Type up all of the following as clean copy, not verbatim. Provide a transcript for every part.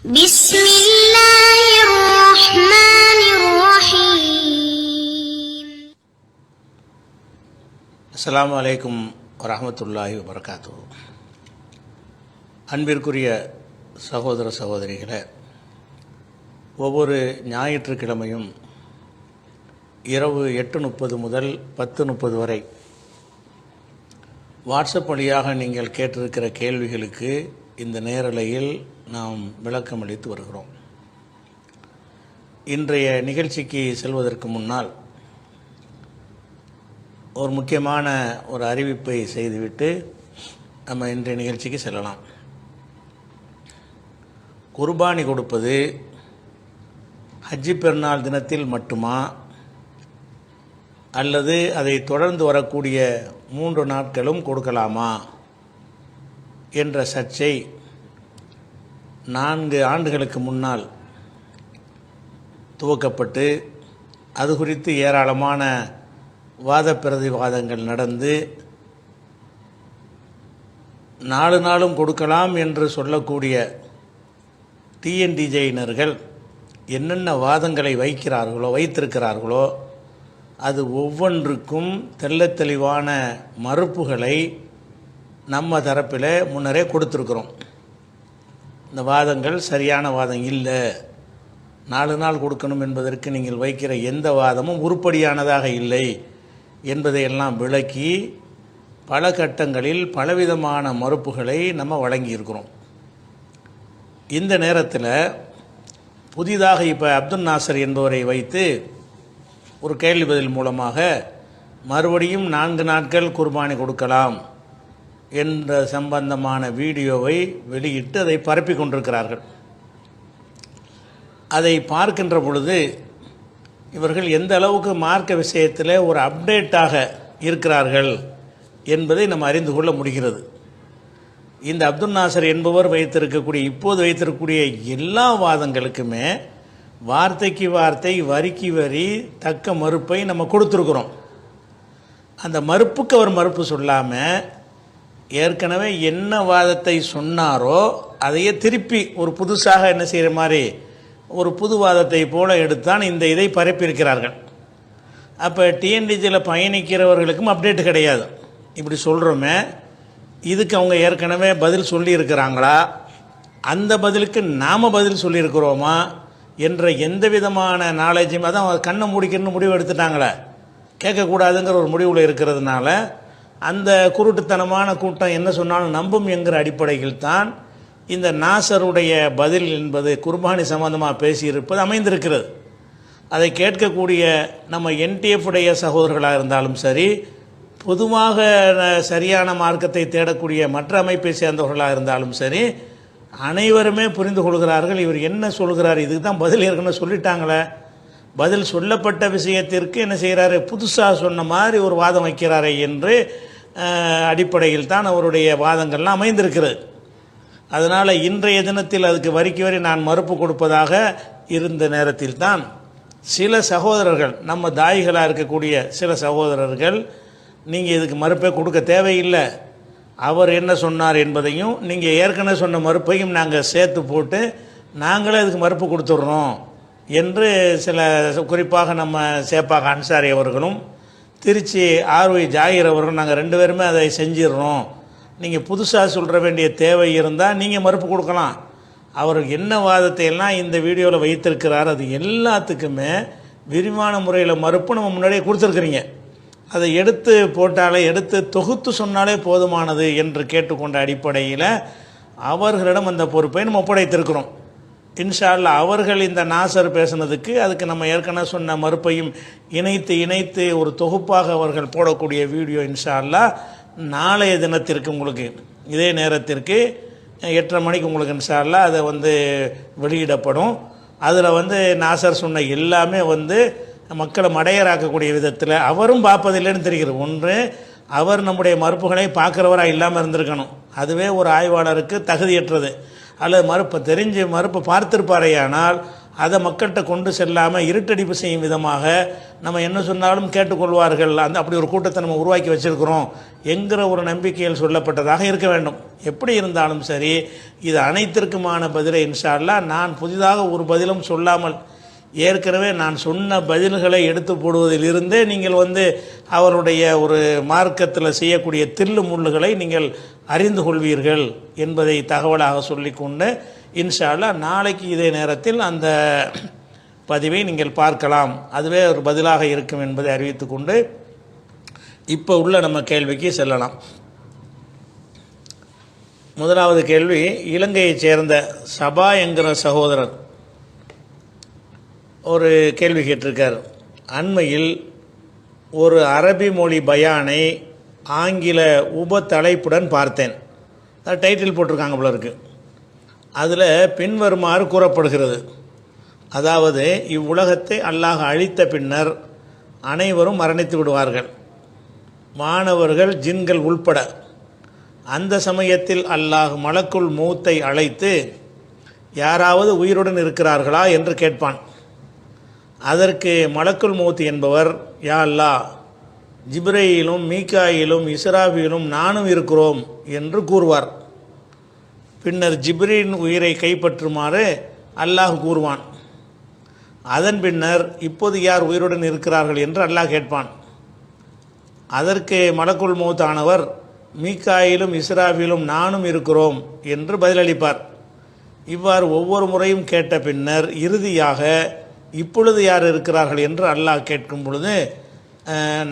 بسم الله الرحمن الرحيم. அஸ்ஸலாமு அலைக்கும் வரஹ்மத்துல்லாஹி வபரகாத்துஹு. அன்பிற்குரிய சகோதர சகோதரிகளே, ஒவ்வொரு ஞாயிற்றுக்கிழமையும் இரவு 8:30 முதல் 10:30 வரை வாட்ஸ்அப் வழியாக நீங்கள் கேட்டிருக்கிற கேள்விகளுக்கு இந்த நேரலையில் நாம் விளக்கமளித்து வருகிறோம். இன்றைய நிகழ்ச்சிக்கு செல்வதற்கு முன்னால் ஒரு முக்கியமான ஒரு அறிவிப்பை செய்துவிட்டு நம்ம இன்றைய நிகழ்ச்சிக்கு செல்லலாம். குர்பானி கொடுப்பது ஹஜ்ஜி பெருநாள் தினத்தில் மட்டுமா அல்லது அதை தொடர்ந்து வரக்கூடிய 3 நாட்களும் கொடுக்கலாமா என்ற சர்ச்சை 4 ஆண்டுகளுக்கு முன்னால் துவக்கப்பட்டு அது குறித்து ஏராளமான வாத பிரதிவாதங்கள் நடந்து 4 நாளும் கொடுக்கலாம் என்று சொல்லக்கூடிய டிஎன்டிஜேயினர்கள் என்னென்ன வாதங்களை வைத்திருக்கிறார்களோ அது ஒவ்வொன்றுக்கும் தெள்ளத் தெளிவான மறுப்புகளை நம்ம தரப்பில் முன்னரே கொடுத்துருக்குறோம். இந்த வாதங்கள் சரியான வாதம் இல்லை, 4 நாள் கொடுக்கணும் என்பதற்கு நீங்கள் வைக்கிற எந்த வாதமும் உருப்படியானதாக இல்லை என்பதையெல்லாம் விளக்கி பல கட்டங்களில் பலவிதமான மறுப்புகளை நம்ம வழங்கியிருக்கிறோம். இந்த நேரத்தில் புதிதாக இப்போ அப்துல் நாசர் என்பவரை வைத்து ஒரு கேள்வி பதில் மூலமாக மறுபடியும் 4 நாட்கள் குர்பானி கொடுக்கலாம் என்ற சம்பந்தமான வீடியோவை வெளியிட்டு அதை பரப்பி கொண்டிருக்கிறார்கள். அதை பார்க்கின்ற பொழுது இவர்கள் எந்த அளவுக்கு மார்க்க விஷயத்தில் ஒரு அப்டேட்டாக இருக்கிறார்கள் என்பதை நம்ம அறிந்து கொள்ள முடிகிறது. இந்த அப்துல் நாசர் என்பவர் இப்போது வைத்திருக்கக்கூடிய எல்லா வாதங்களுக்குமே வார்த்தைக்கு வார்த்தை வரிக்கு வரி தக்க மறுப்பை நம்ம கொடுத்துருக்குறோம். அந்த மறுப்புக்கு அவர் மறுப்பு சொல்லாமல் ஏற்கனவே என்ன வாதத்தை சொன்னாரோ அதையே திருப்பி ஒரு புதுசாக என்ன செய்கிற மாதிரி ஒரு புது வாதத்தை போல எடுத்தான் இந்த இதை பரப்பியிருக்கிறார்கள். அப்போ டிஎன்டிஜியில் பயணிக்கிறவர்களுக்கும் அப்டேட் கிடையாது. இப்படி சொல்கிறோமே, இதுக்கு அவங்க ஏற்கனவே பதில் சொல்லியிருக்கிறாங்களா, அந்த பதிலுக்கு நாம் பதில் சொல்லியிருக்கிறோமா என்ற எந்த விதமான நாலேஜும், அதான் கண்ணை மூடிக்கணும்னு முடிவு எடுத்துட்டாங்களே, கேட்கக்கூடாதுங்கிற ஒரு முடிவில் இருக்கிறதுனால அந்த குருட்டுத்தனமான கூட்டம் என்ன சொன்னாலும் நம்பும் என்கிற அடிப்படையில் தான் இந்த நாசருடைய பதில் என்பது குர்பானி சம்பந்தமாக பேசியிருப்பது அமைந்திருக்கிறது. அதை கேட்கக்கூடிய நம்ம என்டிஎஃப் உடைய சகோதரர்களாக இருந்தாலும் சரி, பொதுவாக சரியான மார்க்கத்தை தேடக்கூடிய மற்ற அமைப்பை சேர்ந்தவர்களாக இருந்தாலும் சரி, அனைவருமே புரிந்து கொள்கிறார்கள் இவர் என்ன சொல்கிறார், இதுக்கு தான் பதில் ஏற்கனவே சொல்லிட்டாங்களே, பதில் சொல்லப்பட்ட விஷயத்திற்கு என்ன செய்கிறாரு, புதுசாக சொன்ன மாதிரி ஒரு வாதம் வைக்கிறாரே என்று அடிப்படையில் தான் அவருடைய வாதங்கள்லாம் அமைந்திருக்கிறது. அதனால் இன்றைய தினத்தில் அதுக்கு வரிக்கு வரி நான் மறுப்பு கொடுப்பதாக இருந்த நேரத்தில் தான் சில சகோதரர்கள், நம்ம தாய்களாக இருக்கக்கூடிய சில சகோதரர்கள், நீங்கள் இதுக்கு மறுப்பே கொடுக்க தேவையில்லை, அவர் என்ன சொன்னார் என்பதையும் நீங்கள் ஏற்கனவே சொன்ன மறுப்பையும் நாங்கள் சேர்த்து போட்டு நாங்களே இதுக்கு மறுப்பு கொடுத்துட்றோம் என்று சில, குறிப்பாக நம்ம சேப்பாக அன்சாரி அவர்களும் திருச்சி ஆர்வை ஜாகிர் அவர்களும் நாங்கள் 2 பேருமே அதை செஞ்சிடறோம், நீங்கள் புதுசாக சொல்கிற வேண்டிய தேவை இருந்தால் நீங்கள் மறுப்பு கொடுக்கலாம். அவர் என்ன வாதத்தை எல்லாம் இந்த வீடியோவில் வைத்திருக்கிறார் அது எல்லாத்துக்குமே விரிவான முறையில் மறுப்பு நம்ம முன்னாடியே கொடுத்துருக்குறீங்க. அதை எடுத்து போட்டாலே, எடுத்து தொகுத்து சொன்னாலே போதுமானது என்று கேட்டுக்கொண்ட அடிப்படையில் அவர்களிடம் அந்த பொறுப்பை நம்ம ஒப்படைத்திருக்கிறோம். இன்ஷா அல்லாஹ் அவர்கள் இந்த நாசர் பேசுனதுக்கு அதுக்கு நம்ம ஏற்கனவே சொன்ன மறுப்பையும் இணைத்து ஒரு தொகுப்பாக அவர்கள் போடக்கூடிய வீடியோ இன்ஷா அல்லாஹ் நாளைய தினத்திற்கு உங்களுக்கு இதே நேரத்திற்கு 8:30 மணிக்கு உங்களுக்கு இன்ஷா அல்லாஹ் அதை வெளியிடப்படும். அதில் நாசர் சொன்ன எல்லாமே மக்களை மடையராக்கக்கூடிய விதத்தில் அவரும் பார்ப்பதில்லைன்னு தெரிகிறது. ஒன்று, அவர் நம்முடைய மறுப்புகளை பார்க்குறவராக இல்லாமல் இருந்திருக்கணும், அதுவே ஒரு ஆய்வாளருக்கு தகுதியற்றது. அல்லது மறுப்பை பார்த்திருப்பாரையானால் அதை மக்கள்கிட்ட கொண்டு செல்லாமல் இருட்டடிப்பு செய்யும் விதமாக நம்ம என்ன சொன்னாலும் கேட்டுக்கொள்வார்கள், அப்படி ஒரு கூட்டத்தை நம்ம உருவாக்கி வச்சிருக்கிறோம் என்கிற ஒரு நம்பிக்கையில் சொல்லப்பட்டதாக இருக்க வேண்டும். எப்படி இருந்தாலும் சரி, இது அனைத்திற்குமான பதிலை இன்ஷா அல்லாஹ் நான் புதிதாக ஒரு பதிலும் சொல்லாமல் ஏற்கனவே நான் சொன்ன பதில்களை எடுத்து போடுவதிலிருந்தே நீங்கள் அவருடைய ஒரு மார்க்கத்தில் செய்யக்கூடிய தில்லு முள்ளுகளை நீங்கள் அறிந்து கொள்வீர்கள் என்பதை தகவலாக சொல்லிக்கொண்டு இன்ஷா அல்லாஹ் நாளைக்கு இதே நேரத்தில் அந்த பதிவை நீங்கள் பார்க்கலாம், அதுவே ஒரு பதிலாக இருக்கும் என்பதை அறிவித்துக்கொண்டு இப்போ உள்ள நம்ம கேள்விக்கு செல்லலாம். முதலாவது கேள்வி, இலங்கையைச் சேர்ந்த சபா என்கிற சகோதரர் ஒரு கேள்வி கேட்டிருக்கார். அண்மையில் ஒரு அரபி மொழி பயானை ஆங்கில உபத்தலைப்புடன் பார்த்தேன். அது டைட்டில் போட்டிருக்காங்க போல இருக்கு. அதில் பின்வருமாறு கூறப்படுகிறது: அதாவது இவ்வுலகத்தை அல்லாஹ் அழித்த பின்னர் அனைவரும் மரணித்து விடுவார்கள், மாணவர்கள் ஜின்கள் உள்பட. அந்த சமயத்தில் அல்லாஹ் மலக்குல் மௌத்தை அழைத்து யாராவது உயிருடன் இருக்கிறார்களா என்று கேட்பான். அதற்கு மலக்குல் மௌத் என்பவர், யா அல்லாஹ், ஜிப்ரீலும் மீகாயிலும் இஸ்ராஃபீலும் நானும் இருக்கிறோம் என்று கூறுவார். பின்னர் ஜிப்ரீலின் உயிரை கைப்பற்றுமாறு அல்லாஹ் கூறுவான். அதன் பின்னர் இப்போது யார் உயிருடன் இருக்கிறார்கள் என்று அல்லாஹ் கேட்பான். அதற்கு மலக்குல் மௌத் ஆனவர், மீகாயிலும் இஸ்ராஃபீலும் நானும் இருக்கிறோம் என்று பதிலளிப்பார். இவ்வாறு ஒவ்வொரு முறையும் கேட்ட பின்னர் இறுதியாக இப்பொழுது யார் இருக்கிறார்கள் என்று அல்லாஹ் கேட்கும் பொழுது,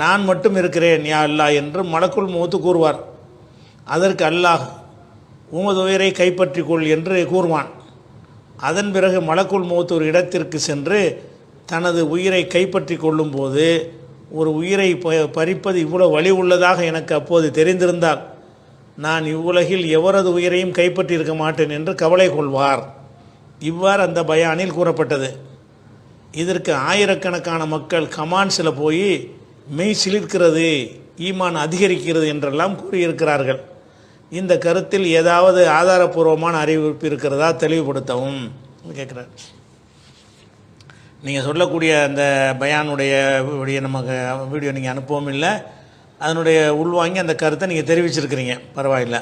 நான் மட்டும் இருக்கிறேன் யா அல்லாஹ் என்று மலக்குல் மௌத் கூறுவார். அதற்கு அல்லாஹ், உமது உயிரை கைப்பற்றி கொள் என்று கூறுவான். அதன் பிறகு மலக்குல் மௌத் ஒரு இடத்திற்கு சென்று தனது உயிரை கைப்பற்றி கொள்ளும்போது, ஒரு உயிரை பறிப்பது இவ்வளவு வலி உள்ளதாக எனக்கு அப்போது தெரிந்திருந்தால் நான் இவ்வுலகில் எவரது உயிரையும் கைப்பற்றி இருக்க மாட்டேன் என்று கவலை கொள்வார். இவ்வாறு அந்த பயானில் கூறப்பட்டது. இதற்கு ஆயிரக்கணக்கான மக்கள் கமான்ஸில் போய் மெய் சிலிர்க்கிறது, ஈமான் அதிகரிக்கிறது என்றெல்லாம் கூறியிருக்கிறார்கள். இந்த கருத்தில் ஏதாவது ஆதாரபூர்வமான அறிவிப்பு இருக்கிறதா தெளிவுபடுத்தவும் கேட்குறார். நீங்கள் சொல்லக்கூடிய அந்த பயானுடைய நமக்கு வீடியோ நீங்கள் அனுப்பவும் இல்லை, அதனுடைய உள்வாங்கி அந்த கருத்தை நீங்கள் தெரிவிச்சிருக்கிறீங்க, பரவாயில்லை.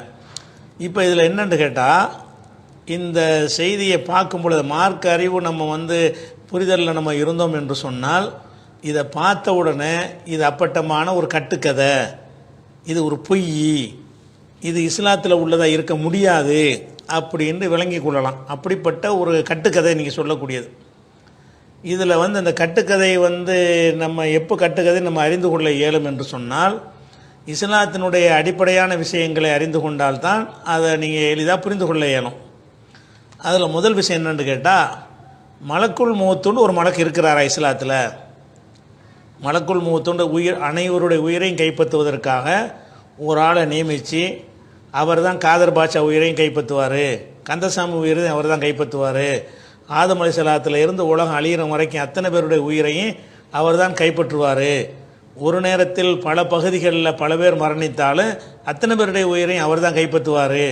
இப்போ இதில் என்னென்னு கேட்டால், இந்த செய்தியை பார்க்கும் பொழுது மார்க்க அறிவு நம்ம புரிதலில் நம்ம இருந்தோம் என்று சொன்னால், இதை பார்த்த உடனே இது அப்பட்டமான ஒரு கட்டுக்கதை, இது ஒரு பொய், இது இஸ்லாத்தில் உள்ளதாக இருக்க முடியாது அப்படின்னு விளங்கி கொள்ளலாம். அப்படிப்பட்ட ஒரு கட்டுக்கதை நீங்கள் சொல்லக்கூடியது. இதில் அந்த கட்டுக்கதை நம்ம எப்போ கட்டுக்கதை நம்ம அறிந்து கொள்ள இயலும் என்று சொன்னால், இஸ்லாத்தினுடைய அடிப்படையான விஷயங்களை அறிந்து கொண்டால்தான் அதை நீங்கள் எளிதாக புரிந்து கொள்ள இயலும். அதில் முதல் விஷயம் என்னென்னு கேட்டால், மலக்குல் மௌத்துன்னு ஒரு மலக்கு இருக்கிறாரா இஸ்லாத்தில்? மலக்குல் மௌத்துன்ற அனைவருடைய உயிரையும் கைப்பற்றுவதற்காக ஒரு ஆளை நியமித்து, அவர் தான் காதர் பாட்சா உயிரையும் கைப்பற்றுவார், கந்தசாமி உயிரையும் அவர் தான் கைப்பற்றுவார், ஆதம் அலைஹிஸ்ஸலாத்தில் இருந்து உலகம் அழியிற வரைக்கும் அத்தனை பேருடைய உயிரையும் அவர் தான் கைப்பற்றுவார். ஒரு நேரத்தில் பல பகுதிகளில் பல பேர் மரணித்தாலும் அத்தனை பேருடைய உயிரையும் அவர் தான் கைப்பற்றுவார்.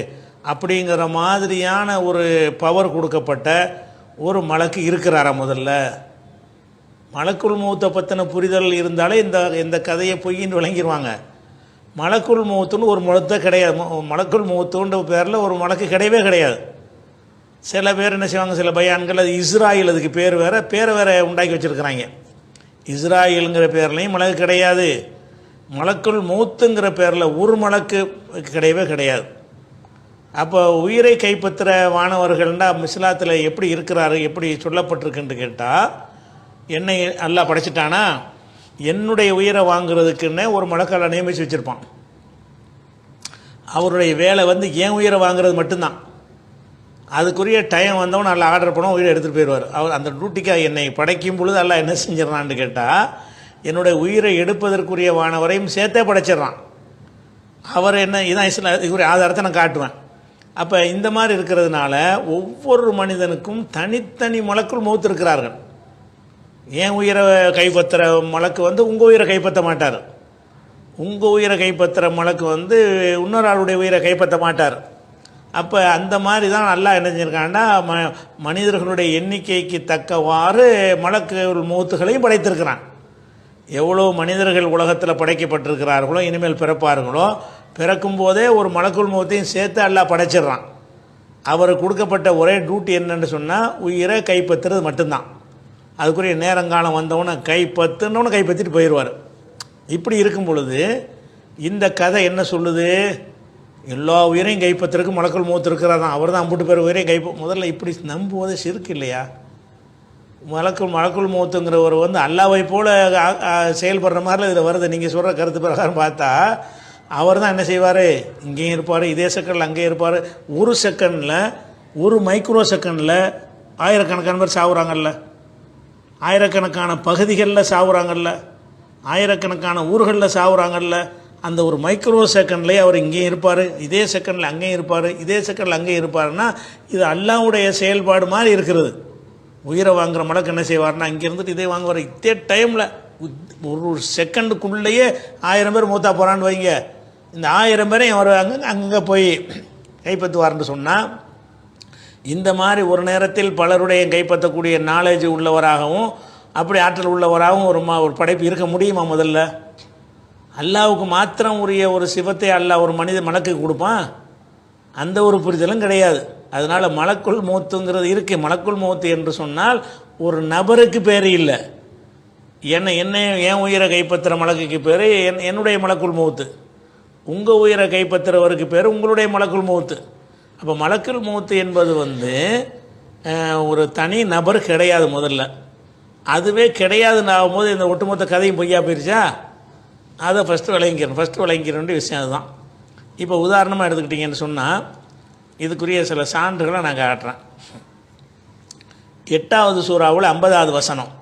அப்படிங்கிற மாதிரியான ஒரு பவர் கொடுக்கப்பட்ட ஒரு மலக்கு இருக்கிறாரா? முதல்ல மலக்குல் மௌத்தை பற்றின புரிதல் இருந்தாலே இந்த கதையை பொய்ன்னு விளங்கிடுவாங்க. மலக்குல் மௌத்துன்னு ஒரு மலத்தை கிடையாது. மலக்குல் மௌத்துன்ற பேரில் ஒரு மலக்கு கிடையவே கிடையாது. சில பேர் என்ன செய்வாங்க, சில பயான்கள் அது இஸ்ராயில், அதுக்கு பேர் வேறு உண்டாக்கி வச்சுருக்கிறாங்க. இஸ்ராயிலுங்கிற பேர்லையும் மலக்கு கிடையாது, மலக்குல் மௌத்துங்கிற பேரில் ஒரு மலக்கு கிடையவே கிடையாது. அப்போ உயிரை கைப்பற்றுற வானவர்கள்னா இஸ்லாத்தில் எப்படி இருக்கிறாரு, எப்படி சொல்லப்பட்டிருக்குன்னு கேட்டால், என்னை அல்லாஹ் படைச்சிட்டானா, என்னுடைய உயிரை வாங்குறதுக்குன்னே ஒரு மலக்கால நியமித்து வச்சுருப்பான். அவருடைய வேலை என் உயிரை வாங்குறது மட்டும்தான். அதுக்குரிய டைம் வந்தவன் நல்லா ஆர்டர் பண்ண உயிரை எடுத்துகிட்டு போயிடுவார். அவர் அந்த டியூட்டிக்காக என்னை படைக்கும் பொழுது எல்லாம் என்ன செஞ்சிடறான்னு கேட்டால், என்னுடைய உயிரை எடுப்பதற்குரிய வானவரையும் சேர்த்தே படைச்சிட்றான். அவர் என்ன, இதான் இஸ்லாம், இதுக்குரிய ஆதாரத்தை நான் காட்டுவேன். அப்போ இந்த மாதிரி இருக்கிறதுனால ஒவ்வொரு மனிதனுக்கும் தனித்தனி மலக்குள் மௌத் இருக்கிறார்கள். ஏன் உயிரை கைப்பற்றுற மலக்கு உங்கள் உயிரை கைப்பற்ற மாட்டார். உங்கள் உயிரை கைப்பற்றுற மலக்கு இன்னொரு ஆளுடைய உயிரை கைப்பற்ற மாட்டார். அப்போ அந்த மாதிரி தான் அல்லாஹ் என்ன செஞ்சிருக்காங்கன்னா மனிதர்களுடைய எண்ணிக்கைக்கு தக்கவாறு மலக்குல் மௌத்துகளையும் படைத்திருக்கிறான். எவ்வளோ மனிதர்கள் உலகத்தில் படைக்கப்பட்டிருக்கிறார்களோ இனிமேல் பிறப்பார்களோ பிறக்கும் போதே ஒரு மலக்குல் மௌத்தையும் சேர்த்து அல்லாஹ் படைச்சிடுறான். அவருக்கு கொடுக்கப்பட்ட ஒரே டியூட்டி என்னன்னு சொன்னால் உயிரை கைப்பற்றுறது மட்டும்தான். அதுக்குரிய நேரங்காலம் வந்தவொன்னே கைப்பற்றுன்னு கைப்பற்றிட்டு போயிடுவார். இப்படி இருக்கும் பொழுது இந்த கதை என்ன சொல்லுது? எல்லா உயிரையும் கைப்பற்றுறதுக்கு மலக்குல் மௌத் இருக்கிறதான். அவர் தான் அம்புட்டு பேர் உயிரையும் முதல்ல இப்படி நம்புவது சிறுக்கு இல்லையா? மலக்குல் மௌத்துங்கிறவர் அல்லாவை போல் செயல்படுற மாதிரிலாம் இதில் வருது. நீங்கள் சொல்கிற கருத்து பிரகாரம் பார்த்தா அவர் தான் என்ன செய்வார்? இங்கேயும் இருப்பார், இதே செகண்டில் அங்கேயும் இருப்பார். ஒரு செகண்டில், ஒரு மைக்ரோ செகண்டில் ஆயிரக்கணக்கான பேர் சாகுறாங்கல்ல, ஆயிரக்கணக்கான பகுதிகளில் சாகுறாங்கல்ல, ஆயிரக்கணக்கான ஊர்களில் சாகுறாங்கல்ல. அந்த ஒரு மைக்ரோ செகண்ட்லேயே அவர் இங்கேயும் இருப்பார், இதே செகண்டில் அங்கேயும் இருப்பார், இதே செகண்டில் அங்கேயும் இருப்பார்னா இது அல்லாஹ்வுடைய செயல்பாடு மாதிரி இருக்கிறது. உயிரை வாங்குகிற மலக்கு என்ன செய்வார்னா இங்கே இருந்துட்டு இதே வாங்குவார். இதே டைமில் ஒரு செகண்டுக்குள்ளேயே 1000 பேர் மூத்தா போகிறான்னு வைங்க. இந்த 1000 பேரையும் அவர் அங்கங்கே போய் கைப்பற்றுவார்னு சொன்னால் இந்த மாதிரி ஒரு நேரத்தில் பலருடைய கைப்பற்றக்கூடிய நாலேஜ் உள்ளவராகவும் அப்படி ஆற்றல் உள்ளவராகவும் ஒரு படைப்பு இருக்க முடியுமா? முதல்ல அல்லாவுக்கு மாத்திரம் உரிய ஒரு சிவத்தை அல்லாஹ் ஒரு மலக்குக்கு கொடுப்பான்? அந்த ஒரு புரிதலும் கிடையாது. அதனால் மலக்குல் மௌத்துங்கிறது இருக்குது. மலக்குல் மௌத்து என்று சொன்னால் ஒரு நபருக்கு பேர் இல்லை. என் உயிரை கைப்பற்றுற மலக்குக்கு பேர் என்னுடைய மலக்குல் மௌத்து. உங்கள் உயிரை கைப்பற்றுறவருக்கு பேர் உங்களுடைய மலக்குல் மௌத்து. அப்போ மலக்குல் மௌத்து என்பது ஒரு தனி நபர் கிடையாது. முதல்ல அதுவே கிடையாதுன்னு ஆகும்போது இந்த ஒட்டுமொத்த கதையும் பொய்யா போயிடுச்சா? அதை ஃபஸ்ட்டு விளங்கிக்கிறோன்ற விஷயம் அதுதான். இப்போ உதாரணமாக எடுத்துக்கிட்டிங்கன்னு சொன்னால் இதுக்குரிய சில சான்றுகளை நான் காட்டுறேன். 8வது சூறாவில் 50வது வசனம்.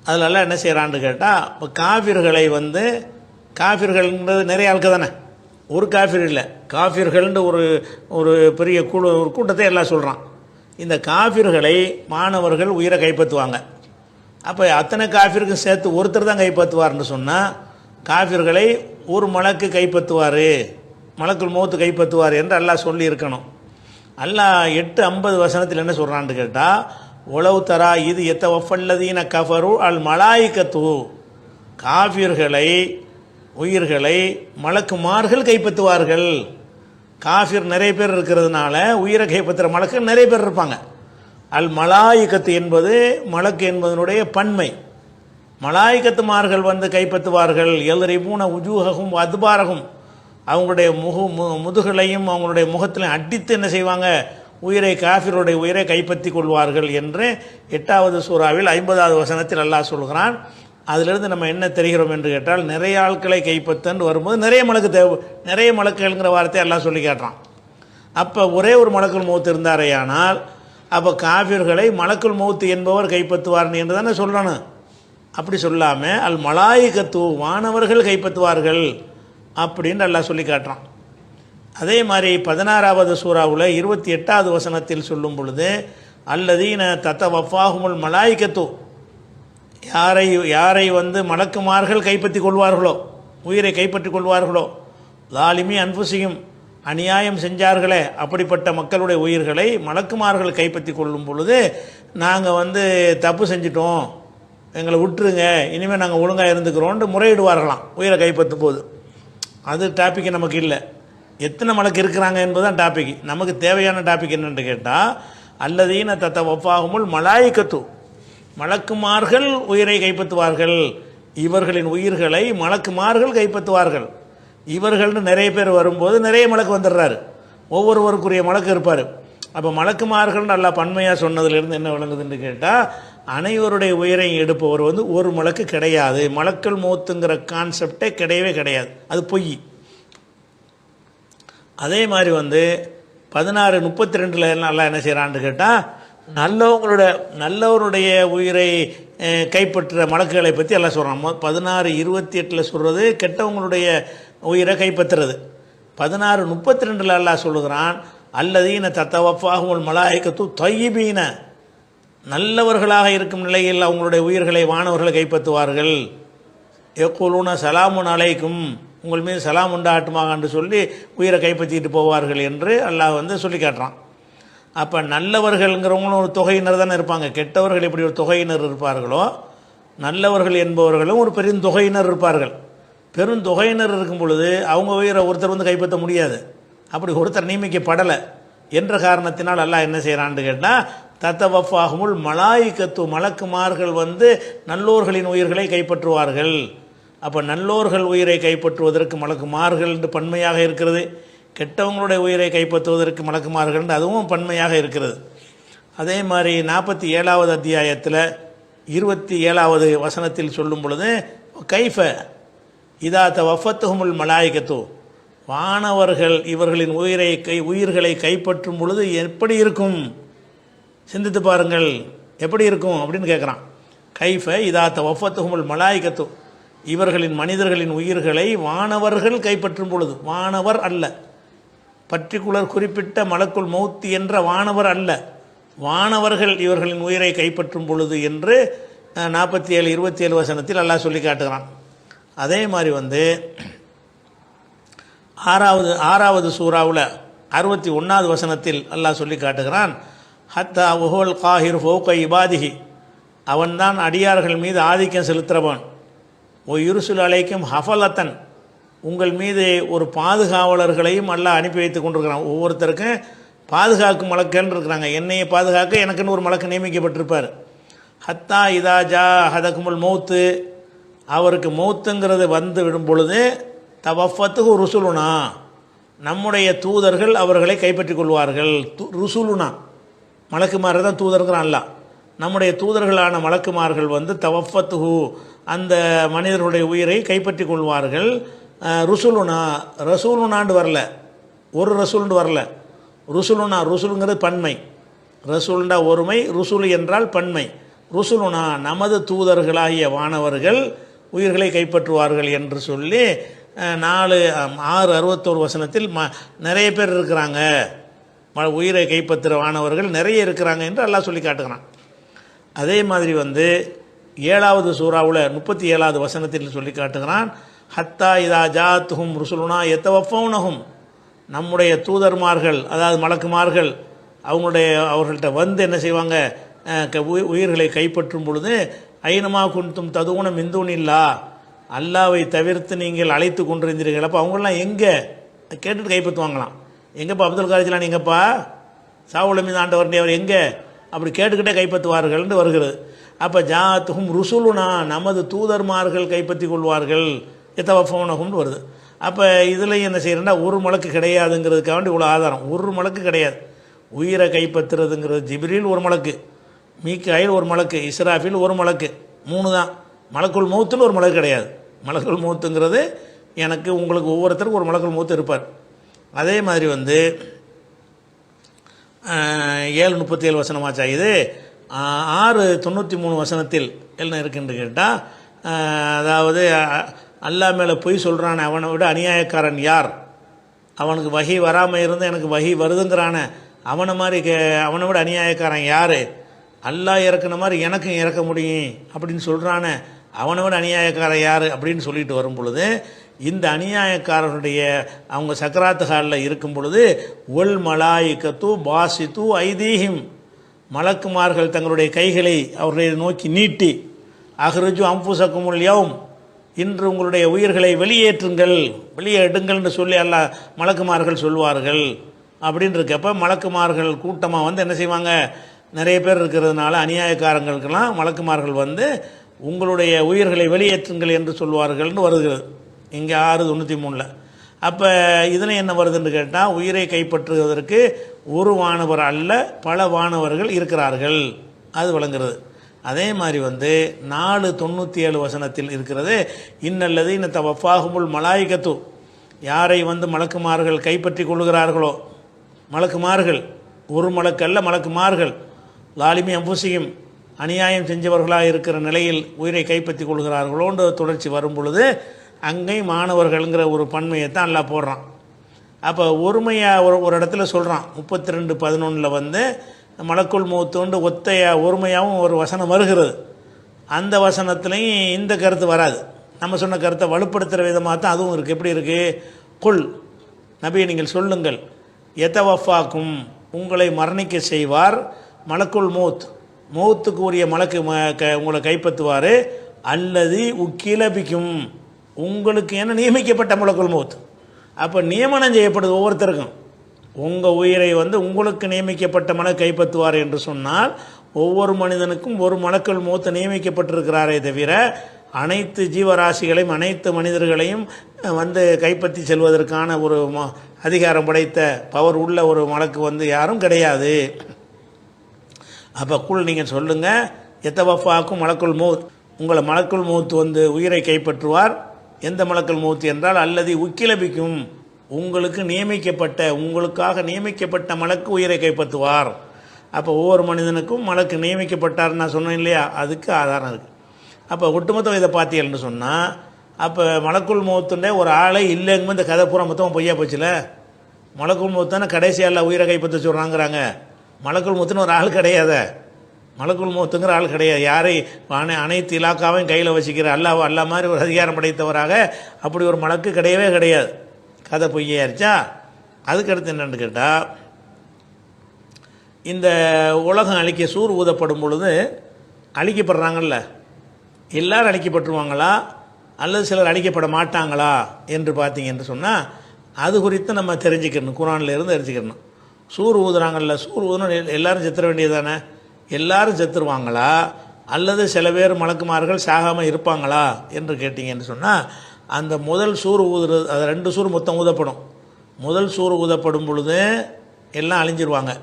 அதிலெல்லாம் என்ன செய்கிறான்னு கேட்டால், இப்போ காஃபிர்களை காஃபிர்கள்ன்றது நிறைய ஆட்கள் தானே, ஒரு காஃபிர் இல்லை, காஃபிர்கள்ன்ற ஒரு பெரிய ஒரு கூட்டத்தை எல்லாம் சொல்கிறான். இந்த காஃபிர்களை மாணவர்கள் உயிரை கைப்பற்றுவாங்க. அப்போ அத்தனை காஃபிருக்கும் சேர்த்து ஒருத்தர் தான் கைப்பற்றுவார்னு சொன்னால் காஃபிர்களை ஒரு மலக்கு கைப்பற்றுவார், மலக்குல் மௌத்து கைப்பற்றுவார் என்று அல்லாஹ் சொல்லி இருக்கணும். அல்லாஹ் 8:50 வசனத்தில் என்ன சொல்கிறான்னு கேட்டால், உளவு தரா இது எத்தவஃபல்லதீன கஃபரு அல் மலாயிகத்து, காஃபிர்களை உயிர்களை மலக்குமார்கள் கைப்பற்றுவார்கள். காஃபிர் நிறைய பேர் இருக்கிறதுனால உயிரை கைப்பற்றுற மலக்கு நிறைய பேர் இருப்பாங்க. அல் மலாயிகத்து என்பது மலக்கு என்பதனுடைய பன்மை. மலாயிகத்துமார்கள் கைப்பற்றுவார்கள். எல்ரிபூன உஜூஹகும் அதுபாரகும், அவங்களுடைய முதுகளையும் அவங்களுடைய முகத்திலையும் அடித்து என்ன செய்வாங்க? காஃபிருடைய உயிரை கைப்பற்றி கொள்வார்கள் என்று 8வது சூறாவில் 50வது வசனத்தில் அல்லாஹ் சொல்கிறான். அதிலிருந்து நம்ம என்ன தெரிகிறோம் என்று கேட்டால், நிறைய ஆட்களை கைப்பற்றன்னு வரும்போது நிறைய மலக்குகள்ங்கிற வார்த்தையை எல்லாம் சொல்லி காட்டுறான். அப்போ ஒரே ஒரு மலக்குல் மௌத்து இருந்தாரேயானால் அப்போ காஃபிர்களை மலக்குல் மௌத்து என்பவர் கைப்பற்றுவார்னு என்று தானே சொல்லணும். அப்படி சொல்லாமல் அல் மலாயிகத்து, வானவர்கள் கைப்பற்றுவார்கள் அப்படின்னு அல்லாஹ் சொல்லி காட்டுறான். அதே மாதிரி 16வது சூறாவில் 28வது வசனத்தில் சொல்லும் பொழுது, அல்லதீன தத்தவஃபாஹுமுல் மலாயிகத்து, யாரை மலக்குமார்கள் கைப்பற்றி கொள்வார்களோ, உயிரை கைப்பற்றி கொள்வார்களோ, லாலிமி அன்புசியும், அநியாயம் செஞ்சார்களே அப்படிப்பட்ட மக்களுடைய உயிர்களை மலக்குமார்கள் கைப்பற்றி கொள்ளும் பொழுது நாங்கள் தப்பு செஞ்சிட்டோம், எங்களை விட்டுருங்க, இனிமேல் நாங்கள் ஒழுங்காக இருந்துக்கிறோன்ட்டு முறையிடுவார்களாம் உயிரை கைப்பற்றும் போது. அது டாப்பிக்கு நமக்கு இல்லை. எத்தனை மலக்கு இருக்கிறாங்க என்பதுதான் டாபிக். நமக்கு தேவையான டாபிக் என்னென்று கேட்டால், அல்லதீன தத்தவஃபாஹுமுல் மலாயிகத்து, மலக்குமார்கள் உயிரை கைப்பற்றுவார்கள், இவர்களின் உயிர்களை மலக்குமார்கள் கைப்பற்றுவார்கள். இவர்கள்னு நிறைய பேர் வரும்போது நிறைய மலக்கு வந்துடுறாரு, ஒவ்வொருவருக்குரிய மலக்கு இருப்பார். அப்போ மலக்குமார்கள் நல்லா பன்மையாக சொன்னதுலேருந்து என்ன விளங்குதுன்னு கேட்டால், அனைவருடைய உயிரை எடுப்பவர் ஒரு மலக்கு கிடையாது. மலக்குல் மௌத்துங்கிற கான்செப்டே கிடையவே கிடையாது, அது பொய். அதே மாதிரி 16:32 நல்லா என்ன செய்கிறான்னு கேட்டால், நல்லவருடைய உயிரை கைப்பற்ற மலக்குகளை பற்றி எல்லாம் சொல்கிறான். 16:28 சொல்கிறது கெட்டவங்களுடைய உயிரை கைப்பற்றுறது. 16:32 அல்லாஹ் சொல்லுகிறான், அல்லதீன தத்தவஃபாஹுமுல் மலாயிகத்து தய்யிபீன, நல்லவர்களாக இருக்கும் நிலையில் அவங்களுடைய உயிர்களை வானவர்களை கைப்பற்றுவார்கள். யக்கூலூன சலாமுன் அலைக்கும், உங்கள் மீது சலாம் உண்டாட்டுமாக என்று சொல்லி உயிரை கைப்பற்றிட்டு போவார்கள் என்று அல்லாஹ் வந்து சொல்லி காட்டுறான். அப்போ நல்லவர்கள்ங்கிறவங்களும் ஒரு தொகையினர் தானே இருப்பாங்க. கெட்டவர்கள் எப்படி ஒரு தொகையினர் இருப்பார்களோ நல்லவர்கள் என்பவர்களும் ஒரு பெருந்தொகையினர் இருப்பார்கள். பெருந்தொகையினர் இருக்கும் பொழுது அவங்க உயிரை ஒருத்தர் வந்து கைப்பற்ற முடியாது. அப்படி ஒருத்தர் நியமிக்கப்படலை என்ற காரணத்தினால் அல்லாஹ் என்ன செய்கிறான்னு கேட்டால் தத்தவஃபாஹுமுல் மலாயிகத்து மலக்குமார்கள் வந்து நல்லோர்களின் உயிர்களை கைப்பற்றுவார்கள். அப்போ நல்லோர்கள் உயிரை கைப்பற்றுவதற்கு மலக்குமார்கள் என்று பன்மையாக இருக்கிறது, கெட்டவங்களுடைய உயிரை கைப்பற்றுவதற்கு மலக்குமார்கள் என்று அதுவும் பன்மையாக இருக்கிறது. அதே மாதிரி 47வது அத்தியாயத்தில் 27வது வசனத்தில் சொல்லும் பொழுது கைஃப இதா தவஃபத்துஹுமுல் மலாயிகத்து, வானவர்கள் இவர்களின் உயிர்களை கைப்பற்றும் பொழுது எப்படி இருக்கும் சிந்தித்து பாருங்கள், எப்படி இருக்கும் அப்படின்னு கேட்குறான். கைஃப இதா தவஃபத்துஹுமுல் மலாயிகத்து, இவர்களின் மனிதர்களின் உயிர்களை வானவர்கள் கைப்பற்றும் பொழுது, வானவர் அல்ல, பர்டிகுலர் குறிப்பிட்ட மலக்குல் மௌத் என்ற வானவர் அல்ல, வானவர்கள் இவர்களின் உயிரை கைப்பற்றும் பொழுது என்று 47 27 வசனத்தில் அல்லாஹ் சொல்லி காட்டுகிறான். அதே மாதிரி வந்து ஆறாவது சூறாவில் 61வது வசனத்தில் அல்லாஹ் சொல்லி காட்டுகிறான். ஹத்தா உஹுல் காஹிர் ஃபௌக இபாதிஹி, அவன்தான் அடியார்கள் மீது ஆதிக்கம் செலுத்துகிறவன். ஓ யுருசுல் அலைக்கும் ஹஃபலத்தன், உங்கள் மீது ஒரு பாதுகாவலர்களையும் அல்லாஹ் அனுப்பி வைத்து கொண்டிருக்கிறான். ஒவ்வொருத்தருக்கும் பாதுகாக்கும் மலக்குன்னு இருக்கிறாங்க. என்னையை பாதுகாக்க எனக்குன்னு ஒரு மலக்கு நியமிக்கப்பட்டிருப்பார். ஹத்தா இதா ஜா ஹதகுமுல் மௌத்து, அவருக்கு மௌத்துங்கிறது வந்து விடும் பொழுது தவஃபத்துஹு ருசுலுனா, நம்முடைய தூதர்கள் அவர்களை கைப்பற்றிக் கொள்வார்கள். ருசுலுனா மலக்குமார்கள் தான் தூதர்கள் அல்ல, நம்முடைய தூதர்களான மலக்குமார்கள் வந்து தவஃபத்துஹு அந்த மனிதர்களுடைய உயிரை கைப்பற்றி கொள்வார்கள். ருசுலுனா, ரசூலுனாண்டு வரல, ஒரு ரசூலுண்டு வரல, ருசுலுனா, ருசுலுங்கிறது பன்மை, ரசூலுண்டா ஒருமை, ருசுல் என்றால் பன்மை. ருசுலுனா நமது தூதர்களாகிய வானவர்கள் உயிர்களை கைப்பற்றுவார்கள் என்று சொல்லி 6:61 வசனத்தில் நிறைய பேர் இருக்கிறாங்க, உயிரை கைப்பற்றுற வானவர்கள் நிறைய இருக்கிறாங்க என்று அல்லாஹ் சொல்லி காட்டுகிறான். அதே மாதிரி வந்து 7வது சூறாவில் 37வது வசனத்தில் சொல்லி காட்டுகிறான். ஹத்தா இதா ஜாத்துஹும் ருசுலுனா எத்தவஃபௌனஹும், நம்முடைய தூதர்மார்கள் அதாவது மலக்குமார்கள் அவர்கள்ட்ட வந்து என்ன செய்வாங்க, உயிர்களை கைப்பற்றும் பொழுது ஐனமா குன்தும் ததுவுன மிந்தூனில்லா, அல்லாவை தவிர்த்து நீங்கள் அழைத்து கொண்டிருந்தீர்கள். அப்போ அவங்களாம் எங்கே கேட்டுட்டு கைப்பற்றுவாங்களாம். எங்கேப்பா அப்துல் காரிஜிலான், எங்கப்பா சாவுல மீது ஆண்டவர்னே அவர் எங்கே, அப்படி கேட்டுக்கிட்டே கைப்பற்றுவார்கள்னு வருகிறது. அப்போ ஜாத்துஹும் ருசுலுனா, நமது தூதர்மார்கள் கைப்பற்றி கொள்வார்கள், எத்தவஃபௌனஹும்னு வருது. அப்போ இதில் என்ன செய்யறேன்னா ஒரு மலக்கு கிடையாதுங்கிறதுக்காக வேண்டி இவ்வளோ ஆதாரம். ஒரு மலக்கு கிடையாது. உயிரை கைப்பற்றுறதுங்கிறது ஜிப்ரீல் ஒரு மலக்கு, மீகாயில் ஒரு மலக்கு, இஸ்ராஃபில் ஒரு மலக்கு, 3 தான். மலக்குல் மௌத்துன்னு ஒரு மலக்கு கிடையாது. மலக்குல் மௌத்துங்கிறது எனக்கு உங்களுக்கு ஒவ்வொருத்தருக்கும் ஒரு மலக்குல் மௌத்து இருப்பார். அதே மாதிரி வந்து 7:37 வசனமாச்சா இது. 6:93 வசனத்தில் என்ன இருக்குன்னு கேட்டால், அதாவது அல்லாஹ் மேலே பொய் சொல்கிறானே அவனை விட அநியாயக்காரன் யார், அவனுக்கு வகி வராமல் இருந்து எனக்கு வகி வருதுங்கிறானே அவனை மாதிரி அவனை விட அநியாயக்காரன் யார், அல்லாஹ் இறக்குன மாதிரி எனக்கும் இறக்க முடியும் அப்படின்னு சொல்கிறானே அவனை விட அநியாயக்காரன் யார் அப்படின்னு சொல்லிட்டு வரும் பொழுது, இந்த அநியாயக்காரனுடைய அவங்க சக்கராத்து ஹாலில் இருக்கும் பொழுது ஒல் மலாயிகத்து பாசித்து ஐதீஹிம், மலக்குமார்கள் தங்களுடைய கைகளை அவர்களை நோக்கி நீட்டி அஹ்ருஜு அம்புசக்குமுல் யௌம், இன்று உங்களுடைய உயிர்களை வெளியேற்றுங்கள், வெளியே எடுங்கள்னு சொல்லி அல்லாஹ் மலக்குமார்கள் சொல்வார்கள் அப்படின்னு இருக்கப்போ மலக்குமார்கள் கூட்டமாக வந்து என்ன செய்வாங்க, நிறைய பேர் இருக்கிறதுனால அநியாயக்காரங்களுக்கெல்லாம் மலக்குமார்கள் வந்து உங்களுடைய உயிர்களை வெளியேற்றுங்கள் என்று சொல்வார்கள்னு வருகிறது இங்கே 6:93. அப்போ இதில் என்ன வருதுன்னு கேட்டால், உயிரை கைப்பற்றுவதற்கு ஒரு வானவர் அல்ல பல வானவர்கள் இருக்கிறார்கள், அது விளங்குறது. அதே மாதிரி வந்து 4:97 வசனத்தில் இருக்கிறது. இன்னல்லது இன்ன தவஃபாஹுமுல் மலாயிகத்து, யாரை வந்து மலக்குமார்கள் கைப்பற்றி கொள்கிறார்களோ, மலக்குமார்கள் ஒரு மலக்கல்ல மலக்குமார்கள், லாலிமி அம்புசியும் அநியாயம் செஞ்சவர்களாக இருக்கிற நிலையில் உயிரை கைப்பற்றி கொள்கிறார்களோன்ற தொடர்ச்சி வரும் பொழுது அங்கே மாணவர்கள்ங்கிற ஒரு பன்மையை தான் எல்லாம் போடுறான். அப்போ ஒருமையாக ஒரு இடத்துல சொல்கிறான் 32:11 வந்து மலக்குள் மௌத்தோண்டு ஒத்தையா ஒருமையாகவும் ஒரு வசனம் வருகிறது. அந்த வசனத்துலேயும் இந்த கருத்து வராது. நம்ம சொன்ன கருத்தை வலுப்படுத்துகிற விதமாக தான் அதுவும் இருக்குது. எப்படி இருக்குது? குல், நபியை நீங்கள் சொல்லுங்கள், எதவஃபாக்கும், உங்களை மரணிக்க செய்வார், மலக்குல் மௌத், மௌத்துக்கு உரிய மலக்கு உங்களை கைப்பற்றுவார், அல்லது உக்கிலபிக்கும், உங்களுக்கு என நியமிக்கப்பட்ட மலக்குல் மௌத். அப்போ நியமனம் செய்யப்படுது ஒவ்வொருத்தருக்கும். உங்கள் உயிரை உங்களுக்கு நியமிக்கப்பட்ட மலக்கு கைப்பற்றுவார் என்று சொன்னால் ஒவ்வொரு மனிதனுக்கும் ஒரு மலக்குல் மௌத் நியமிக்கப்பட்டிருக்கிறாரே தவிர அனைத்து ஜீவராசிகளையும் அனைத்து மனிதர்களையும் கைப்பற்றி செல்வதற்கான ஒரு அதிகாரம் படைத்த பவர் உள்ள ஒரு மலக்கு யாரும் கிடையாது. அப்போ குல், நீங்கள் சொல்லுங்கள், எத்தவஃபாக்கும் மலக்குல் மௌத், உங்களை மலக்குல் மௌத் உயிரை கைப்பற்றுவார். எந்த மலக்குல் மௌத் என்றால் அல்லது உக்கிலபிக்கும், உங்களுக்கு நியமிக்கப்பட்ட, உங்களுக்காக நியமிக்கப்பட்ட மலக்கு உயிரை கைப்பற்றுவார். அப்போ ஒவ்வொரு மனிதனுக்கும் மலக்கு நியமிக்கப்பட்டார் நான் சொன்னேன் இல்லையா, அதுக்கு ஆதாரம் இருக்குது. அப்போ ஒட்டுமொத்தம் இதை பார்த்தீங்கன்னு சொன்னால் அப்போ மலக்குல் மௌத்துண்டே ஒரு ஆளை இல்லைங்க இந்த கதை பூரா மொத்தம் பொய்யா போச்சுல. மலக்குல் மௌத்தான கடைசியால் உயிரை கைப்பற்ற சொல்கிறாங்கிறாங்க. மலக்குல் மௌத்துன்னு ஒரு ஆள் கிடையாது, மலக்குல் மௌத்துங்கிற ஆள் கிடையாது. யாரை அனைத்து இலாக்காவையும் கையில் வச்சுக்கிற அல்லா மாதிரி ஒரு அதிகாரம் படைத்தவராக அப்படி ஒரு மலக்கு கிடையவே கிடையாது. கதை பொய்யாயிருச்சா? அதுக்கடுத்து என்னென்னு கேட்டால், இந்த உலகம் சூர் ஊதப்படும் பொழுது அழிக்கப்படுறாங்கல்ல, எல்லாரும் அழிக்கப்பட்டுருவாங்களா அல்லது சிலர் அழிக்கப்பட மாட்டாங்களா என்று பார்த்தீங்கன்னு சொன்னால் அது குறித்து நம்ம தெரிஞ்சுக்கணும், குரானில் இருந்து தெரிஞ்சுக்கணும். சூர் ஊதுறாங்கல்ல, சூர் ஊதுனா எல்லாரும் செத்துற வேண்டியதானே? எல்லாரும் செத்துருவாங்களா அல்லது சில பேர் மலக்குமார்கள் சாகாமல் இருப்பாங்களா என்று கேட்டிங்கன்னு சொன்னால் அந்த முதல் சூர் ஊதுறது, அது 2 சூர் மொத்தம் ஊதப்படும். முதல் சூர் ஊதப்படும் பொழுது எல்லாம் அழிஞ்சிருவாங்க.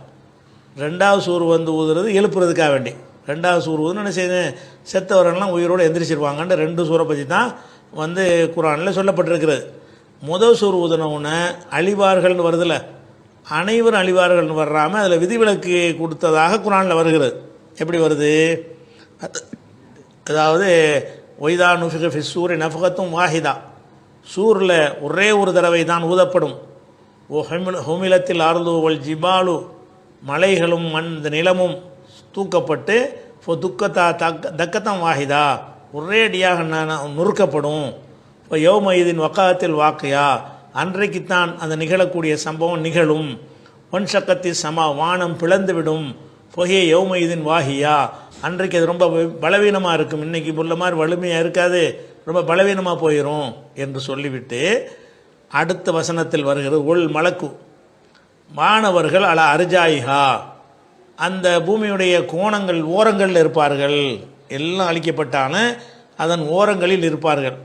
2வது சூர் ஊதுறது எழுப்புறதுக்காக வேண்டி. 2வது சூர் ஊதுன்னு என்ன செய்யுது, செத்தவரெல்லாம் உயிரோடு எந்திரிச்சிருவாங்கன்ற 2 சூரை பற்றி தான் குரானில் சொல்லப்பட்டிருக்கிறது. முதல் சூர் ஊதுனவுன்னு அழிவார்கள்னு வருதில்ல, அனைவரும் அழிவார்கள்னு வர்றாமல் அதில் விதிவிலக்கு கொடுத்ததாக குரானில் வருகிறது. எப்படி வருது? அதாவது ஒய்தா நுஃபிக ஃபி சூரி நஃபகத்தும் வாஹிதா, சூரில் ஒரே ஒரு தடவை தான் ஊதப்படும். ஓ ஹுமிலத்தில் ஆர்துவல் ஜிபாலு, மலைகளும் இந்த நிலமும் தூக்கப்பட்டு துக்கத்தா தக்கத்தம் வாஹிதா, ஒரே அடியாக நொறுக்கப்படும். இப்போ யௌமயிதின் வக்காத்தில் வாக்கையா, அன்றைக்குத்தான் அந்த நிகழக்கூடிய சம்பவம் நிகழும். ஒன் சக்கத்தி சமா, வானம் பிளந்துவிடும். பொகைய யௌமயிதின் வாஹியா, அன்றைக்கு அது ரொம்ப பலவீனமாக இருக்கும், இன்றைக்கி உள்ள மாதிரி வலிமையாக இருக்காது, ரொம்ப பலவீனமாக போயிடும் என்று சொல்லிவிட்டு அடுத்த வசனத்தில் வருகிறது உள் மலக்கு, மாணவர்கள் அல அர்ஜாயிஹா, அந்த பூமியுடைய கோணங்கள் ஓரங்களில் இருப்பார்கள். எல்லாம் அழிக்கப்பட்டான அதன் ஓரங்களில் இருப்பார்கள்.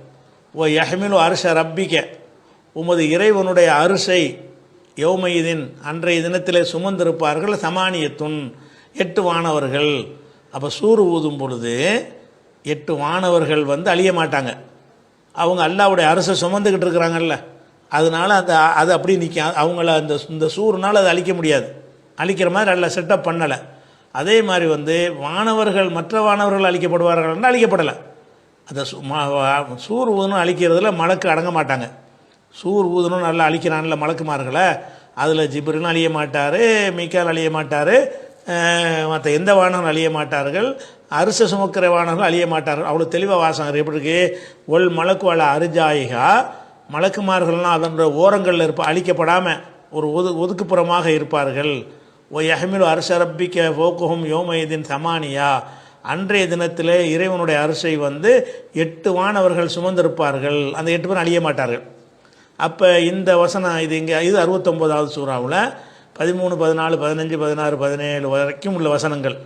ஓ யஹ்மிலு அர்ஷ ரப்பிக்க, உமது இறைவனுடைய அரிசை யௌமயிதின் அன்றைய தினத்திலே சுமந்திருப்பார்கள். சமானியத்துன், 8 வானவர்கள். அப்போ சூறு ஊதும் பொழுது 8 வானவர்கள் அழிய மாட்டாங்க. அவங்க அல்லாவுடைய அரசை சுமந்துக்கிட்டு இருக்கிறாங்கல்ல, அதனால அது அப்படி நிற்க, அவங்கள இந்த சூறுனால் அதை அழிக்க முடியாது. அழிக்கிற மாதிரி அல்ல செட்டப் பண்ணலை. அதே மாதிரி வானவர்கள், மற்ற வானவர்கள் அழிக்கப்படுவார்கள், அழிக்கப்படலை. அந்த சூர் ஊதணும் அழிக்கிறதுல மலக்கு அடங்க மாட்டாங்க. சூர் ஊதணும் நல்லா அழிக்கிறான்ல மலக்குமார்களை, அதில் ஜிப்ரிலும் அழிய மாட்டார், மீக்கால் அழிய மாட்டார், மற்ற எந்த வானவர்கள் அழிய மாட்டார்கள், அரிச சுமக்கிற வானவர்கள் அழிய மாட்டார்கள். அவ்வளோ தெளிவாக வாசகம் எப்படி இருக்கு? ஒல் மலக்கு வள அரிஜாயிகா, மலக்குமார்கள்லாம் அதனுடைய ஓரங்களில் அழிக்கப்படாமல் ஒரு ஒதுக்குப்புறமாக இருப்பார்கள். ஓ யஹ்மிலு அர்ஷ ரப்பிக்க ஃபோக்குஹும் யௌமயிதின் சமானியா, அன்றைய தினத்தில் இறைவனுடைய அரிசை 8 வானவர்கள் சுமந்திருப்பார்கள். அந்த 8 பேரும் அழிய மாட்டார்கள். அப்போ இந்த வசனம் இது 69வது சூறாவில் 13, 14, 15, 16, 17 வரைக்கும் உள்ள வசனங்கள்.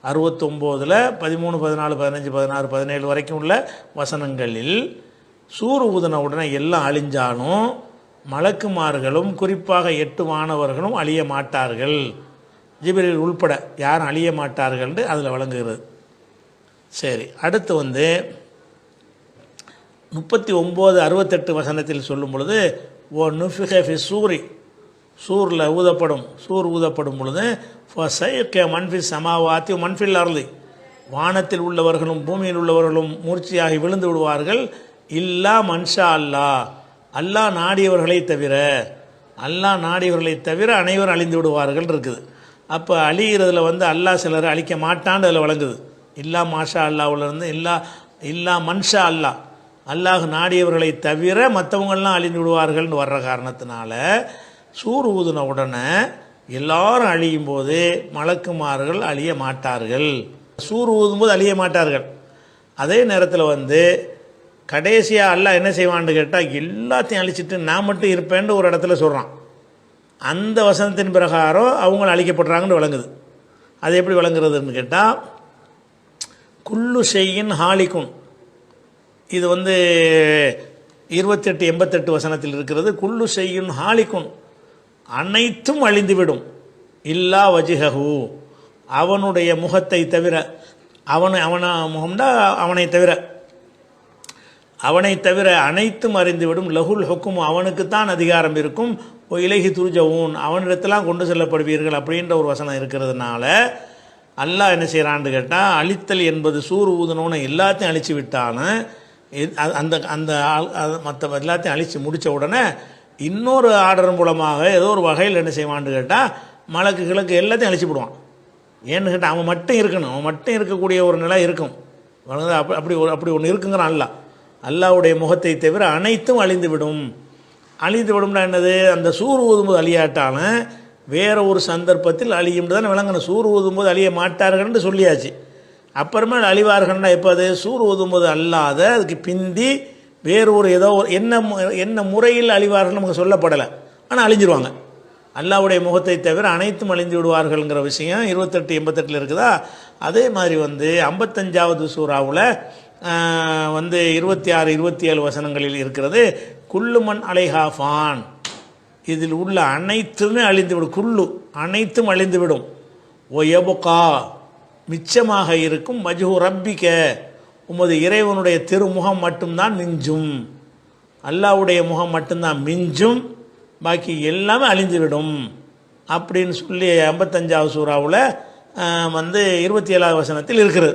69ல் 13, 14, 15, 16, 17 வரைக்கும் உள்ள வசனங்களில் சூறு ஊதின உடனே எல்லாம் அழிஞ்சாலும் மலக்குமார்களும் குறிப்பாக 8 வானவர்களும் அழிய மாட்டார்கள், ஜிப்ரீல் உள்பட யாரும் அழிய மாட்டார்கள் என்று அதில் வழங்குகிறது. சரி, அடுத்து 39, 68 வசனத்தில் சொல்லும் பொழுது ஓ நுஃபிக ஃபி சூரி, சூரில் ஊதப்படும், சூர் ஊதப்படும் பொழுது மன்ஃபி சமாவாத்தி மன்ஃபில் அர்லி, வானத்தில் உள்ளவர்களும் பூமியில் உள்ளவர்களும் மூர்ச்சியாகி விழுந்து விடுவார்கள். இல்லா மன்ஷா அல்லா, அல்லாஹ் நாடியவர்களை தவிர, அல்லாஹ் நாடியவர்களை தவிர அனைவரும் அழிந்து விடுவார்கள் இருக்குது. அப்போ அழிகிறதுல அல்லாஹ் சிலர் அழிக்க மாட்டான்னு அதில் வழங்குது. இல்லா மாஷா அல்லாவிலேருந்து இல்லா மன்ஷா அல்லா, அல்லாஹ் நாடியவர்களை தவிர மற்றவங்கள்லாம் அழிந்து விடுவார்கள்னு வர்ற காரணத்தினால சூர் ஊதின உடனே எல்லாரும் அழியும் போது மலக்குமார்கள் அழிய மாட்டார்கள். சூர் ஊதும்போது அழிய மாட்டார்கள். அதே நேரத்தில் வந்து கடைசியாக அல்லாஹ் என்ன செய்வான்னு கேட்டால் எல்லாத்தையும் அழிச்சிட்டு நான் மட்டும் இருப்பேன்னு ஒரு இடத்துல சொல்கிறான். அந்த வசனத்தின் பிரகாரம் அவங்கள அழிக்கப்படுறாங்கன்னு விளங்குது. அது எப்படி விளங்குறதுன்னு கேட்டால் குல்லு ஷையின் ஹாலிகுன், இது வந்து 28-88 வசனத்தில் இருக்கிறது. குல்லு ஷையின் ஹாலிகுன், அனைத்தும் அழிந்துவிடும். இல்லா வஜ்ஹஹு, அவனுடைய முகத்தை தவிர, அவன முகம்னா அவனை தவிர அனைத்தும் அறிந்துவிடும். லஹுல் ஹுக்கும், அவனுக்குத்தான் அதிகாரம் இருக்கும். இலகி துர்ஜவுன், அவனிடத்தெல்லாம் கொண்டு செல்லப்படுவீர்கள் அப்படின்ற ஒரு வசனம் இருக்கிறதுனால அல்லாஹ் என்ன செய்கிறான்னு கேட்டால் அழித்தல் என்பது சூர் ஊதணுன்னு எல்லாத்தையும் அழித்து விட்டான்னு அந்த அந்த மற்ற எல்லாத்தையும் அழித்து முடித்த உடனே இன்னொரு ஆர்டர் மூலமாக ஏதோ ஒரு வகையில் என்ன செய்வான்னு கேட்டால் மலக்கு கிழக்கு எல்லாத்தையும் அழிச்சு விடுவான். ஏன்னு கேட்டால் அவன் மட்டும் இருக்கணும், அவன் மட்டும் இருக்கக்கூடிய ஒரு நிலை இருக்கும். அப்படி ஒன்று இருக்குங்கிறான் அல்லாஹ். அல்லாஹ்வுடைய முகத்தை தவிர அனைத்தும் அழிந்து விடும். அழிந்து விடும்னா என்னது? அந்த சூர் ஊதும்போது அழியாட்டாலும் வேற ஒரு சந்தர்ப்பத்தில் அழியும்னு தானே விளங்கணும். சூர் ஊதும்போது அழிய மாட்டார்கள்னு சொல்லியாச்சு. அப்புறமே அழிவார்கள்னா எப்போ? அது சூர் ஊதும்போது அல்லாத அதுக்கு பிந்தி வேறு ஒரு ஏதோ ஒரு என்ன முறையில் அழிவார்கள் நமக்கு சொல்லப்படலை, ஆனால் அழிஞ்சிருவாங்க. அல்லாஹ்வுடைய முகத்தை தவிர அனைத்தும் அழிந்து விடுவார்கள்ங்கிற விஷயம் 28-88 இருக்குதா? அதே மாதிரி வந்து 55வது சூறாவில் வந்து 26-27 வசனங்களில் இருக்கிறது. குல்லுமன் அலைஹா ஃபான், இதில் உள்ள அனைத்துமே அழிந்துவிடும். குல்லு, அனைத்தும் அழிந்துவிடும். ஓ எபுகா, மிச்சமாக இருக்கும். மஜ்ஹு ரப்பிக்க, உமது இறைவனுடைய திருமுகம் மட்டும்தான் மிஞ்சும். அல்லாஹ்வுடைய முகம் மட்டும்தான் மிஞ்சும், பாக்கி எல்லாமே அழிந்துவிடும் அப்படின்னு சொல்லி 55வது சூறாவில் வந்து 27வது வசனத்தில் இருக்கிறது.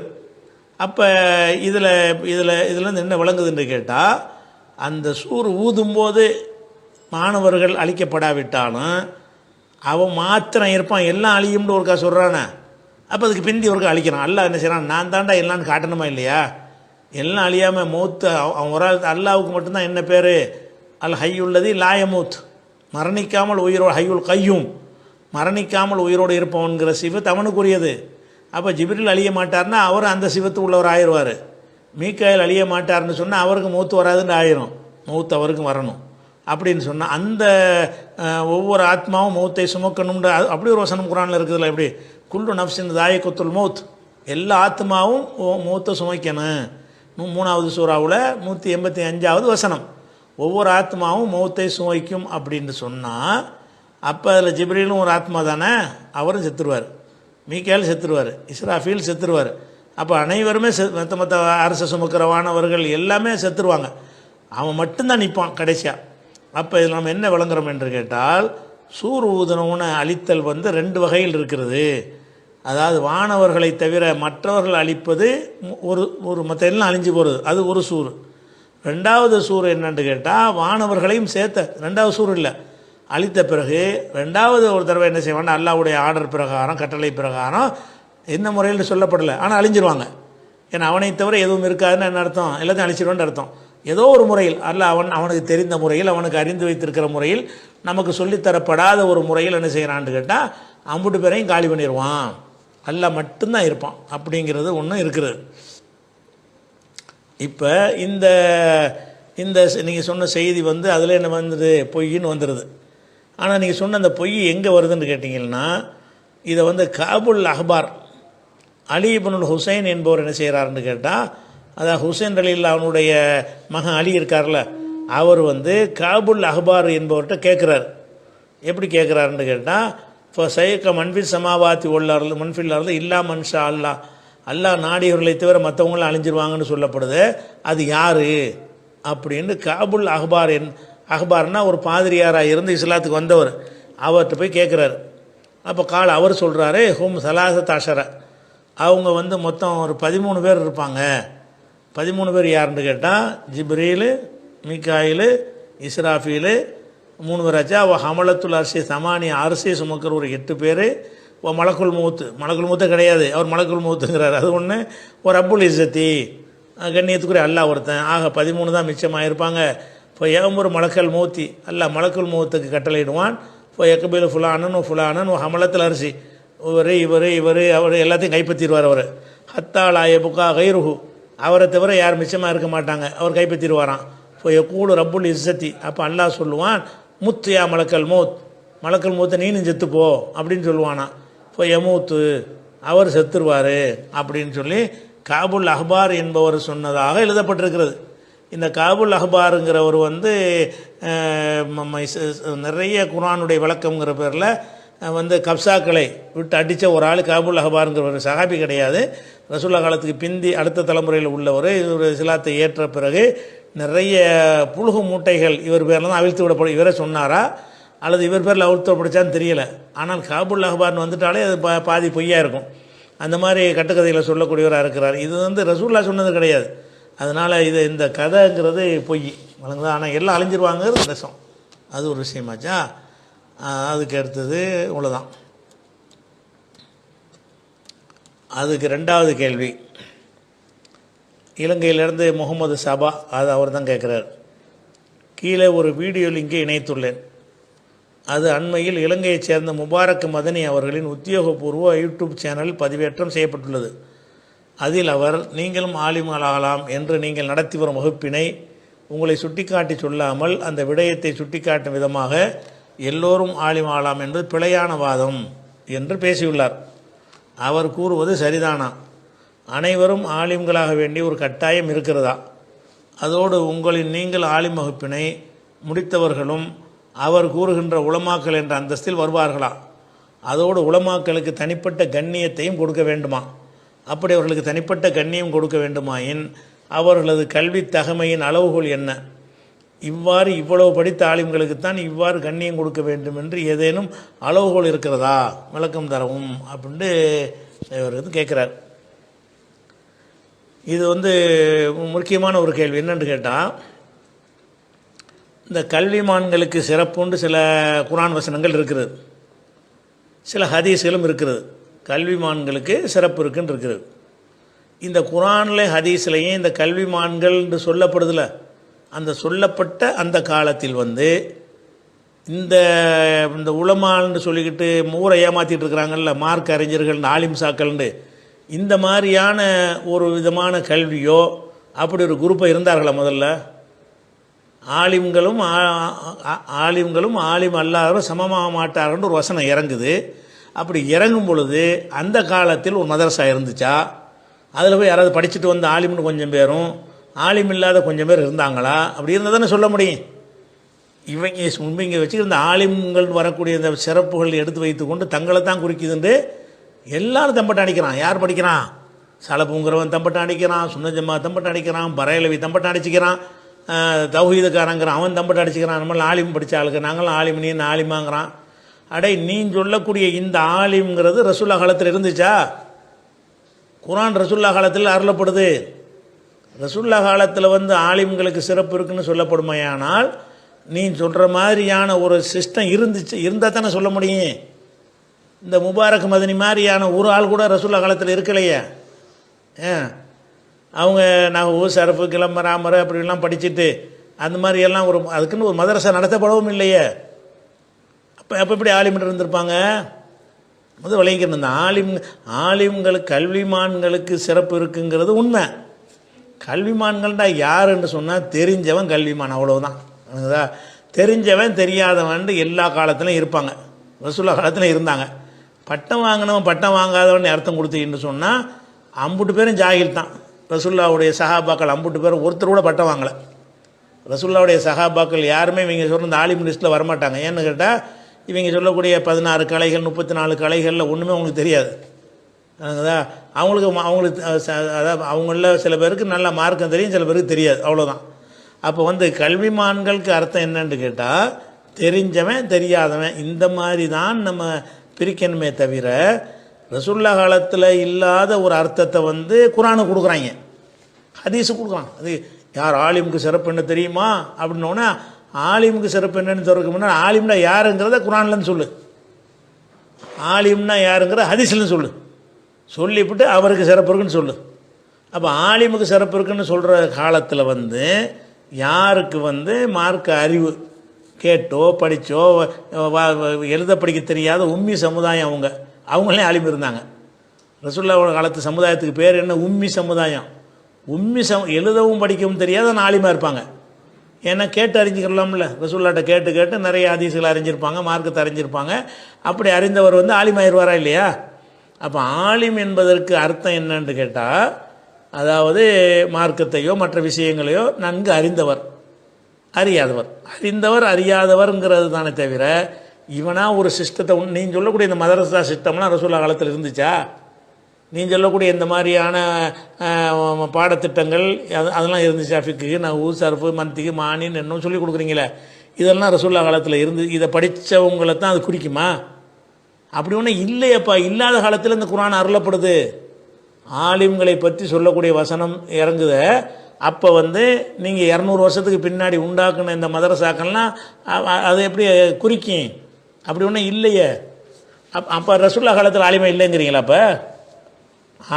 அப்போ இதில் என்ன விளங்குதுன்னு கேட்டால் அந்த சூர் ஊதும்போது மாணவர்கள் அழிக்கப்படாவிட்டாலும் அவன் மாத்திரம் இருப்பான், எல்லாம் அழியும்னு ஒருக்கா சொல்கிறானே. அப்போ அதுக்கு பிந்தி ஒருக்கா அழிக்கிறான். அல்லாஹ் என்ன செய்கிறான்? நான் தாண்டா எல்லான்னு காட்டணுமா இல்லையா? எல்லாம் அழியாமல் மௌத்து அவன் ஒரு ஆள். அல்லாவுக்கு மட்டும்தான் என்ன பேர்? அல் ஹையுல்லதி லாயமூத், மரணிக்காமல் உயிரோடு, ஹையுல் கையும், மரணிக்காமல் உயிரோடு இருப்பவன்கிற சிவத் அவனுக்குரியது. அப்போ ஜிப்ரீல் அழிய மாட்டார்னா அவர் அந்த சிவத்து உள்ளவர் ஆயிடுவார். மீகாயில் அழிய மாட்டார்னு சொன்னால் அவருக்கு மௌத்து வராதுன்னு ஆயிரும், மௌத்து அவருக்கும் வரணும் அப்படின்னு சொன்னால் அந்த ஒவ்வொரு ஆத்மாவும் மௌத்தை சுமக்கணும்ன்ற அப்படி ஒரு வசனம் குரானில் இருக்குதுல்ல. எப்படி? குல்லு நஃப்ஸின் தாயிகத்துல் மௌத், எல்லா ஆத்மாவும் மௌத்தை சுமைக்கணும். 3வது சூறாவில் 185வது வசனம். ஒவ்வொரு ஆத்மாவும் மௌத்தை சுமைக்கும் அப்படின்னு சொன்னால் அப்போ அதில் ஜிப்ரீலும் ஒரு ஆத்மா தானே, அவரும் செத்துருவார். மீகாயில் செத்துருவார், இஸ்ராஃபீல் செத்துருவார். அப்போ அனைவருமே மற்ற அரசு சுமக்கிறவானவர்கள் எல்லாமே செத்துருவாங்க. அவன் மட்டும்தான் நிற்பான் கடைசியாக. அப்போ இதில் நம்ம என்ன விளங்குறோம் என்று கேட்டால் சூர் ஊதனவுன்னு அழித்தல் வந்து 2 வகையில் இருக்கிறது. அதாவது வானவர்களை தவிர மற்றவர்கள் அழிப்பது ஒரு மற்ற எல்லாம் அழிஞ்சு போகிறது, அது ஒரு சூர். 2வது சூர் என்னன்னு கேட்டால் வானவர்களையும் சேர்த்த 2வது சூர் இல்லை, அழித்த பிறகு 2வது ஒரு தடவை என்ன செய்வாங்கன்னா அல்லாஹ்வுடைய ஆர்டர் பிரகாரம், கட்டளை பிரகாரம் என்ன முறையில் சொல்லப்படலை, ஆனால் அழிஞ்சிருவாங்க. ஏன்னா அவனை தவிர எதுவும் இருக்காதுன்னு என்ன அர்த்தம்? எல்லாத்தையும் அழிச்சிடுவான்னு அர்த்தம். ஏதோ ஒரு முறையில் அல்லாஹ் அவனுக்கு தெரிந்த முறையில், அவனுக்கு அறிந்து வைத்திருக்கிற முறையில், நமக்கு சொல்லித்தரப்படாத ஒரு முறையில் என்ன செய்கிறான்னு கேட்டால் அம்புட்டு பேரையும் காலி பண்ணிடுவான். அல்லாஹ் மட்டும்தான் இருப்பான் அப்படிங்கிறது ஒன்று இருக்கிறது. இப்போ இந்த இந்த நீங்கள் சொன்ன செய்தி வந்து அதில் என்ன வந்துடுது? பொய்ன்னு வந்துடுது. ஆனால் நீங்கள் சொன்ன அந்த பொய் எங்கே வருதுன்னு கேட்டிங்கன்னா இதை வந்து காபுல் அஹ்பார் அலி இப்னுல் ஹுசைன் என்பவர் என்ன செய்கிறாருன்னு கேட்டால், அதான் ஹுசைன் ரலியல்லாஹு அவனுடைய மகன் அலி இருக்கார்ல, அவர் வந்து காபுல் அஹ்பார் என்பவர்கிட்ட கேட்குறாரு. எப்படி கேட்குறாருன்னு கேட்டால், இப்போ சைக்க மன்ஃபில் சமாவாத்தி உள்ளார்ல மன்ஃபில்லார்ல இல்லா மன்ஷா அல்லா, அல்லாஹ் நாடியவர்களை தவிர மற்றவங்களும் அழிஞ்சிருவாங்கன்னு சொல்லப்படுது, அது யார் அப்படின்னு காபுல் அஹ்பார் அஹ்பார்னா ஒரு பாதிரியாராக இருந்து இஸ்லாத்துக்கு வந்தவர், அவர்கிட்ட போய் கேட்குறாரு. அப்போ அவர் சொல்கிறாரு ஹும் சலாசத்தாஷர, அவங்க வந்து மொத்தம் ஒரு 13 பேர் இருப்பாங்க. 13 பேர் யாருன்னு கேட்டால் ஜிப்ரீல், மீகாயில், இஸ்ராஃபீல் 3 பேராச்சா. அவள் ஹமலத்துல் அரிசி சமானி அரிசி சுமக்கிற ஒரு 8 பேர். ஓ மலக்குல் மூத்து, மலக்குல் மூத்து கிடையாது, அவர் மலக்குல் மூத்துங்கிறார், அது ஒன்று. ஒரு ரப்புல் இஸ்ஸத்தி, கண்ணியத்துக்குரிய அல்லாஹ் ஒருத்தன், ஆக 13 தான் மிச்சமாக இருப்பாங்க. இப்போ ஏமூர் மலக்கல் மூத்தி, அல்லாஹ் மலக்குல் மூத்துக்கு கட்டளையிடுவான். இப்போ எக்கபீல் ஃபுலானன் ஹமலத்தில் அரிசி, இவர் அவர் எல்லாத்தையும் கைப்பற்றிடுவார். அவர் ஹத்தாலா எபுக்கா கைருஹு, அவரை தவிர யார் மிச்சமாக இருக்க மாட்டாங்க, அவர் கைப்பற்றிடுவாராம். இப்போ எக்கூடு ரப்புல் இஸ்ஸத்தி, அப்போ அல்லாஹ் சொல்லுவான், முத்தியா மலக்கல் மூத்தை நீனும் செத்துப்போ அப்படின்னு சொல்லுவானா. இப்போ யமூத்து, அவர் செத்துருவார் அப்படின்னு சொல்லி காபுல் அஹ்பார் என்பவர் சொன்னதாக எழுதப்பட்டிருக்கிறது. இந்த காபுல் அஹ்பாருங்கிறவர் நிறைய குர்ஆனுடைய விளக்கம்ங்கிற பேரில் கப்சாக்களை விட்டு அடித்த ஒரு ஆள் காபுல் அஹ்பாருங்கிறவர். சஹாபி கிடையாது, ரசூலுல்லாஹ் காலத்துக்கு பிந்தி அடுத்த தலைமுறையில் உள்ளவர். இவர் இஸ்லாத்தை ஏற்ற பிறகு நிறைய புழுகு மூட்டைகள் இவர் பேரில் தான் அவிழ்த்து விடப்படும். இவரே சொன்னாரா அல்லது இவர் பேரில் அவிழ்த்து விடப்படிச்சான்னு தெரியல. ஆனால் காபுல் அஹ்பார்னு வந்துட்டாலே அது பாதி பொய்யாக இருக்கும். அந்த மாதிரி கட்டுக்கதையில் சொல்லக்கூடியவராக இருக்கிறார். இது ரசூலுல்லாஹ் சொன்னது கிடையாது. அதனால் இந்த கதைங்கிறது பொய் வழங்குதா. ஆனால் எல்லாம் அழிஞ்சிருவாங்கிறது விஷம், அது ஒரு விஷயமாச்சா. அதுக்கு அடுத்தது இவ்வளோதான். அதுக்கு 2வது கேள்வி, இலங்கையிலேருந்து முகமது சபா, அது அவர் தான் கேட்குறார். கீழே ஒரு வீடியோ லிங்கை இணைத்துள்ளேன். அது அண்மையில் இலங்கையைச் சேர்ந்த முபாரக் மதனி அவர்களின் உத்தியோகபூர்வ யூடியூப் சேனலில் பதிவேற்றம் செய்யப்பட்டுள்ளது. அதில் அவர், நீங்களும் ஆலிமாகலாம் என்று நீங்கள் நடத்தி வரும் வகுப்பினை உங்களை சுட்டிக்காட்டி சொல்லாமல் அந்த விடயத்தை சுட்டிக்காட்டும் விதமாக எல்லோரும் ஆலிமாகலாம் என்பது பிழையான வாதம் என்று பேசியுள்ளார். அவர் கூறுவது சரிதானா? அனைவரும் ஆலிம்களாக வேண்டிய ஒரு கட்டாயம் இருக்கிறதா? அதோடு நீங்கள் ஆலிம் வகுப்பினை முடித்தவர்களும் அவர் கூறுகின்ற உலமாக்கள் என்ற அந்தஸ்தில் வருவார்களா? அதோடு உலமாக்களுக்கு தனிப்பட்ட கண்ணியத்தையும் கொடுக்க வேண்டுமா? அப்படி அவர்களுக்கு தனிப்பட்ட கண்ணியம் கொடுக்க வேண்டுமாயின் அவர்களது கல்வி தகமையின் அளவுகோல் என்ன? இவ்வளவு படித்த ஆலிம்களுக்குத்தான் இவ்வாறு கண்ணியம் கொடுக்க வேண்டும் என்று ஏதேனும் அளவுகோல் இருக்கிறதா? விளக்கம் தரவும் அப்படின்ட்டு இவர் கேட்குறார். இது முக்கியமான ஒரு கேள்வி. என்னென்று கேட்டால், இந்த கல்விமான்களுக்கு சிறப்புண்டு சில குர்ஆன் வசனங்கள் இருக்கிறது, சில ஹதீஸ்களும் இருக்கிறது. கல்விமான்களுக்கு சிறப்பு இருக்குன்னு இருக்கிறது. இந்த குர்ஆனில் ஹதீஸ்லையும் இந்த கல்விமான்கள் என்று சொல்லப்படுதில்ல, அந்த சொல்லப்பட்ட அந்த காலத்தில் இந்த உலமான்னு சொல்லிக்கிட்டு ஊரை ஏமாற்றிட்டு இருக்கிறாங்கல்ல, மார்க் அறிஞர்கள், ஆலிம் சாக்கள்ண்டு, இந்த மாதிரியான ஒரு விதமான கல்வியோ அப்படி ஒரு குரூப்பை இருந்தார்களா? முதல்ல ஆலிம்களும் ஆலிம் அல்லாதவரும் சமமாக மாட்டார்கள் ஒரு வசனம் இறங்குது. அப்படி இறங்கும் பொழுது அந்த காலத்தில் ஒரு மதரசா இருந்துச்சா? அதில் போய் யாராவது படிச்சுட்டு வந்த ஆலிம்னு கொஞ்சம் பேரும் ஆலிம் இல்லாத கொஞ்சம் பேர் இருந்தாங்களா? அப்படி இருந்தால் தானே சொல்ல முடியும். இங்கே வச்சுக்கிற இந்த ஆலிம்கள் வரக்கூடிய இந்த சிறப்புகள் எடுத்து வைத்து கொண்டு தங்களை தான் குறிக்குதுண்டு எல்லாரும் தம்பட்டை அடிக்கிறான். யார் படிக்கிறான்? சலப்புங்கிறவன் தம்பட்டை அடிக்கிறான், சுன்ன ஜமாத் தம்பட்டை அடிக்கிறான், பரேலவி தம்பட்டை அடிச்சுக்கிறான், தௌஹீதுக்காரங்கிறான், அவன் தம்பட்டை அடிச்சுக்கிறான். நம்மளால் ஆலிம் படித்த ஆளுக்கு நாங்களும் ஆலிம், நீ ஆலிமாங்கிறான். அடே, நீ சொல்லக்கூடிய இந்த ஆலிம்ங்கிறது ரசூலுல்லாஹ் காலத்தில் இருந்துச்சா? குர்ஆன் ரசூலுல்லாஹ் காலத்தில் அருளப்படுது. ரசூலுல்லாஹ் காலத்தில் ஆலிம்களுக்கு சிறப்பு இருக்குன்னு சொல்லப்படுமையானால் நீ சொல்கிற மாதிரியான ஒரு சிஸ்டம் இருந்தால் தானே சொல்ல முடியும். இந்த முபாரக் மதனி மாதிரியான ஒரு ஆள் கூட ரசூலுல்லாஹ் காலத்தில் இருக்கலையே. அவங்க நான் சரஃபு கிளம்ப ராமர் அப்படிலாம் படிச்சுட்டு அந்த மாதிரியெல்லாம் அதுக்குன்னு ஒரு மதரசா நடத்தப்படவும் இல்லையே. அப்போ எப்படி ஆலிம் இருந்திருப்பாங்க? விளங்கிக்கணும். இந்த ஆலிம்களுக்கு கல்விமான்களுக்கு சிறப்பு இருக்குங்கிறது உண்மை. கல்விமான்கள்டா யார் என்று சொன்னால் தெரிஞ்சவன் கல்விமான், அவ்வளவுதான். தெரிஞ்சவன் தெரியாதவன் எல்லா காலத்திலையும் இருப்பாங்க. ரசூலுல்லாஹ் காலத்தில் இருந்தாங்க. பட்டம் வாங்கினவன் பட்டம் வாங்காதவன் அர்த்தம் கொடுத்தீங்கன்னு சொன்னால் அம்புட்டு பேரும் ஜாகில் தான். ரசூலுல்லாஹ்வுடைய சஹாபாக்கள் அம்புட்டு பேரும் ஒருத்தர் கூட பட்டம் வாங்கலை. ரசூலுல்லாஹ்வுடைய சஹாபாக்கள் யாருமே இவங்க சொல்கிற இந்த ஆலிம் லிஸ்ட்டில் வரமாட்டாங்க. ஏன்னு கேட்டால் இவங்க சொல்லக்கூடிய 16 கலைகள் 34 கலைகளில் ஒன்றுமே அவங்களுக்கு தெரியாது. அவங்களுக்கு அதாவது அவங்களில் சில பேருக்கு நல்ல மார்க்கம் தெரியும், சில பேருக்கு தெரியாது, அவ்வளோதான். அப்போ கல்விமான்களுக்கு அர்த்தம் என்னன்னு கேட்டால் தெரிஞ்சவன் தெரியாதவன் இந்த மாதிரி தான் நம்ம பிரிக்கணுமே தவிர ரசூலுல்லாஹ் காலத்தில் இல்லாத ஒரு அர்த்தத்தை குர்ஆனுக்கு கொடுக்குறாங்க, ஹதீஸுக்கு கொடுக்குறாங்க. அது யார் ஆலிமுக்கு சிறப்பு என்ன தெரியுமா அப்படின்னோன்னா, ஆலிமுக்கு சிறப்பு என்னன்னு சொல்றதுக்கு முன்னாடி ஆலிம்னா யாருங்கிறத குர்ஆன்லன்னு சொல்லு, ஆலிம்னா யாருங்கிற ஹதீஸ்லன்னு சொல்லிவிட்டு அவருக்கு சிறப்பு இருக்குன்னு சொல்லு. அப்போ ஆலிமுக்கு சிறப்பு இருக்குன்னு சொல்கிற காலத்தில் வந்து யாருக்கு வந்து மார்க்க அறிவு கேட்டோ படித்தோ எழுத படிக்க தெரியாத உம்மி சமுதாயம் அவங்களே ஆலிம் இருந்தாங்க. ரசூலுல்லாஹ் காலத்து சமுதாயத்துக்கு பேர் என்ன? உம்மி சமுதாயம். எழுதவும் படிக்கவும் தெரியாத ஆலிமாக இருப்பாங்க. ஏன்னா கேட்டு அறிஞ்சிக்கலாம்ல, ரசூலுல்லாஹ்ட்ட கேட்டு கேட்டு நிறைய ஹதீஸ்களை அறிஞ்சிருப்பாங்க, மார்க்கத்தை அறிஞ்சிருப்பாங்க. அப்படி அறிந்தவர் வந்து ஆலிமாயிருவாரா இல்லையா? அப்போ ஆலிம் என்பதற்கு அர்த்தம் என்னன்னு கேட்டால், அதாவது மார்க்கத்தையோ மற்ற விஷயங்களையோ நன்கு அறிந்தவர், அறிந்தவர் அறியாதவர்ங்கிறது தானே தவிர இவனா ஒரு சிஸ்டத்தை நீ சொல்லக்கூடிய இந்த மதரசா சிஸ்டம்லாம் ரசூலுல்லாஹ் காலத்தில் இருந்துச்சா? நீ சொல்லக்கூடிய இந்த மாதிரியான பாடத்திட்டங்கள் அதெல்லாம் இருந்துச்சா? ஃபிக்கு, நஹ்வு, சர்ஃபு, மன்திக்கு, மானின்னு இன்னும் சொல்லி கொடுக்குறீங்களே, இதெல்லாம் ரசூலுல்லாஹ் காலத்தில் இருந்து இதை படித்தவங்களை தான் அது குறிக்குமா? அப்படி ஒன்றும் இல்லையப்பா. இல்லாத காலத்தில் இந்த குர்ஆன் அருளப்படுது. ஆலிம்களை பற்றி சொல்லக்கூடிய வசனம் இறங்குத. அப்போ வந்து நீங்கள் 200 வருஷத்துக்கு பின்னாடி உண்டாக்குன இந்த மதரசாக்கள்லாம் அது எப்படி குறிக்கும்? அப்படி ஒன்றும் இல்லையே. அப்போ ரசூலுல்லாஹ் காலத்தில் ஆலிமா இல்லைங்கிறீங்களா? அப்போ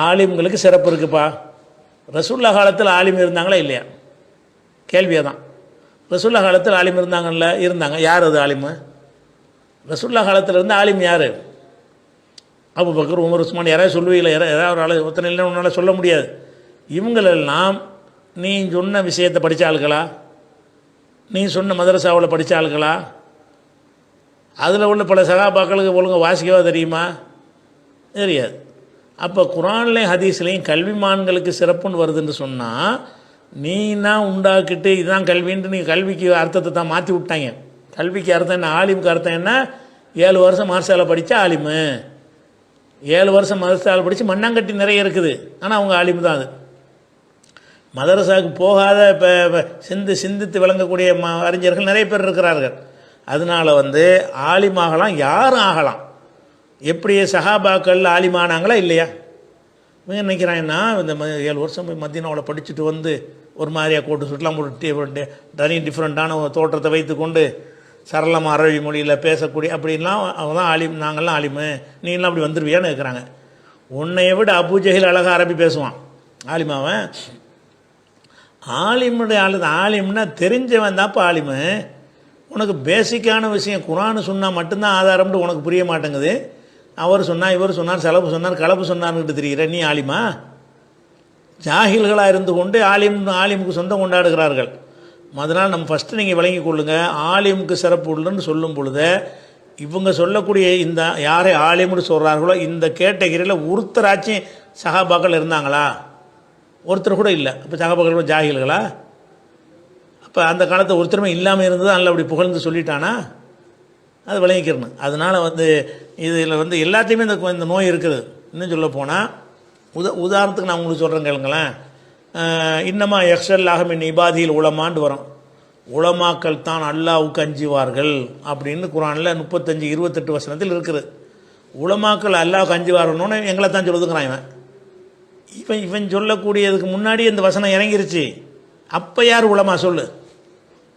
ஆலிம்களுக்கு சிறப்பு இருக்குப்பா. ரசூலுல்லாஹ் காலத்தில் ஆலிம் இருந்தாங்களா இல்லையா? கேள்வியாக தான். ரசூலுல்லாஹ் காலத்தில் ஆலிம் இருந்தாங்கல்ல? இருந்தாங்க. யார் அது ஆலிமு? ரசூலுல்லாஹ் காலத்தில் இருந்த ஆலிம் யார்? அபூபக்கர், உமர், உஸ்மான், யாராவது சொல்லுவீங்களா? யாராவது ஒரு ஆள் ஒருத்தனை இல்லை உன்னால் சொல்ல முடியாது. இவங்களெல்லாம் நீ சொன்ன விஷயத்தை படித்த ஆளுகளா? நீ சொன்ன மதரசாவில் படித்த ஆளுகளா? அதில் உள்ள பல சகாபாக்களுக்கு ஒழுங்காக வாசிக்கவா தெரியுமா? தெரியாது. அப்போ குர்ஆன்லேயும் ஹதீஸ்லேயும் கல்விமான்களுக்கு சிறப்புன்னு வருதுன்னு சொன்னால் நீனா உண்டாக்கிட்டு இதுதான் கல்வின்ட்டு நீ கல்விக்கு அர்த்தத்தை தான் மாற்றி விட்டாங்க. கல்விக்கு அர்த்தம் என்ன? ஆலிமுக்கு அர்த்தம் என்ன? 7 வருஷம் மதரசாவில் படித்தா ஆலிமு, 7 வருஷம் மதரசாவில் படித்து மண்ணாங்கட்டி நிறைய இருக்குது, ஆனால் அவங்க ஆலிமு தான். அது மதரசாவுக்கு போகாத இப்போ சிந்தித்து விளங்கக்கூடிய அறிஞர்கள் நிறைய பேர் இருக்கிறார்கள். அதனால் வந்து ஆலிமாகலாம், யாரும் ஆகலாம். எப்படி சஹாபாக்கள் ஆலிமானாங்களா இல்லையா? இவங்க நினைக்கிறாங்கன்னா இந்த 7 வருஷம் போய் மதீனாவில் படிச்சுட்டு வந்து ஒரு மாதிரியாக கோட்டு சுட்டலாம் போட்டு தனி டிஃப்ரெண்ட்டான தோற்றத்தை வைத்து கொண்டு சரளமாக அரபி மொழியில் பேசக்கூடிய அப்படின்லாம் அவங்க தான் ஆலிம், நாங்கள்லாம் ஆலிமு, நீங்களாம் அப்படி வந்துடுவியான்னு இருக்கிறாங்க. உன்னைய விட அபூஜஹில் அழகாக அரபி பேசுவான் ஆலிமாவன். ஆலிமுடைய ஆலிம்னா தெரிஞ்சவன் தான்ப்பா ஆலிமு. உனக்கு பேசிக்கான விஷயம் குர்ஆன் சொன்னால் மட்டும்தான் ஆதாரம்னு உனக்கு புரிய மாட்டேங்குது. அவர் சொன்னார், இவர் சொன்னார், செலவு சொன்னார், கலப்பு சொன்னார்னுட்டு தெரிகிற நீ ஆலிமா? ஜாகில்களாக இருந்து கொண்டு ஆலிமுக்கு சொந்தம் கொண்டாடுகிறார்கள். அதனால் நம்ம ஃபஸ்ட்டு நீங்கள் விளங்கி கொள்ளுங்க, ஆலிமுக்கு சிறப்பு உள்ளன்னு சொல்லும் பொழுது இவங்க சொல்லக்கூடிய இந்த யாரை ஆலிம்னு சொல்கிறார்களோ இந்த கேட்டகிரியில் ஒருத்தராச்சும் சஹாபாக்கள் இருந்தாங்களா? ஒருத்தர் கூட இல்லை. அப்போ சஹாபாக்கள் கூட ஜாகில்களா? அப்போ அந்த காலத்தில் ஒருத்தருமே இல்லாமல் இருந்தது அதில் அப்படி புகழ்ந்து சொல்லிட்டானா? அது விளங்கிக்கிறணும். அதனால் வந்து இதில் வந்து எல்லாத்தையுமே இந்த நோய் இருக்குது. இன்னும் சொல்ல போனால் உதாரணத்துக்கு நான் உங்களுக்கு சொல்கிறேன் கேளுங்களேன். இன்னமா யக்ஷல்லாஹ மின் இபாதியில் உலமான்னு வரும். உலமாக்கள் தான் அல்லாஹ்வுக்கு அஞ்சுவார்கள் அப்படின்னு குர்ஆனில் 35, 28 வசனத்தில் இருக்குது. உலமாக்கள் அல்லாஹ்வுக்கு அஞ்சுவார்கள்னு எங்களை தான் சொல்லுதுங்கிறான் இவன். இவன் சொல்லக்கூடியதுக்கு முன்னாடி இந்த வசனம் இறங்கிருச்சு. அப்போ யார் உலமா சொல்லு?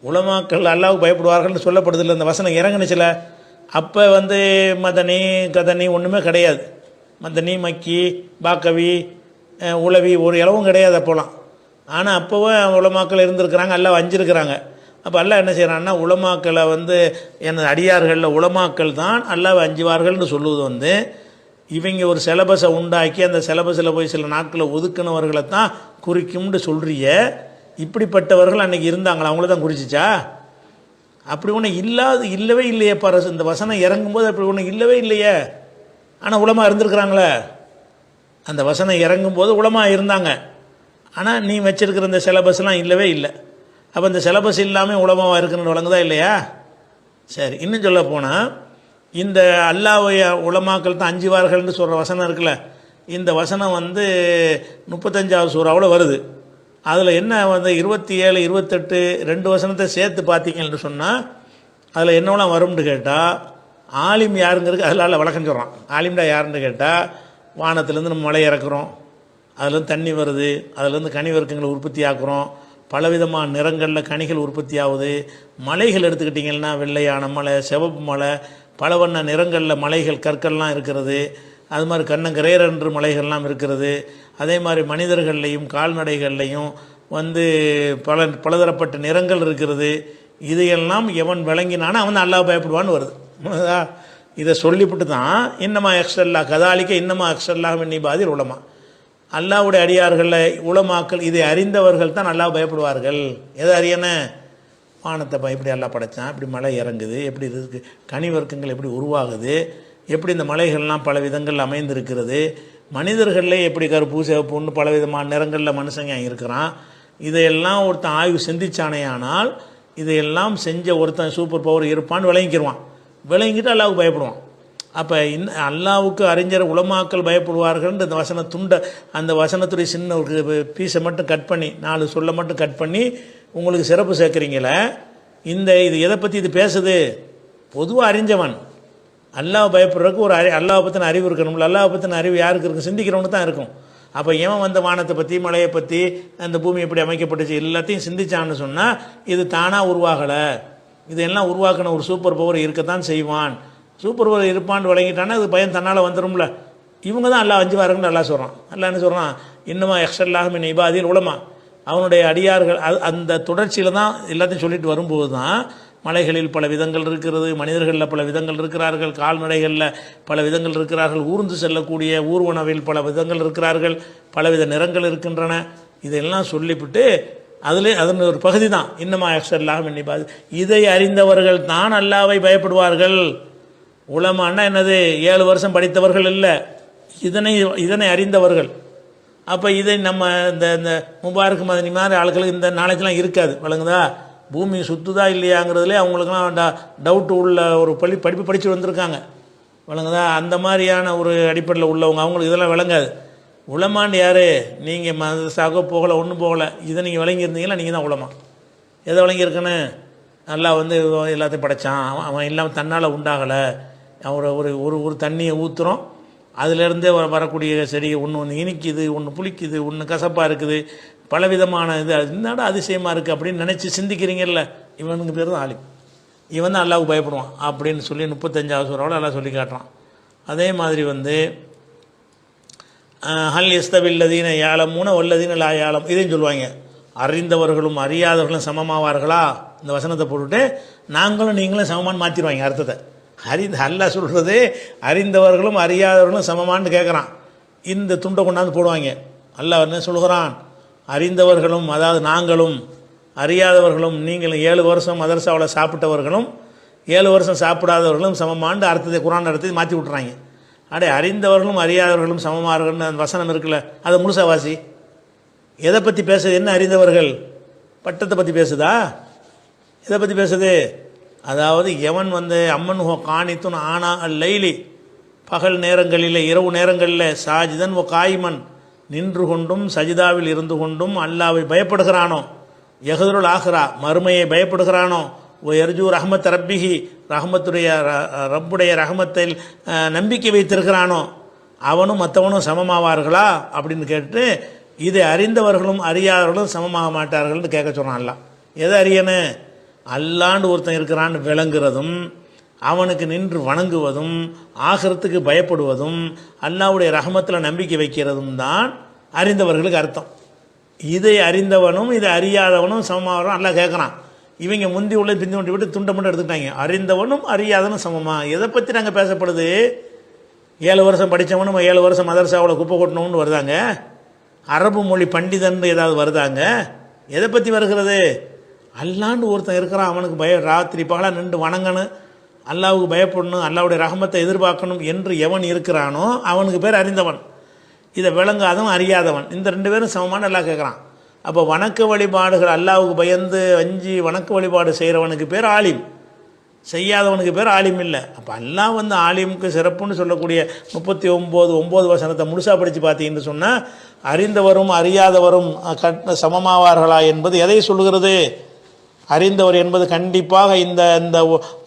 உலமாக்கள் அல்லாஹ்வுக்கு பயப்படுவார்கள்னு சொல்லப்படுதில்லை, இந்த வசனம் இறங்குனுச்சுல. அப்போ வந்து மதனி கதனி ஒன்றுமே கிடையாது. மதனி, மக்கி, பாக்கவி, உளவி ஒரு இளவும் கிடையாது அப்போலாம். ஆனால் அப்போவும் உலமாக்கள் இருந்திருக்கிறாங்க, அல்லாஹ் அஞ்சிருக்கிறாங்க. அப்போ அல்லாஹ் என்ன செய்கிறான்னா உலமாக்களை வந்து எனது அடியார்களில் உலமாக்கள் தான் அல்லாஹ் அஞ்சுவார்கள்னு சொல்லுவது வந்து இவங்க ஒரு சிலபஸை உண்டாக்கி அந்த சிலபஸில் போய் சில நாட்களை ஒதுக்கினவர்களை தான் குறிக்கும்னு சொல்கிறிய. இப்படிப்பட்டவர்கள் அன்றைக்கி இருந்தாங்களா? அவங்கள தான் குறிச்சிச்சா? அப்படி ஒன்று இல்லவே இல்லையே. இந்த வசனம் இறங்கும்போது அப்படி ஒன்று இல்லவே இல்லையே. ஆனால் உலமா இருந்திருக்கிறாங்களே. அந்த வசனம் இறங்கும்போது உலமா இருந்தாங்க. ஆனால் நீ வச்சிருக்கிற இந்த சிலபஸ்லாம் இல்லவே இல்லை. அப்போ இந்த சிலபஸ் இல்லாமல் உலமாவாக இருக்குன்னு வழங்குதா இல்லையா? சரி, இன்னும் சொல்ல போனால் இந்த அல்லாஹ்வுடைய உலமாக்கள் தான் அஞ்சுவார்கள்னு சொல்கிற வசனம் இருக்குல்ல, இந்த வசனம் வந்து 35வது சூறாவில் வருது. அதில் என்ன வந்து 27, 28 2 வசனத்தை சேர்த்து பார்த்தீங்கன்னு சொன்னால் அதில் என்னவெல்லாம் வரும்னு கேட்டால் ஆலிம் யாருங்கிறது அதில் வழக்கம் சொல்கிறான். ஆலிம்டா யாருன்னு கேட்டால் வானத்துலேருந்து நம்ம மழை இறக்குறோம், அதுலேருந்து தண்ணி வருது, அதுலேருந்து கனி வர்க்கங்களை உற்பத்தி ஆக்குறோம், பலவிதமான நிறங்களில் கனிகள் உற்பத்தி ஆகுது. மலைகள் எடுத்துக்கிட்டிங்கன்னா வெள்ளையான மலை, சிவப்பு மலை, பல வண்ண நிறங்களில் மலைகள் கற்கள்லாம் இருக்கிறது. அது மாதிரி கண்ணங்கரேர் என்று மலைகள்லாம் இருக்கிறது. அதே மாதிரி மனிதர்கள்லையும் கால்நடைகள்லையும் பலதரப்பட்ட நிறங்கள் இருக்கிறது. இதையெல்லாம் எவன் விளங்கினானோ அவன் அல்லாஹ் பயப்படுவான்னு வருது. இதை சொல்லிவிட்டு தான் இன்னமா எக்ஸல்லா கதாலிக்க இன்னமா எக்ஸல்லாஹ் மின் இபாதில் உலமா, அல்லாஹ்வுடைய அடியார்களில் உலமாக்கள் இதை அறிந்தவர்கள் தான் அல்லாஹ் பயப்படுவார்கள். எதை அறியணும்? வானத்தை எப்படி அல்லாஹ் படைத்தான், எப்படி மழை இறங்குது, எப்படி இருக்கு, கனி வர்க்கங்கள் எப்படி உருவாகுது, எப்படி இந்த மலைகள்லாம் பல விதங்கள் அமைந்திருக்கிறது, மனிதர்களே எப்படி கருப்பு சிவப்புன்னு பல விதமான நிறங்களில் மனுஷங்க இருக்கிறான், இதையெல்லாம் ஒருத்தன் ஆய்வு சிந்திச்சானே. ஆனால் இதையெல்லாம் செஞ்ச ஒருத்தன் சூப்பர் பவர் இருப்பான்னு விளங்கிடுவான். விளங்கிட்டு அல்லாவுக்கு பயப்படுவான். அப்போ அல்லாவுக்கு அறிஞர் உலமாக்கள் பயப்படுவார்கள். இந்த அந்த வசனத்துடைய சின்ன ஒரு பீஸை மட்டும் கட் பண்ணி 4 சொல்ல மட்டும் கட் பண்ணி உங்களுக்கு சிறப்பு சேர்க்குறீங்களே. இது எதை பற்றி இது பேசுது? பொதுவாக அறிஞ்சவன் அல்லாஹ் பயப்படுறதுக்கு ஒரு அல்லாஹ் பற்றின அறிவு இருக்கணும்ல. அல்லாஹ் பற்றின அறிவு யாருக்கு இருக்கும்? சிந்திக்கிறவனுக்கு தான் இருக்கும். அப்போ ஏன் வானத்தை பற்றி மலையை பற்றி அந்த பூமி எப்படி அமைக்கப்பட்டுச்சு எல்லாத்தையும் சிந்திச்சான்னு சொன்னால் இது தானாக உருவாகலை. இதெல்லாம் உருவாக்கின ஒரு சூப்பர் பவர் இருக்கத்தான் செய்வான். சூப்பர் பவர் இருப்பான்னு விளங்கிட்டான்னா அது பயம் தன்னால் வந்துடும்ல. இவங்க தான் அல்லாஹ் அஞ்சுவாருன்னு நல்லா சொல்கிறான். அல்லாஹ் என்ன சொல்கிறான்? இன்னமா எக்ஸல்லாஹ் மின் இபாதில் உலமா, அவனுடைய அடியார்கள். அந்த தொடர்ச்சியில் தான் எல்லாத்தையும் சொல்லிட்டு வரும்போது தான் மலைகளில் பல விதங்கள் இருக்கிறது, மனிதர்களில் பல விதங்கள் இருக்கிறார்கள், கால்நடைகளில் பல விதங்கள் இருக்கிறார்கள், ஊர்ந்து செல்லக்கூடிய ஊர்வனவில் பல விதங்கள் இருக்கிறார்கள், பலவித நிறங்கள் இருக்கின்றன. இதெல்லாம் சொல்லிவிட்டு அதன் ஒரு பகுதி தான் இன்னமா எக்ஸல்லாஹ் மின் இபாதில். இதை அறிந்தவர்கள் தான் அல்லாஹ்வை பயப்படுவார்கள். உலமான்னா என்னது? 7 வருஷம் படித்தவர்கள் இல்லை, இதனை அறிந்தவர்கள். அப்போ இதை நம்ம இந்த முபாரக் மதனி மாதிரி ஆட்களுக்கு இந்த நாலேஜ்லாம் இருக்காது. விளங்குதா? பூமி சுற்றுதா இல்லையாங்கிறதுலே அவங்களுக்குலாம் டவுட் உள்ள ஒரு படிப்பு படித்து வந்திருக்காங்க. விளங்குதா? அந்த மாதிரியான ஒரு அடிப்படையில் உள்ளவங்க அவங்களுக்கு இதெல்லாம் விளங்காது. உலமான்னு யார்? நீங்கள் மதரசாக போகலை, ஒன்றும் போகலை, இதை நீங்கள் விளங்கியிருந்தீங்கன்னா நீங்கள் தான் உலமா. எதை விளங்கியிருக்குன்னு? அல்லாஹ் எல்லாத்தையும் படைத்தான், அவன் இல்லாமல் தன்னால் உண்டாகலை. ஒரு தண்ணியை ஊற்றுறோம், அதிலேருந்தே வரக்கூடிய செடி ஒன்று இனிக்குது, ஒன்று புளிக்குது, ஒன்று கசப்பாக இருக்குது, பலவிதமான என்னடா அதிசயமாக இருக்குது அப்படின்னு நினச்சி சிந்திக்கிறீங்கல்ல, இவனுக்கு பேர் தான் ஆலிம். இவன் தான் அல்லாஹ்வுக்கு பயப்படுவான் அப்படின்னு சொல்லி 35வது சூறாவில் எல்லாம் சொல்லி காட்டுறான். அதே மாதிரி ஹல் எஸ்தவில்லதீன யாலமூன வல்லதீன லா யாலம், இதையும் சொல்லுவாங்க. அறிந்தவர்களும் அறியாதவர்களும் சமமாவார்களா? இந்த வசனத்தை போட்டுட்டு நாங்களும் நீங்களும் சமமானு மாற்றிடுவாங்க அர்த்தத்தை. அல்லாஹ் சொல்கிறது அறிந்தவர்களும் அறியாதவர்களும் சமமானு கேட்குறான். இந்த துண்டை கொண்டாந்து போடுவாங்க. அல்லாஹ் என்ன சொல்கிறான்? அறிந்தவர்களும், அதாவது நாங்களும், அறியாதவர்களும், நீங்களும் 7 வருஷம் மதரசாவில் சாப்பிட்டவர்களும் 7 வருஷம் சாப்பிடாதவர்களும் சமமானு அர்த்தத்தை குர்ஆன் அர்த்தத்தை மாற்றி விட்றாங்க. அறிந்தவர்களும் அறியாதவர்களும் சமமானவர்கள் அந்த வசனம் இருக்குல்ல, அதை முழுசாவாசி. எதை பற்றி பேசுது? என்ன அறிந்தவர்கள்? பட்டத்தை பற்றி பேசுதா? எதை பற்றி பேசுது? அதாவது எவன் அம்மன் காணித்துன் ஆனா லைலி, பகல் நேரங்களில் இரவு நேரங்களில் சாஜிதன் காய்மன் நின்று கொண்டும் சஜிதாவில் இருந்து கொண்டும் அல்லாவை பயப்படுகிறானோ, யஹதுல் ஆஹ்ரா மறுமையை பயப்படுகிறானோ, எர்ஜூ ரஹ்மத் ரப்பிஹி ரப்புடைய ரஹமத்தில் நம்பிக்கை வைத்திருக்கிறானோ, அவனும் மற்றவனும் சமமாவார்களா அப்படின்னு கேட்டு இதை அறிந்தவர்களும் அறியாதவர்களும் சமமாக மாட்டார்கள்னு கேட்க சொல்கிறான். அல்லாஹ் எதை அறியணும்? அல்லாண்டு ஒருத்தன் இருக்கிறான்னு விளங்குறதும், அவனுக்கு நின்று வணங்குவதும், ஆகிரத்துக்கு பயப்படுவதும், அல்லாஹ்வுடைய ரஹமத்தில் நம்பிக்கை வைக்கிறதும் தான் அறிந்தவர்களுக்கு அர்த்தம். இதை அறிந்தவனும் இதை அறியாதவனும் சமமாகறோம் அல்லாஹ் கேட்குறான். இவங்க முந்தி உள்ள பிந்தி ஒன்றி விட்டு துண்டை மட்டும் எடுத்துக்கிட்டாங்க. அறிந்தவனும் அறியாதவனும் சமமா? எதை பற்றி நாங்கள் பேசப்படுது? 7 வருஷம் படித்தவனும் 7 வருஷம் மதரசாவில் குப்பை கொட்டணும்னு வருதாங்க? அரபு மொழி பண்டிதன் ஏதாவது வருதாங்க? எதை பற்றி வருகிறது? அல்லாண்டு ஒருத்தன் இருக்கிறான், அவனுக்கு ராத்திரி பகலாக நின்று வணங்கணும், அல்லாவுக்கு பயப்படணும், அல்லாவுடைய ரஹமத்தை எதிர்பார்க்கணும் என்று எவன் இருக்கிறானோ அவனுக்கு பேர் அறிந்தவன். இதை விளங்காதவன் அறியாதவன், இந்த 2 பேரும் சமமான அல்லாஹ் கேட்குறான். அப்போ வணக்க வழிபாடுகள் அல்லாவுக்கு பயந்து அஞ்சு வணக்க வழிபாடு செய்கிறவனுக்கு பேர் ஆலிம், செய்யாதவனுக்கு பேர் ஆலிம் இல்லை. அப்போ அல்லாஹ் ஆலிமுக்கு சிறப்புன்னு சொல்லக்கூடிய 39 வசனத்தை முழுசாக படித்து பார்த்தீங்கன்னு சொன்னால் அறிந்தவரும் அறியாதவரும் சமமாவார்களா என்பது எதை சொல்கிறது? அறிந்தவர் என்பது கண்டிப்பாக இந்த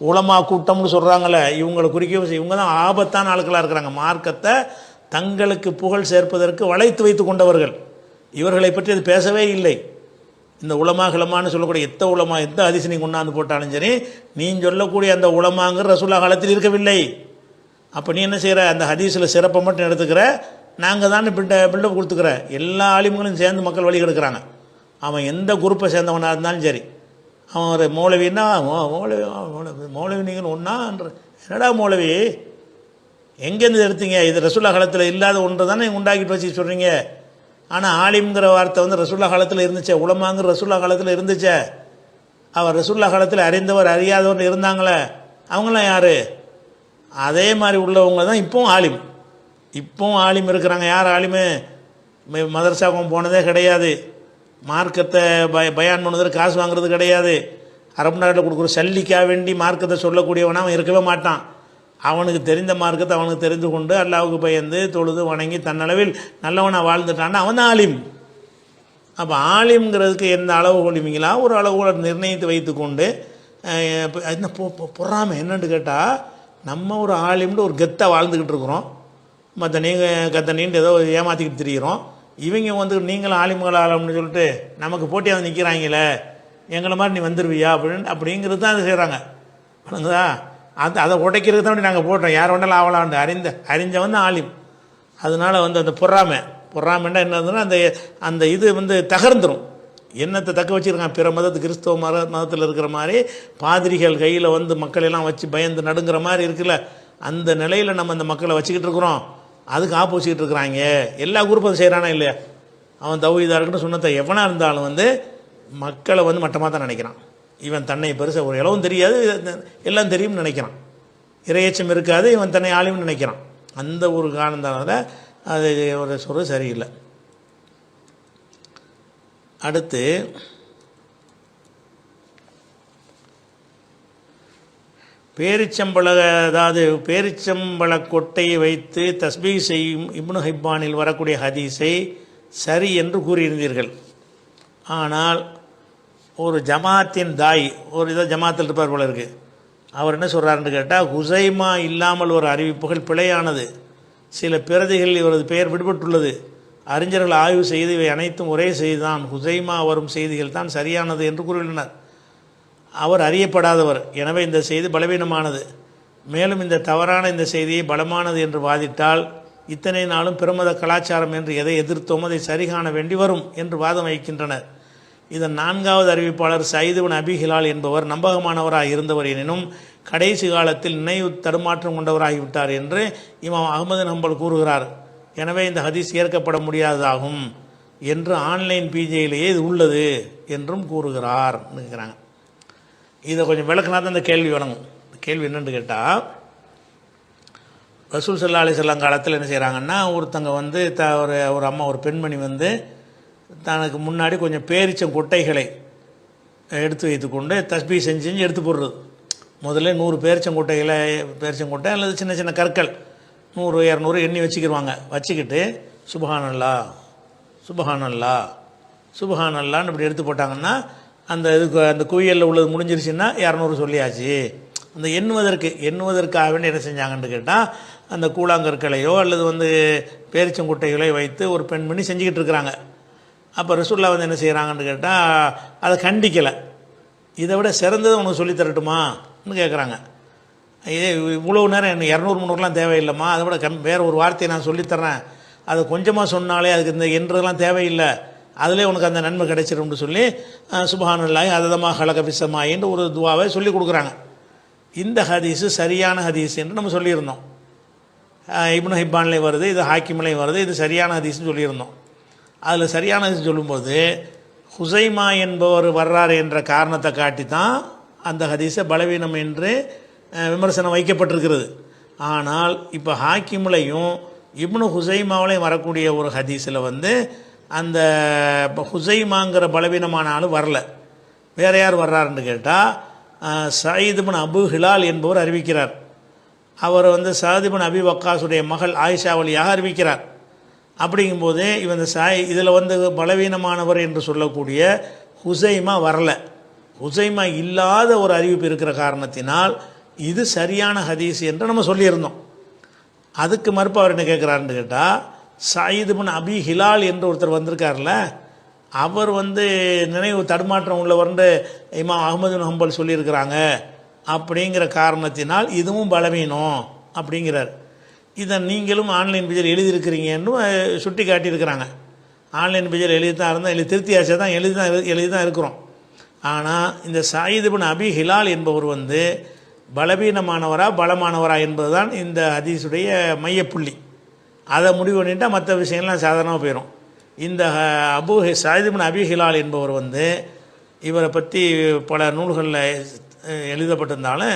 உலமா கூட்டம்னு சொல்கிறாங்களே, இவங்களை குறிக்க இவங்க தான் ஆபத்தான ஆட்களாக இருக்கிறாங்க. மார்க்கத்தை தங்களுக்கு புகழ் சேர்ப்பதற்கு வளைத்து வைத்து கொண்டவர்கள். இவர்களை பற்றி அது பேசவே இல்லை. இந்த உலமான்னு சொல்லக்கூடிய எந்த அதிசயம் கொண்டாந்து போட்டாலும் சரி, நீ சொல்லக்கூடிய அந்த உலமாங்கிற ரசூலுல்லாஹ் காலத்தில் இருக்கவில்லை. அப்போ நீ என்ன செய்கிற, அந்த ஹதீஸில் சிறப்பை மட்டும் எடுத்துக்கிற, நாங்கள் தான் பில்டப் கொடுத்துக்கிற. எல்லா ஆலிம்களும் சேர்ந்து மக்கள் வழி கெடுக்கிறாங்க. அவன் எந்த குரூப்பை சேர்ந்தவனாக இருந்தாலும் சரி, அவன் ஒரு மௌலவின்னா மௌலவி நீங்கள் ஒன்றான்ற, என்னடா மௌலவி எங்கேருந்து எடுத்தீங்க, இது ரசூல்லா காலத்தில் இல்லாத ஒன்று தானே உண்டாக்கிட்டு வச்சு சொல்கிறீங்க. ஆனால் ஆலிம்ங்கிற வார்த்தை வந்து ரசூல்லா காலத்தில் இருந்துச்சே, உலமாங்கிற ரசூல்லா காலத்தில் இருந்துச்சே. அவர் ரசூல்லா காலத்தில் அறிந்தவர் அறியாதவர் இருந்தாங்களே, அவங்களாம் யார்? அதே மாதிரி உள்ளவங்க தான் இப்போவும் ஆலிம். இப்போவும் ஆலிம் இருக்கிறாங்க. யார் ஆலிமு? மதரசாவும் போனதே கிடையாது, மார்க்கத்தை பயான் பண்ணுறதுக்கு காசு வாங்குறது கிடையாது, அரபு நாட்டில் கொடுக்குற சல்லிக்காக வேண்டி மார்க்கத்தை சொல்லக்கூடியவனா அவன் இருக்கவே மாட்டான். அவனுக்கு தெரிந்த மார்க்கத்தை அவனுக்கு தெரிந்து கொண்டு அல்லாவுக்கு பயந்து தொழுது வணங்கி தன்னளவில் நல்லவனாக வாழ்ந்துட்டான்னா அவன் தான் ஆலிம். அப்போ ஆலிம்ங்கிறதுக்கு எந்த அளவு கொள்வீங்களா, ஒரு அளவு நிர்ணயித்து வைத்து கொண்டு என்ன பொறாமை என்னன்னு கேட்டால், நம்ம ஒரு ஆலிம்னு ஒரு கெத்தாக வாழ்ந்துக்கிட்டு இருக்கிறோம், மற்ற நீங்கள் கத்த நீண்டு ஏதோ ஏமாற்றிக்கிட்டு திரிகிறோம். இவங்க வந்து நீங்களும் ஆலிம்கள் ஆலம்னு சொல்லிட்டு நமக்கு போட்டியாக நிற்கிறாங்களே, எங்களை மாதிரி நீ வந்துடுவியா அப்படிங்கிறது தான் அது செய்கிறாங்க. வணங்குதா? அதை உடைக்கிறது தான் நாங்கள் போட்டோம், யார் வேணாலும் ஆகலான்னு அறிஞ்சவன் தான் ஆலிம். அதனால் வந்து அந்த பொறாமைன்னா என்னதுன்னா, அந்த இது வந்து தகர்ந்துடும். என்னத்தை தக்க வச்சுருக்கான், பிற மதத்து கிறிஸ்தவ மதத்தில் இருக்கிற மாதிரி பாதிரிகள் கையில் வந்து மக்களெல்லாம் வச்சு பயந்து நடுங்கிற மாதிரி இருக்குல்ல, அந்த நிலையில் நம்ம அந்த மக்களை வச்சுக்கிட்டு இருக்கிறோம். அதுக்கு ஆப்போசிட் இருக்கிறாங்க. எல்லா குரூப்பும் அதை செய்கிறானா இல்லையா? அவன் தௌஹீதா இருக்குன்னு சுன்னத்தை எவனாக இருந்தாலும் வந்து மக்களை வந்து மட்டமாக தான் நினைக்கிறான். இவன் தன்னை பெருசாக ஒரு இளவும் தெரியாது, எல்லாம் தெரியும்னு நினைக்கிறான். இறையச்சம் இருக்காது, இவன் தன்னை ஆலிம்னு நினைக்கிறான். அந்த ஒரு காரணத்தால் அது ஒரு சொல்கிறது சரியில்லை. அடுத்து பேரிச்சம்பழ கொட்டையை வைத்து தஸ்பீ செய்யும் இப்னு ஹிப்பானில் வரக்கூடிய ஹதீஸை சரி என்று கூறியிருந்தீர்கள். ஆனால் ஒரு ஜமாத்தின் தாய், ஒரு இதை ஜமாத்தில் இருப்பார் போல இருக்குது, அவர் என்ன சொல்கிறாருன்னு கேட்டால், ஹுசைமா இல்லாமல் ஒரு அறிவிப்புகள் பிழையானது, சில பிரதிகள் இவரது பெயர் விடுபட்டுள்ளது, அறிஞர்கள் ஆய்வு செய்து இவை அனைத்தும் ஒரே செய்திதான், ஹுசைமா வரும் செய்திகள் தான் சரியானது என்று கூறியுள்ளனர். அவர் அறியப்படாதவர், எனவே இந்த செய்தி பலவீனமானது. மேலும் இந்த தவறான இந்த செய்தியை பலமானது என்று வாதிட்டால் இத்தனை நாளும் பிரமத கலாச்சாரம் என்று எதை எதிர்த்தோம் அதை சரி காண வேண்டி வரும் என்று வாதம் வைக்கின்றனர். இதன் 4வது அறிவிப்பாளர் சயீத் இப்னு அபி ஹிலால் என்பவர் நம்பகமானவராக இருந்தவர் எனினும் கடைசி காலத்தில் நினைவு தடுமாற்றம் கொண்டவராகிவிட்டார் என்று இமாம் அஹ்மது ஹம்பல் கூறுகிறார். எனவே இந்த ஹதீஸ் ஏற்கப்பட முடியாததாகும் என்று ஆன்லைன் பிஜேயிலேயே இது உள்ளது என்றும் கூறுகிறார் இருக்கிறாங்க. இதை கொஞ்சம் விளக்குனா தான் இந்த கேள்வி வணங்கும். கேள்வி என்னென்னு கேட்டால், ரசூல் ஸல்லல்லாஹு அலைஹி வஸல்லம் காலத்தில் என்ன செய்கிறாங்கன்னா, ஒருத்தங்க வந்து ஒரு அம்மா, ஒரு பெண்மணி வந்து தனக்கு முன்னாடி கொஞ்சம் பேரிச்சம் கொட்டைகளை எடுத்து வைத்துக்கொண்டு தஸ்பீ செஞ்சு எடுத்து போடுறது. முதல்ல 100 பேரிச்சங்கொட்டை அல்லது சின்ன சின்ன கற்கள் 100 200 எண்ணி வச்சுக்கிடுவாங்க. வச்சுக்கிட்டு சுப்ஹானல்லாஹ் சுப்ஹானல்லாஹ் சுப்ஹானல்லான்னு இப்படி எடுத்து போட்டாங்கன்னா அந்த இதுக்கு அந்த குவியலில் உள்ளது முடிஞ்சிருச்சுன்னா 200 சொல்லியாச்சு. அந்த எண்ணுவதற்காக வேண்டி என்ன செஞ்சாங்கன்னு கேட்டால், அந்த கூழாங்கற்களையோ அல்லது வந்து பேரிச்சங்குட்டைகளையோ வைத்து ஒரு பெண்மணி செஞ்சுக்கிட்டு இருக்கிறாங்க. அப்போ ரசூலுல்லாஹ் வந்து என்ன செய்கிறாங்கன்னு கேட்டால், அதை கண்டிக்கலை. இதை விட சிறந்ததை உனக்கு சொல்லித்தரட்டுமான்னு கேட்குறாங்க. இவ்வளோ நேரம் என்ன 200 300லாம் தேவையில்லைம்மா, அதை விட வேறு ஒரு வார்த்தையை நான் சொல்லித்தரேன், அதை கொஞ்சமாக சொன்னாலே அதுக்கு இந்த என்றதெல்லாம் தேவையில்லை, அதிலே உனக்கு அந்த நன்மை கிடைச்சிரும்னு சொல்லி சுப்ஹானல்லாஹி அததமா ஹலக ஃபிஸ்ஸமாயின்னு ஒரு துவாவை சொல்லி கொடுக்குறாங்க. இந்த ஹதீஸு சரியான ஹதீஸ் என்று நம்ம சொல்லியிருந்தோம். இப்னு ஹிப்பான்லேயும் வருது, இது ஹாக்கிம்லேயும் வருது, இது சரியான ஹதீஸ்னு சொல்லியிருந்தோம். அதில் சரியான ஹதீஸ் சொல்லும்போது ஹுசைமா என்பவர் வர்றாரு என்ற காரணத்தை காட்டி தான் அந்த ஹதீஸை பலவீனம் என்று விமர்சனம் வைக்கப்பட்டிருக்கிறது. ஆனால் இப்போ ஹாக்கிம்லையும் இப்னு ஹுசைமாவிலையும் வரக்கூடிய ஒரு ஹதீஸில் வந்து அந்த ஹுசைமாங்கிற பலவீனமான ஆள் வரல. வேறு யார் வர்றாருன்னு கேட்டால், சயீத் இப்னு அபு ஹிலால் என்பவர் அறிவிக்கிறார். அவர் வந்து சஅத் இப்னு அபி வக்காஸுடைய மகள் ஆயிஷா வழியாக அறிவிக்கிறார். அப்படிங்கும்போது இவன் இதில் வந்து பலவீனமானவர் என்று சொல்லக்கூடிய ஹுசைமா வரல. ஹுசைமா இல்லாத ஒரு அறிவிப்பு இருக்கிற காரணத்தினால் இது சரியான ஹதீஸ் என்று நம்ம சொல்லியிருந்தோம். அதுக்கு மறுப்பு அவர் என்ன கேட்குறாருன்னு கேட்டால், சயீத் இப்னு அபி ஹிலால் என்று ஒருத்தர் வந்திருக்கார்ல, அவர் வந்து நினைவு தடுமாற்றம் உள்ளவர்னு இமாம் அஹ்மது பின் ஹம்பல் சொல்லியிருக்கிறாங்க. அப்படிங்கிற காரணத்தினால் இதுவும் பலவீனம் அப்படிங்கிறார். இதை நீங்களும் ஆன்லைன் பேஜில் எழுதியிருக்கிறீங்கன்னு சுட்டி காட்டியிருக்கிறாங்க. ஆன்லைன் பேஜில் எழுதி தான் இருந்தால் திருப்தியாச்சா தான் எழுதி தான் இருக்கிறோம். ஆனால் இந்த சாயித் இப்னு அபி ஹிலால் என்பவர் வந்து பலவீனமானவரா பலமானவரா என்பது தான் இந்த ஹதீஸுடைய மையப்புள்ளி. அதை முடிவு பண்ணிட்டால் மற்ற விஷயங்கள்லாம் சாதாரணமாக போயிடும். இந்த சாயித் இப்னு அபி ஹிலால் என்பவர் வந்து இவரை பற்றி பல நூல்களில் எழுதப்பட்டிருந்தாலும்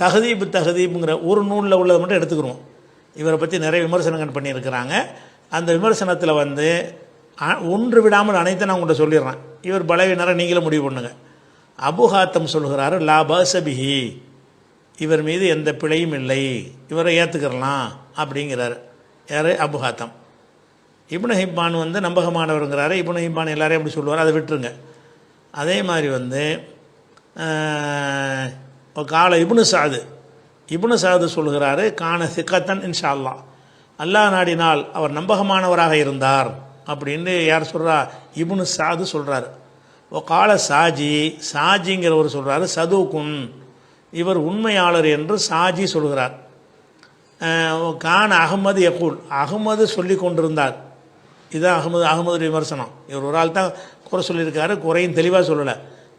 தஹதீபுங்கிற ஒரு நூலில் உள்ளதை மட்டும் எடுத்துக்கிறோம். இவரை பற்றி நிறைய விமர்சனங்கள் பண்ணியிருக்கிறாங்க. அந்த விமர்சனத்தில் வந்து ஒன்று விடாமல் அனைத்தை நான் உங்கள்கிட்ட சொல்லிடுறேன். இவர் பலவீனரை நீங்களும் முடிவு பண்ணுங்க. அபு ஹாத்தம் சொல்கிறாரு லா பஸபிஹி, இவர் மீது எந்த பிழையும் இல்லை, இவரை ஏற்றுக்கிறலாம் அப்படிங்கிறாரு. யார்? அபு ஹாத்தம். இப்னு ஹிப்பான் வந்து நம்பகமானவருங்கிறாரு. இப்னு ஹிப்பான் எல்லாரையும் அப்படி சொல்லுவார், அதை விட்டுருங்க. அதே மாதிரி வந்து கால இப்னு சாது சொல்கிறாரு கான சிக்கத்தன் இன்ஷா அல்லாஹ், அல்லாஹ் நாடினால் அவர் நம்பகமானவராக இருந்தார் அப்படின்னு யார் சொல்கிறா? இப்னு சாது சொல்கிறாரு. ஓ கால சாஜிங்கிறவர் சொல்கிறாரு சதுகுன், இவர் உண்மையாளர் என்று சாஜி சொல்கிறார். கான அகமது யகூல், அகமது சொல்லி கொண்டிருந்தார். இதுதான் அகமது விமர்சனம். இவர் ஒரு ஆள் தான் குறை சொல்லியிருக்காரு, குறையும் தெளிவாக சொல்லலை.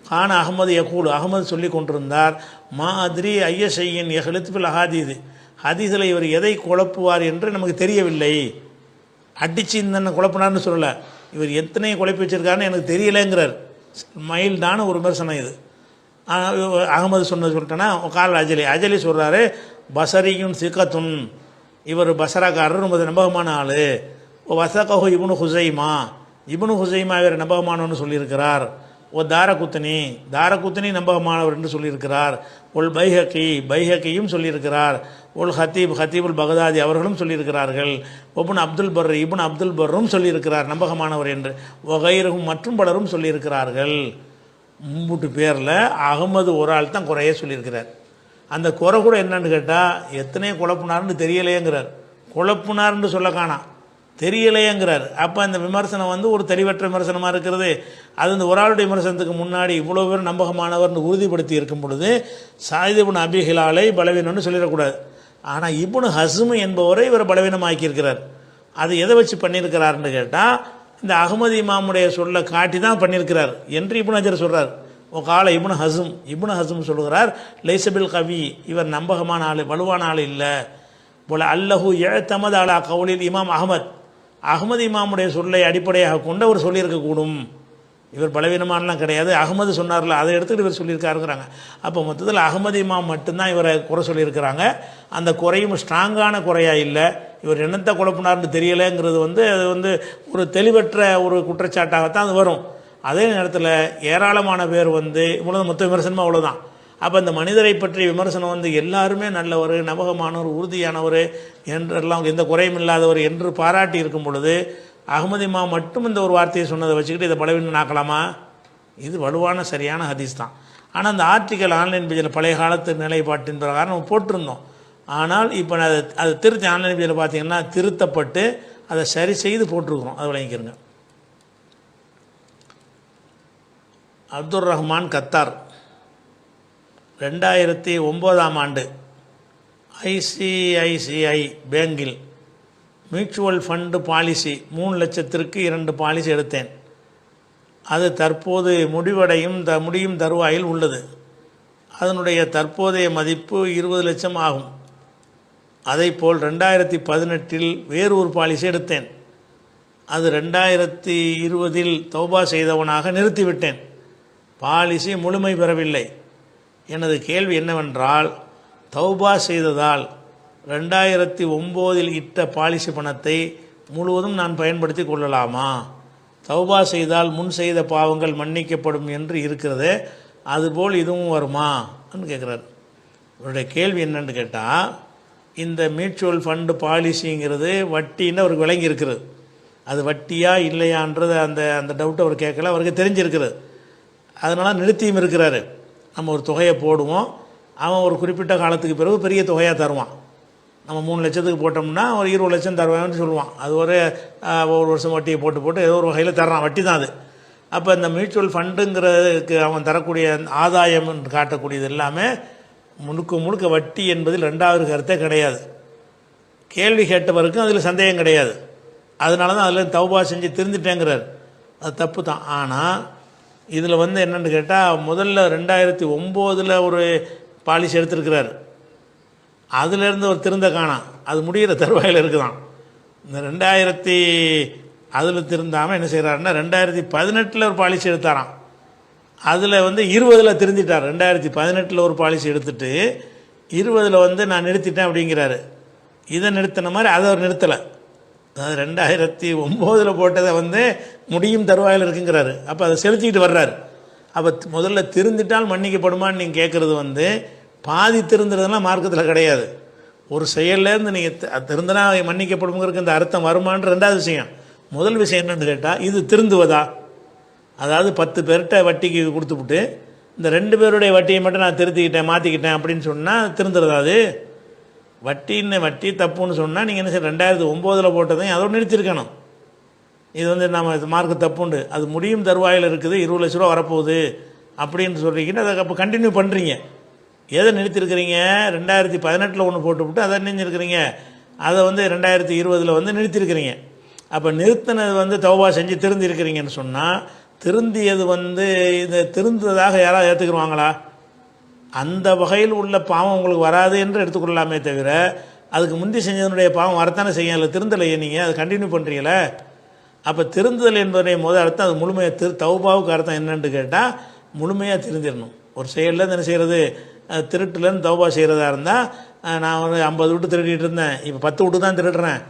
கான அகமது யகூல், அகமது சொல்லி கொண்டிருந்தார். மா அதிரி ஐய செய்யின் எஹலித்துபில் அஹாதீது, ஹதீஸில் இவர் எதை குழப்புவார் என்று நமக்கு தெரியவில்லை. அடித்து இந்த குழப்பினார்னு சொல்லலை, இவர் எத்தனை குழப்பி வச்சிருக்காருன்னு எனக்கு தெரியலைங்கிறார். மைல்டான ஒரு விமர்சனம் இது. அகமது சொன்னது சொல்லிட்டேன்னா கால் அஜலி சொல்கிறாரு பசரியும் சிக்கத்துன், இவர் பசராக்காரர், ரொம்ப நம்பகமான ஆள். வசகஹு இப்னு ஹுசைமா இவர் நம்பகமானவர்னு சொல்லியிருக்கிறார். தாரகுத்தனி நம்பகமானவர் என்று சொல்லியிருக்கிறார். பைஹக்கியும் சொல்லியிருக்கிறார். ஹத்தீபுல் பகதாதி அவர்களும் சொல்லியிருக்கிறார்கள். இப்னு அப்துல் பர்ரும் சொல்லியிருக்கிறார் நம்பகமானவர் என்று. வகைரகும் மற்றும் பலரும் சொல்லியிருக்கிறார்கள். மும்பூட்டு பேரில் அகமது ஒரு ஆள் தான் குறைய சொல்லியிருக்கிறார். அந்த குறை கூட என்னன்னு கேட்டால் எத்தனை குழப்புனார்னு தெரியலையேங்கிறார். குழப்புனார்னு சொல்ல காணாம், தெரியலையேங்கிறார். அப்போ அந்த விமர்சனம் வந்து ஒரு தெளிவற்ற விமர்சனமாக இருக்கிறது. அது இந்த ஒரு ஆளுடைய விமர்சனத்துக்கு முன்னாடி இவ்வளோ பேர் நம்பகமானவர்னு உறுதிப்படுத்தி இருக்கும் பொழுது சாயித் இப்னு அபி ஹிலாலை பலவீனம்னு சொல்லிடக்கூடாது. ஆனால் இப்னு ஹஸ்ம் என்பவரை இவர் பலவீனமாக்கியிருக்கிறார். அது எதை வச்சு பண்ணியிருக்கிறாருன்னு கேட்டால் இந்த அகமது இமாமுடைய சொல்ல காட்டி தான் பண்ணியிருக்கிறார் என்று இப்னு ஹஜர் சொல்கிறார். ஓ கால இப்னு ஹஸ்ம் சொல்கிறார் லைசபில் கவி, இவர் நம்பகமான ஆள், வலுவான ஆள் இல்லை. போல அல்லஹு எழ்தமது அலா கவுலில் இமாம் அகமது இமாமுடைய சொல்லை அடிப்படையாக கொண்டு அவர் சொல்லியிருக்கக்கூடும். இவர் பலவீனமானலாம் கிடையாது, அகமது சொன்னார்ல அதை எடுத்துகிட்டு இவர் சொல்லியிருக்காருங்கிறாங்க. அப்போ மொத்தத்தில் அகமது இமாம் மட்டும்தான் இவரை குறை சொல்லியிருக்கிறாங்க. அந்த குறையும் ஸ்ட்ராங்கான குறையாக இல்லை, இவர் என்னத்தை குழப்பினார்னு தெரியலைங்கிறது வந்து அது வந்து ஒரு தெளிவற்ற ஒரு குற்றச்சாட்டாகத்தான் அது வரும். அதே நேரத்தில் ஏராளமான பேர் வந்து இவ்வளோ மொத்த விமர்சனமாக அவ்வளோதான். அப்போ அந்த மனிதரை பற்றிய விமர்சனம் வந்து எல்லாருமே நல்லவர், நம்பகமானவர், உறுதியானவர் என்றெல்லாம் எந்த குறையும் இல்லாதவர் என்று பாராட்டி இருக்கும் பொழுது அகமது இமாம் மட்டும் இந்த ஒரு வார்த்தையை சொன்னதை வச்சுக்கிட்டு இதை பலவீனம் ஆக்கலாமா? இது வலுவான சரியான ஹதீஸ் தான். ஆனால் அந்த ஆர்டிக்கல் ஆன்லைன் பேஜில் பழைய காலத்து நிலைப்பாட்டின் பிரகாரம் நம்ம போட்டிருந்தோம். ஆனால் இப்போ அதை திருத்தி ஆன்லைன் பேஜில் பார்த்தீங்கன்னா திருத்தப்பட்டு அதை சரி செய்து போட்டிருக்கிறோம். அதை விளங்கிக்கிறங்க. அப்துல் ரஹ்மான் கத்தார் 2009ஆம் ஆண்டு ஐசிஐசிஐ பேங்கில் மியூச்சுவல் ஃபண்டு பாலிசி 3 லட்சத்திற்கு 2 பாலிசி எடுத்தேன். அது தற்போது முடியும் தருவாயில் உள்ளது. அதனுடைய தற்போதைய மதிப்பு 20 லட்சம் ஆகும். அதைப்போல் 2018இல் வேறு ஒரு பாலிசி எடுத்தேன். அது 2020இல் தௌபா செய்தவனாக நிறுத்திவிட்டேன். பாலிசி முழுமை பெறவில்லை. எனது கேள்வி என்னவென்றால், தௌபா செய்ததால் 2009இல் இட்ட பாலிசி பணத்தை முழுவதும் நான் பயன்படுத்தி கொள்ளலாமா? தௌபா செய்தால் முன் செய்த பாவங்கள் மன்னிக்கப்படும் என்று இருக்கிறது, அதுபோல் இதுவும் வருமா என்று கேட்குறாரு. அவருடைய கேள்வி என்னன்னு கேட்டால், இந்த மியூச்சுவல் ஃபண்டு பாலிசிங்கிறது வட்டின்னு அவருக்கு விளங்கி இருக்கிறது. அது வட்டியா இல்லையான்றது அந்த டவுட் அவர் கேட்கல, அவருக்கு தெரிஞ்சிருக்கிறது. அதனால் நிறுத்தியும் இருக்கிறாரு. நம்ம ஒரு தொகையை போடுவோம், அவன் ஒரு குறிப்பிட்ட காலத்துக்கு பிறகு பெரிய தொகையாக தருவான். நம்ம 3 லட்சத்துக்கு போட்டோம்னா ஒரு 20 லட்சம் தருவான்னு சொல்லுவான். அது ஒரு வருஷம் வட்டியை போட்டு ஏதோ ஒரு வகையில் தர்றான், வட்டி தான் அது. அப்போ இந்த மியூச்சுவல் ஃபண்டுங்கிறதுக்கு அவன் தரக்கூடிய ஆதாயம் காட்டக்கூடியது எல்லாமே முழுக்க வட்டி என்பதில் 2வது கருத்தே கிடையாது. கேள்வி கேட்டவருக்கும் அதில் சந்தேகம் கிடையாது. அதனால தான் அதில் தௌபா செஞ்சு திருந்துட்டேங்கிறார். அது தப்பு தான். ஆனால் இதில் என்னென்னு கேட்டால், முதல்ல 2009 ஒரு பாலிசி எடுத்திருக்கிறார். அதிலேருந்து ஒரு திருந்த காணாம். அது முடிகிற தருவாயில் இருக்குதான். இந்த 2000 அதில் திருந்தாமல் என்ன செய்கிறாருன்னா 2018 ஒரு பாலிசி எடுத்தாராம். அதில் 20 திருந்திட்டார். 2018 ஒரு பாலிசி எடுத்துட்டு 20 நான் நிறுத்திட்டேன் அப்படிங்கிறாரு. இதை நிறுத்தின மாதிரி அதை அவர் நிறுத்தலை. அதாவது 2009 போட்டதை முடியும் தருவாயில் இருக்குங்கிறாரு. அப்போ அதை செலுத்திக்கிட்டு வர்றாரு. அப்போ முதல்ல திருந்திட்டால் மன்னிக்கப்படுமான்னு நீங்கள் கேட்குறது பாதி திருந்துறதுலாம் மார்க்கத்தில் கிடையாது. ஒரு செயல்லேருந்து நீங்கள் திருந்தினா மன்னிக்கப்படுங்கிறதுக்கு இந்த அர்த்தம் வருமானு ரெண்டாவது விஷயம். முதல் விஷயம் என்னென்னு கேட்டால், இது திருந்துவதா? அதாவது 10 பேர்கிட்ட வட்டிக்கு கொடுத்துவிட்டு இந்த 2 பேருடைய வட்டியை மட்டும் நான் திருத்திக்கிட்டேன் மாற்றிக்கிட்டேன் அப்படின்னு சொன்னால் திருந்துறதா? அது வட்டி தப்புன்னு சொன்னால் நீங்கள் என்ன செய்ய 2009 போட்டதையும் அதோடு நிறுத்திருக்கணும். இது நம்ம மார்க்கு தப்புண்டு, அது முடியும் தருவாயில் இருக்குது, 20 லட்ச ரூபா வரப்போகுது அப்படின்னு சொல்கிறீங்கன்னா அதை அப்போ கண்டினியூ பண்ணுறீங்க. எதை நிறுத்திருக்கிறீங்க? 2018 ஒன்று போட்டுவிட்டு அதை நினைஞ்சிருக்கிறீங்க. அதை 2020 நிறுத்திருக்கிறீங்க. அப்போ நிறுத்தினது தௌபா செஞ்சு திருந்திருக்கிறீங்கன்னு சொன்னால், திருந்தியது இதை திருந்ததாக யாராவது ஏற்றுக்குருவாங்களா? அந்த வகையில் உள்ள பாவம் உங்களுக்கு வராது என்று எடுத்துக்கொள்ளலாமே தவிர, அதுக்கு முந்தி செஞ்சதனுடைய பாவம் வரத்தானே செய்யும். அதில் திருந்தலையே, நீங்கள் அதை கண்டினியூ பண்ணுறீங்களே. அப்போ திருந்துதல் என்பதை முதல் அர்த்தம், அது முழுமையாக தௌபாவுக்கு அர்த்தம் என்னன்னு கேட்டால், முழுமையாக திருந்திடணும். ஒரு செயலில் என்ன செய்கிறது, திருட்டுலேருந்து தௌபா செய்கிறதா இருந்தால், நான் 50 வீட்டு திருடிட்டு இருந்தேன், இப்போ 10 வீட்டு தான் திருடுறேன்,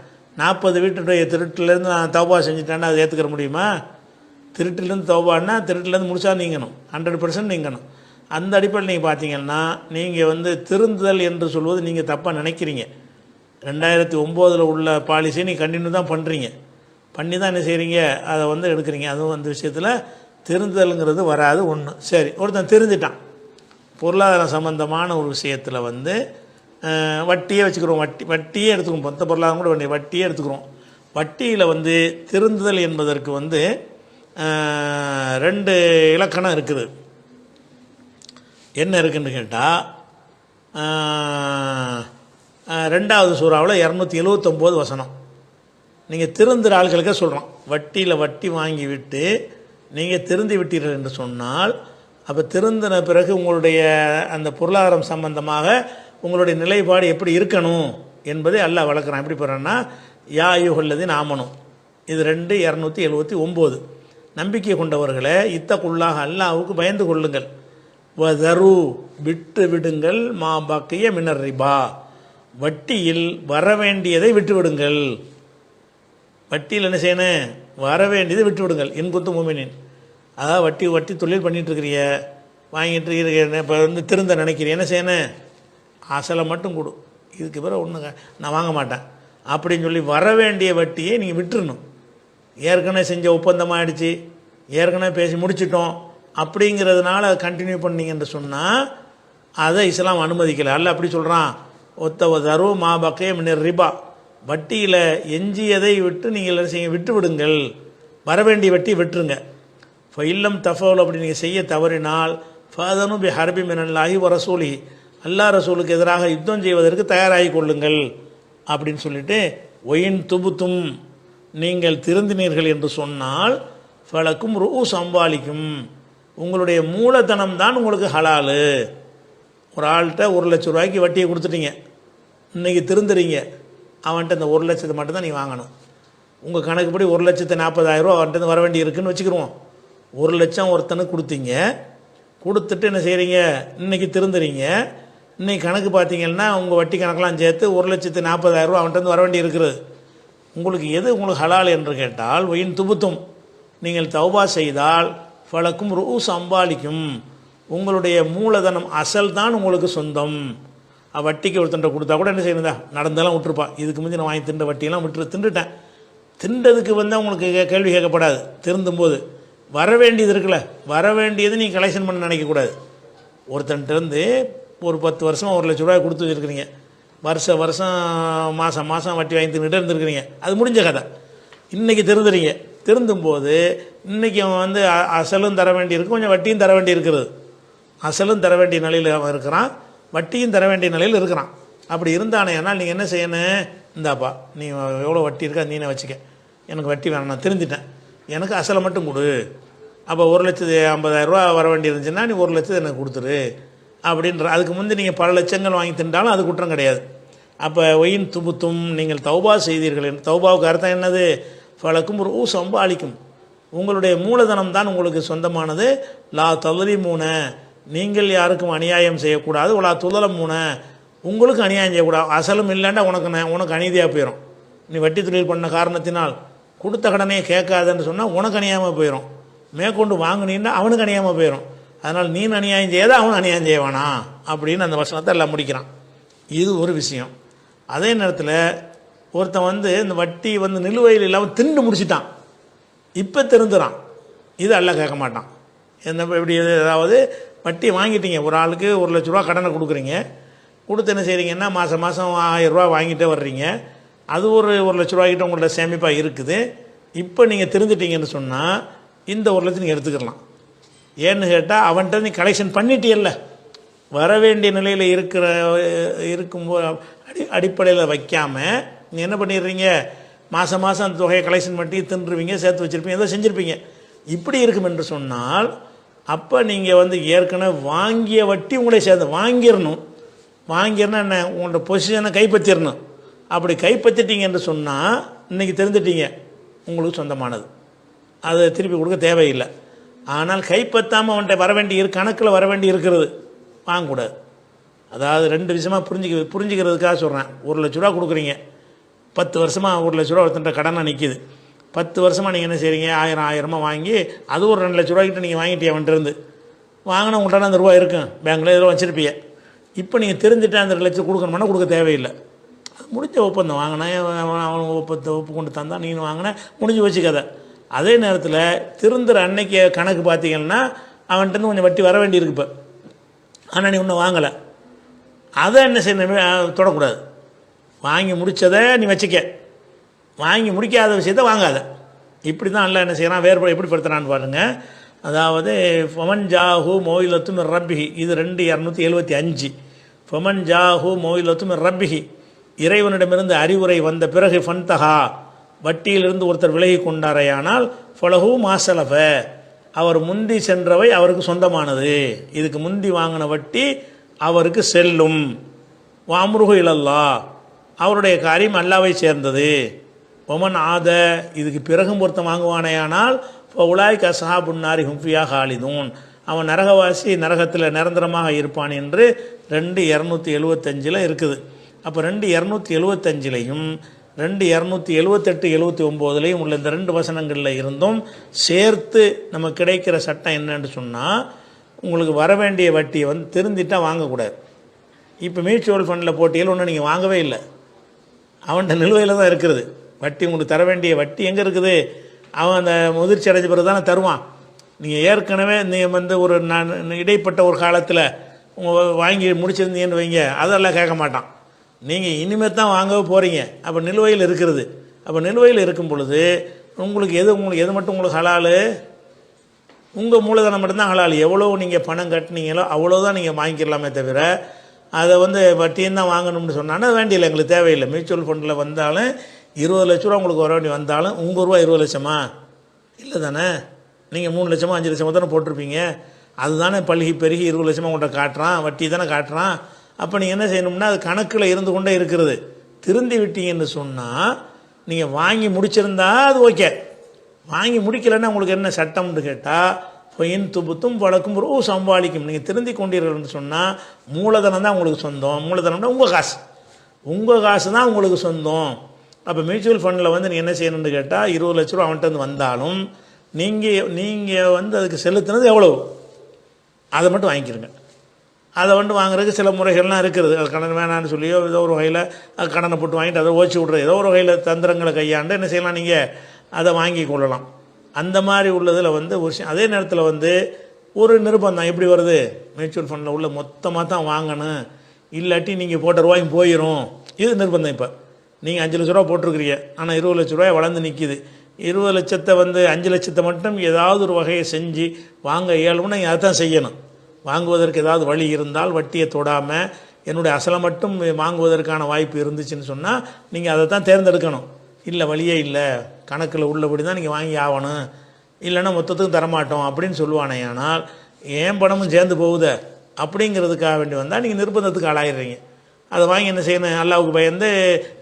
40 வீட்டுடைய திருட்டுலேருந்து நான் தௌபா செஞ்சுட்டேன்னா அதை ஏற்றுக்கிற முடியுமா? திருட்டுலேருந்து தௌபான்னா திருட்டுலேருந்து முழுசா நீங்கணும், 100% நீங்கணும். அந்த அடிப்படையில் நீங்கள் பார்த்தீங்கன்னா, நீங்கள் திருந்துதல் என்று சொல்வது நீங்கள் தப்பாக நினைக்கிறீங்க. 2009 உள்ள பாலிசியை நீங்கள் கண்டினியூ தான் பண்ணுறீங்க, பண்ணி தான் என்ன செய்கிறீங்க, அதை எடுக்கிறீங்க. அதுவும் அந்த விஷயத்தில் திருந்துதலுங்கிறது வராது. ஒன்று சரி, ஒருத்தன் திருந்திட்டான், பொருளாதாரம் சம்பந்தமான ஒரு விஷயத்தில் வட்டியே வச்சுக்கிறோம், வட்டியே எடுத்துக்கிறோம், மொத்த பொருளாதாரம் கூட வேண்டிய வட்டியே எடுத்துக்கிறோம். வட்டியில் திருந்துதல் என்பதற்கு 2 இலக்கணம் இருக்குது. என்ன இருக்குன்னு கேட்டால், 2வது சூறாவில் 279 வசனம். நீங்கள் திருந்துற ஆட்களுக்கே சொல்கிறோம், வட்டியில் வட்டி வாங்கி விட்டு நீங்கள் திருந்தி விட்டீர்கள் என்று சொன்னால், அப்போ திருந்தின பிறகு உங்களுடைய அந்த பொருளாதாரம் சம்பந்தமாக உங்களுடைய நிலைப்பாடு எப்படி இருக்கணும் என்பதை அல்லாஹ் வளர்க்குறான். எப்படி போகிறான்னா, யா அய்யுஹல்லதீன ஆமனு, இது 279. நம்பிக்கை கொண்டவர்களே, இத்தகுல்லாஹ், அல்லாஹ்வுக்கு பயந்து கொள்ளுங்கள், வதரு விட்டு விடுங்கள், மா பக்கிய மினர் ரிபா, வட்டியில் வரவேண்டியதை விட்டு விடுங்கள். வட்டியில் என்ன செய்யணும், வரவேண்டியதை விட்டு விடுங்கள். இன்குத்து மூமினின், அதாவது வட்டி தொழில் பண்ணிகிட்ருக்கிறிய, வாங்கிட்டு இருக்க, இப்போ திருந்த நினைக்கிறீங்க, என்ன செய்யணும், அசலை மட்டும் கொடு, இதுக்கு பிறகு ஒன்றுங்க நான் வாங்க மாட்டேன் அப்படின்னு சொல்லி வரவேண்டிய வட்டியை நீங்கள் விட்டுறணும். ஏற்கனவே செஞ்ச ஒப்பந்தமாகிடுச்சு, ஏற்கனவே பேசி முடிச்சிட்டோம் அப்படிங்கிறதுனால அதை கண்டினியூ பண்ணிங்கன்னு சொன்னால் அதை இஸ்லாம் அனுமதிக்கலை. அல்ல அப்படி சொல்கிறான், ஒத்தவதரு மா பக்கே மினர் ரிபா, வட்டியில் எஞ்சியதை விட்டு நீங்கள் என்ன செய்ய, விட்டு விடுங்கள், வரவேண்டிய வட்டியை விட்டுருங்க. இப்போ இல்லம் தஃபவுல், அப்படி நீங்கள் செய்ய தவறினால், ஃபதனு பி ஹர்பி மினல்லாஹி வ ரசூலி, அல்லாஹ் ரசூலுக்கு எதிராக யுத்தம் செய்வதற்கு தயாராகி கொள்ளுங்கள் அப்படின்னு சொல்லிட்டு, ஒயின் துபுத்தும், நீங்கள் திருந்தினீர்கள் என்று சொன்னால், ஃபலக்கும் ரூ சம்பாலிக்கும், உங்களுடைய மூலதனம் தான் உங்களுக்கு ஹலாலு. ஒரு ஆள்கிட்ட 1 லட்ச ரூபாய்க்கு வட்டியை கொடுத்துட்டீங்க, இன்றைக்கி திருந்துறீங்க, அவன்கிட்ட இந்த 1 லட்சத்தை மட்டும் தான் நீங்கள் வாங்கணும். உங்கள் கணக்குப்படி 1,40,000 அவன்கிட்ட வர வேண்டி இருக்குன்னு வச்சுக்கிருவோம். 1 லட்சம் ஒருத்தனுக்கு கொடுத்தீங்க, கொடுத்துட்டு என்ன செய்கிறீங்க, இன்றைக்கி திருந்துறீங்க. இன்றைக்கி கணக்கு பார்த்தீங்கன்னா உங்கள் வட்டி கணக்கெலாம் சேர்த்து 1,40,000 அவன்கிட்ட வர வேண்டி இருக்கிறது. உங்களுக்கு எது உங்களுக்கு ஹலால் என்று கேட்டால், ஒயின் துபுத்தும், நீங்கள் தௌபா செய்தால், ஃபலக்கும் ரூ சம்பாலிக்கும், உங்களுடைய மூலதனம் அசல் தான் உங்களுக்கு சொந்தம். வட்டிக்கு ஒருத்தன்ட்ட கொடுத்தா கூட என்ன செய்யணுதா, நடந்தெல்லாம் விட்டுருப்பா, இதுக்கு முந்தி நான் வாங்கி திண்ட வட்டியெல்லாம் திண்டுட்டேன், திண்டதுக்கு உங்களுக்கு கேள்வி கேட்கப்படாது. திருந்தும்போது வர வேண்டியது இருக்குல்ல, வர வேண்டியது நீங்கள் கலெக்ஷன் பண்ண நினைக்கக்கூடாது. ஒருத்தன்ட்டு ஒரு 10 வருஷமாக 1 லட்ச ரூபாய் கொடுத்து வச்சுருக்கிறீங்க, வருஷம் மாதம் வட்டி வாங்கி தின்னுட்டு இருந்துருக்கிறீங்க, அது முடிஞ்ச கதை. இன்றைக்கி திருந்துறீங்க, திருந்தும்போது இன்றைக்கி அவன் அசலும் தர வேண்டி இருக்குது, கொஞ்சம் வட்டியும் தர வேண்டி இருக்கிறது. அசலும் தர வேண்டிய நிலையில் அவன் இருக்கிறான், வட்டியும் தர வேண்டிய நிலையில் இருக்கிறான். அப்படி இருந்தானே, ஆனால் நீங்கள் என்ன செய்யணும், இந்தாப்பா நீ எவ்வளோ வட்டி இருக்கா நீனே வச்சுக்க, எனக்கு வட்டி வேணாம், நான் திருந்திட்டேன், எனக்கு அசலை மட்டும் கொடு. அப்போ 1,50,000 வர வேண்டி இருந்துச்சுன்னா நீ 1,00,000 எனக்கு கொடுத்துரு அப்படின்ற. அதுக்கு முந்தி நீங்கள் பல லட்சங்கள் வாங்கி தின்றாலும் அது குற்றம் கிடையாது. அப்போ ஒயின் துபுத்தும் நீங்கள் தௌபா செய்தீர்கள். தௌபாவுக்கு அர்த்தம் என்னது? ஃபலக்கும் ஒரு சம்பாளிக்கும், உங்களுடைய மூலதனம் தான் உங்களுக்கு சொந்தமானது. லா தலரிமூன, நீங்கள் யாருக்கும் அநியாயம் செய்யக்கூடாது. லா துலரமூன, உங்களுக்கு அநியாயம் செய்யக்கூடாது. அசலும் இல்லைன்னா உனக்கு அநீதியாக போயிடும். நீ வட்டி தொழில் பண்ண காரணத்தினால் கொடுத்த கடனையே கேட்காதுன்னு சொன்னால் உனக்கு அநியாயமாக போயிடும். மேற்கொண்டு வாங்கினீன்னா அவனுக்கு அநியாயமாக போயிடும். அதனால் நீ அநியாயம் செய்யாத அவன் அநியாயம் செய்வானா அப்படின்னு அந்த வசனத்தை எல்லாம் முடிக்கிறான். இது ஒரு விஷயம். அதே நேரத்தில் ஒருத்தன் இந்த வட்டி நிலுவையில் இல்லாமல் திண்டு முடிச்சிட்டான், இப்போ திருந்துறான், இது எல்லாம் கேட்க மாட்டான். எப்படி? அதாவது வட்டி வாங்கிட்டீங்க, ஒரு ஆளுக்கு 1,00,000 கடனை கொடுக்குறீங்க, கொடுத்து என்ன செய்கிறீங்கன்னா மாதம் 1,000 வாங்கிட்டே வர்றீங்க. அது ஒரு 1,00,000 கிட்ட உங்களோட சேமிப்பாக இருக்குது. இப்போ நீங்கள் திருந்துட்டீங்கன்னு சொன்னால் இந்த 1,00,000 நீங்கள் எடுத்துக்கலாம். ஏன்னு கேட்டால் அவன்கிட்ட நீ கலெக்ஷன் பண்ணிட்டியல்ல, வர வேண்டிய நிலையில் இருக்கும்போது அடிப்படையில் வைக்காமல் நீ என்ன பண்ணிடுறீங்க, மாதம் அந்த தொகையை கலெக்ஷன் பண்ணி தின்றுவீங்க, சேர்த்து வச்சுருப்பீங்க, ஏதோ செஞ்சுருப்பீங்க. இப்படி இருக்கும் என்று சொன்னால் அப்போ நீங்கள் ஏற்கனவே வாங்கிய வட்டி உங்களே சேர்ந்து வாங்கிடணும். வாங்கிடணும் என்ன, உங்களோட பொசிஷனை கைப்பற்றிடணும். அப்படி கைப்பற்றிட்டீங்க என்று சொன்னால் இன்றைக்கி தெரிஞ்சிட்டீங்க உங்களுக்கு சொந்தமானது, அதை திருப்பி கொடுக்க தேவையில்லை. ஆனால் கைப்பற்றாமல் அவன்கிட்ட வர வேண்டி கணக்கில் வர வேண்டி இருக்கிறது, வாங்கக்கூடாது. அதாவது 2 விஷயமாக புரிஞ்சுக்கிறதுக்காக சொல்கிறேன். 1,00,000 கொடுக்குறீங்க, 10 வருஷமாக 1,00,000 ஒருத்தன்ட்ட கடனாக நிற்கிது. 10 வருஷமாக நீங்கள் என்ன செய்கிறீங்க, 1000 வாங்கி அது ஒரு 2,00,000 கிட்ட நீங்கள் வாங்கிட்டே அவன்கிட்ட வாங்கினா உங்கள்கிட்ட அந்த ரூபா இருக்கும், பேங்கில் ஏதோ வச்சுருப்பீங்க. இப்போ நீங்கள் தெரிஞ்சுட்டு அந்த 2,00,000 கொடுக்கணும்னா கொடுக்க தேவையில்லை. அது முடிஞ்ச ஒப்பந்தம். வாங்கினா அவன் ஒப்பு கொண்டு தந்தான், நீங்கள் வாங்கினா முடிஞ்சு வச்சு கதை. அதே நேரத்தில் திருந்துற அன்னைக்கு கணக்கு பார்த்தீங்கன்னா அவன்கிட்ட கொஞ்சம் வட்டி வர வேண்டி இருக்கு. இப்போ ஆனால் நீ ஒன்றும் வாங்கலை, அதை என்ன செய்யணும், தொடக்கூடாது. வாங்கி முடித்ததை நீ வச்சுக்க, வாங்கி முடிக்காத விஷயத்தை வாங்காத. இப்படி தான் எல்லாம் என்ன செய்யறான், வேறுபட எப்படி படுத்துறான்னு பாருங்கள். அதாவது ஃபமன் ஜாஹூ மோயிலத்தும் ரப்பிஹி, இது 2,275. ஃபமன் ஜாஹூ மோயிலத்தும் ரப்பிஹி, இறைவனிடமிருந்து அறிவுரை வந்த பிறகு ஃபன்தஹா, வட்டியிலிருந்து ஒருத்தர் விலகி கொண்டாரையானால் ஃபலஹூ மாசலஃப, அவர் முந்தி சென்றவை அவருக்கு சொந்தமானது. இதுக்கு முந்தி வாங்கின வட்டி அவருக்கு செல்லும். வாம்ருஹு இலல்லா, அவருடைய காரியம் அல்லாவை சேர்ந்தது. ஒமன் ஆத, இதுக்கு பிறகும் ஒருத்தன் வாங்குவானேயானால் உலாய் கசஹாபுன் நாரி ஹும்ஃபியா ஹாலிதூன், அவன் நரகவாசி, நரகத்தில் நிரந்தரமாக இருப்பான் என்று 2,275 இருக்குது. அப்போ 2,275லையும் 2,278, 79லையும் உள்ள இந்த 2 வசனங்களில் இருந்தும் சேர்த்து நமக்கு கிடைக்கிற சட்டம் என்னன்னு சொன்னால், உங்களுக்கு வர வேண்டிய வட்டியை திருந்திட்டால் வாங்கக்கூடாது. இப்போ மியூச்சுவல் ஃபண்டில் போட்டியில் ஒன்று நீங்கள் வாங்கவே இல்லை, அவன்கிட்ட நிலுவையில் தான் இருக்கிறது. வட்டி உங்களுக்கு தர வேண்டிய வட்டி எங்கே இருக்குது, அவன் அந்த முதிர்ச்சி அடைஞ்ச பிறகு தானே தருவான். நீங்கள் ஏற்கனவே நீ ஒரு இடைப்பட்ட ஒரு காலத்தில் வாங்கி முடிச்சிருந்தீங்கன்னு வைங்க, அதெல்லாம் கேட்க மாட்டான். நீங்கள் இனிமேல் தான் வாங்கவே போகிறீங்க, அப்போ நிலுவையில் இருக்கிறது. அப்போ நிலுவையில் இருக்கும் பொழுது உங்களுக்கு எது மட்டும் உங்களுக்கு ஹலாலு, உங்கள் மூலதனம் மட்டும்தான் ஹலால். எவ்வளோ நீங்கள் பணம் கட்டினீங்களோ அவ்வளோதான் நீங்கள் வாங்கிக்கலாமே தவிர அதை வட்டியும் தான் வாங்கணும்னு சொன்னான்னா வேண்டியில்லை, எங்களுக்கு தேவையில்லை. மியூச்சுவல் ஃபண்டில் வந்தாலும் 20,00,000 உங்களுக்கு வர வேண்டி வந்தாலும் உங்கள் ரூபா 20 லட்சமா இல்லை தானே, நீங்கள் 3 லட்சமோ 5 லட்சமோ தானே போட்டிருப்பீங்க. அதுதானே பல்கி பெருகி 20 லட்சமாக உங்கள்கிட்ட காட்டுறான், வட்டி தானே காட்டுறான். அப்போ நீங்கள் என்ன செய்யணும்னா அது கணக்கில் இருந்து கொண்டே இருக்கிறது. திருந்தி விட்டீங்கன்னு சொன்னால் நீங்கள் வாங்கி முடிச்சிருந்தா அது ஓகே. வாங்கி முடிக்கலைன்னா உங்களுக்கு என்ன சட்டம்னு கேட்டால் பொயின் துபுத்தும் வழக்கும் ஒரு சம்பாளிக்கும். நீங்கள் திருந்தி கொண்டீர்கள்னு சொன்னால் மூலதனம் தான் உங்களுக்கு சொந்தம். மூலதனம்னா உங்கள் காசு தான் உங்களுக்கு சொந்தம். அப்போ மியூச்சுவல் ஃபண்டில் நீங்கள் என்ன செய்யணும்னு கேட்டால் 20 லட்ச ரூபா அவன்கிட்ட வந்தாலும் நீங்கள் அதுக்கு செலுத்தினது எவ்வளவு அதை மட்டும் வாங்கிக்கிறங்க. அதை வாங்குறதுக்கு சில முறைகள்லாம் இருக்கிறது. அது கடன் வேணான்னு சொல்லியோ ஏதோ ஒரு வகையில் அது கடனை போட்டு வாங்கிட்டு அதை ஓச்சி விட்றது, ஏதோ ஒரு வகையில் தந்திரங்களை கையாண்டு என்ன செய்யலாம், நீங்கள் அதை வாங்கி கொள்ளலாம். அந்த மாதிரி உள்ளதில் ஒரு அதே நேரத்தில் ஒரு நிர்பந்தம் எப்படி வருது, மியூச்சுவல் ஃபண்டில் உள்ள மொத்தமாக தான் வாங்கணும், இல்லாட்டி நீங்கள் போட்ட ரூபாயும் போயிடும். இது நிர்பந்தம். இப்போ நீங்கள் 5 லட்ச ரூபா போட்டிருக்கிறீங்க, ஆனால் 20 லட்ச ரூபாய் வளர்ந்து நிற்கிது. 20 லட்சத்தை 5 லட்சத்தை மட்டும் ஏதாவது ஒரு வகையை செஞ்சு வாங்க இயலும்னா நீங்கள் அதை தான் செய்யணும். வாங்குவதற்கு ஏதாவது வழி இருந்தால் வட்டியை தொடாமல் என்னுடைய அசலை மட்டும் வாங்குவதற்கான வாய்ப்பு இருந்துச்சுன்னு சொன்னால் நீங்கள் அதை தான் தேர்ந்தெடுக்கணும். இல்லை வழியே இல்லை, கணக்கில் உள்ளபடி தான் நீங்கள் வாங்கி ஆகணும், இல்லைன்னா மொத்தத்துக்கும் தரமாட்டோம் அப்படின்னு சொல்லுவானே. ஆனால் ஏன் பணமும் சேர்ந்து போகுத அப்படிங்கிறதுக்காக வேண்டி வந்தால் நீங்கள் நிர்பந்தத்துக்கு ஆளாயிடுறீங்க. அதை வாங்கி என்ன செய்யணும், அல்லாவுக்கு பயந்து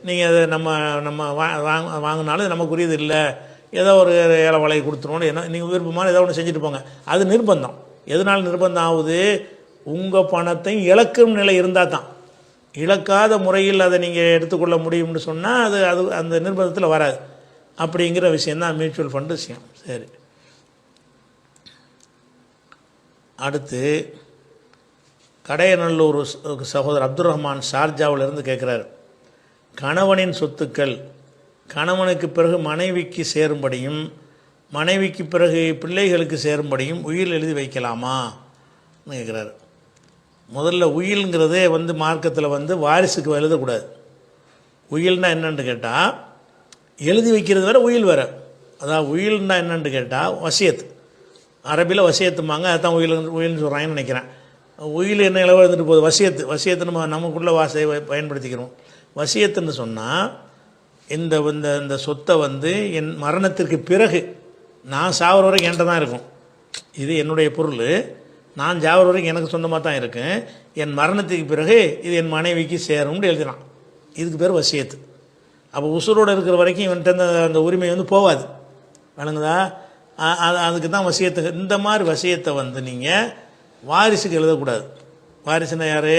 நீங்கள் அதை நம்ம வாங்கினாலும் நமக்குரியது இல்லை, ஏதோ ஒரு ஏழை வலையை கொடுத்துருவோன்னு என்ன நீங்கள் விருப்பமான ஏதோ ஒன்று செஞ்சுட்டு போங்க. அது நிர்பந்தம். எதனால் நிர்பந்தம் ஆகுது? உங்கள் பணத்தையும் இழக்கும் நிலை இருந்தால் தான். இழக்காத முறையில் அதை நீங்கள் எடுத்துக்கொள்ள முடியும்னு சொன்னால் அது அந்த நிர்பந்தத்தில் வராது. அப்படிங்கிற விஷயந்தான் மியூச்சுவல் ஃபண்டு விஷயம். சரி, அடுத்து கடையநல்லூர் சகோதரர் அப்துல் ரஹ்மான் ஷார்ஜாவிலிருந்து கேட்குறாரு, கணவனின் சொத்துக்கள் கணவனுக்கு பிறகு மனைவிக்கு சேரும்படியும் மனைவிக்கு பிறகு பிள்ளைகளுக்கு சேரும்படியும் உயில் எழுதி வைக்கலாமான்னு கேட்குறாரு. முதல்ல உயில்ங்கிறதே மார்க்கத்தில் வாரிசுக்கு எழுதக்கூடாது. உயில்னா என்னன்னு கேட்டால் எழுதி வைக்கிறது வேறு, உயில் வேறு. அதாவது உயில்னா என்னன்னு கேட்டால் வசியத்து, அரபியில் வசியத்துமாங்க, அதுதான் உயில்னு சொல்கிறாங்கன்னு நினைக்கிறேன். உயில் என்ன இளவ இருந்துட்டு போகுது, வசியத்து நமக்குள்ள வாசையை பயன்படுத்திக்கிறோம். வசியத்துன்னு சொன்னால் இந்த சொத்தை என் மரணத்திற்கு பிறகு நான் சாவர வரைக்கும் என்கிட்ட தான் இருக்கும். இது என்னுடைய பொருள், நான் சாவர வரைக்கும் எனக்கு சொந்தமாக தான் இருக்கேன். என் மரணத்துக்கு பிறகு இது என் மனைவிக்கு சேரும்னு எழுதினான். இதுக்கு பேர் வசியத்து. அப்போ உசுரோடு இருக்கிற வரைக்கும் இவன்கிட்ட அந்த உரிமை போகாது. வழங்குதா? அதுக்கு தான் வசியத்து. இந்த மாதிரி வசியத்தை நீங்கள் வாரிசுக்கு எழுதக்கூடாது. வாரிசுனா யார்?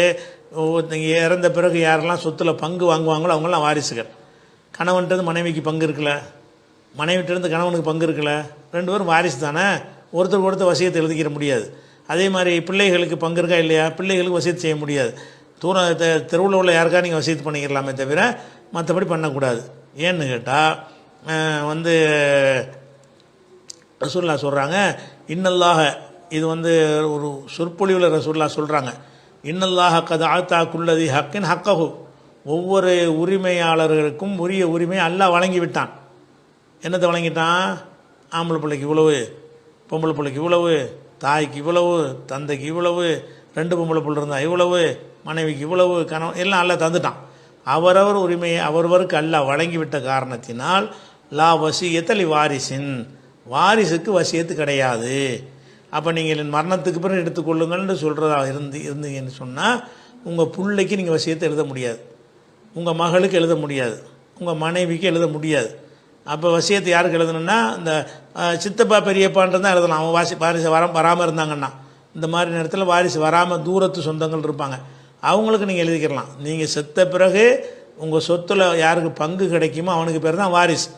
நீங்கள் இறந்த பிறகு யாரெல்லாம் சொத்தில் பங்கு வாங்குவாங்களோ அவங்களாம் வாரிசுகள். கணவன்கிட்ட மனைவிக்கு பங்கு இருக்குல்ல, மனைவிட்டிருந்து கணவனுக்கு பங்கு இருக்குல்ல, ரெண்டு பேரும் வாரிசு தானே. ஒருத்தருக்கு ஒருத்தர் வசியத்தை எழுதிக்கிற முடியாது. அதே மாதிரி பிள்ளைகளுக்கு பங்கு இருக்கா இல்லையா, பிள்ளைகளுக்கு வசியத்து செய்ய முடியாது. தெருவில் உள்ள யாருக்கா நீங்கள் வசியத்து பண்ணிக்கலாமே தவிர மற்றபடி பண்ணக்கூடாது. ஏன்னு கேட்டால் ரசூலுல்லாஹ் சொல்கிறாங்க, இன்னல்லாஹ, இது ஒரு சொற்பொழிவில் ரசூலுல்லாஹ் சொல்கிறாங்க, இன்னல்லாஹ கத் ஆத்தா குல்லதி ஹக்கின் ஹக்கஹு, ஒவ்வொரு உரிமையாளர்களுக்கும் உரிய உரிமை அல்லாஹ் வழங்கிவிட்டான். என்னத்தை வழங்கிட்டான்? ஆம்பளை பிள்ளைக்கு இவ்வளவு, பொம்பளை பிள்ளைக்கு இவ்வளவு, தாய்க்கு இவ்வளவு, தந்தைக்கு இவ்வளவு, 2 பொம்பளை பிள்ளை இருந்தால் இவ்வளவு, மனைவிக்கு இவ்வளவு, கணவன் எல்லாம் அல்லாஹ் தந்துட்டான். அவரவர் உரிமையை அவரவருக்கு அல்லாஹ் வழங்கிவிட்ட காரணத்தினால் லா வசியத்தலி வாரிசின், வாரிசுக்கு வசியத்து கிடையாது. அப்போ நீங்கள் என் மரணத்துக்கு பிறகு எடுத்துக்கொள்ளுங்கள்னு சொல்கிறதா இருந்தீங்கன்னு சொன்னால் உங்கள் பிள்ளைக்கு நீங்கள் வசியத்தை எழுத முடியாது, உங்கள் மகளுக்கு எழுத முடியாது, உங்கள் மனைவிக்கு எழுத முடியாது. அப்போ வசியத்தை யாருக்கு எழுதணுன்னா இந்த சித்தப்பா பெரியப்பான்றது தான் எழுதலாம். அவன் வாரிசு வராமல் இருந்தாங்கன்னா, இந்த மாதிரி நேரத்தில் வாரிசு வராமல் தூரத்து சொந்தங்கள் இருப்பாங்க, அவங்களுக்கு நீங்கள் எழுதிக்கிறலாம். நீங்கள் செத்த பிறகு உங்கள் சொத்தில் யாருக்கு பங்கு கிடைக்குமோ அவனுக்கு பேர் தான் வாரிசு.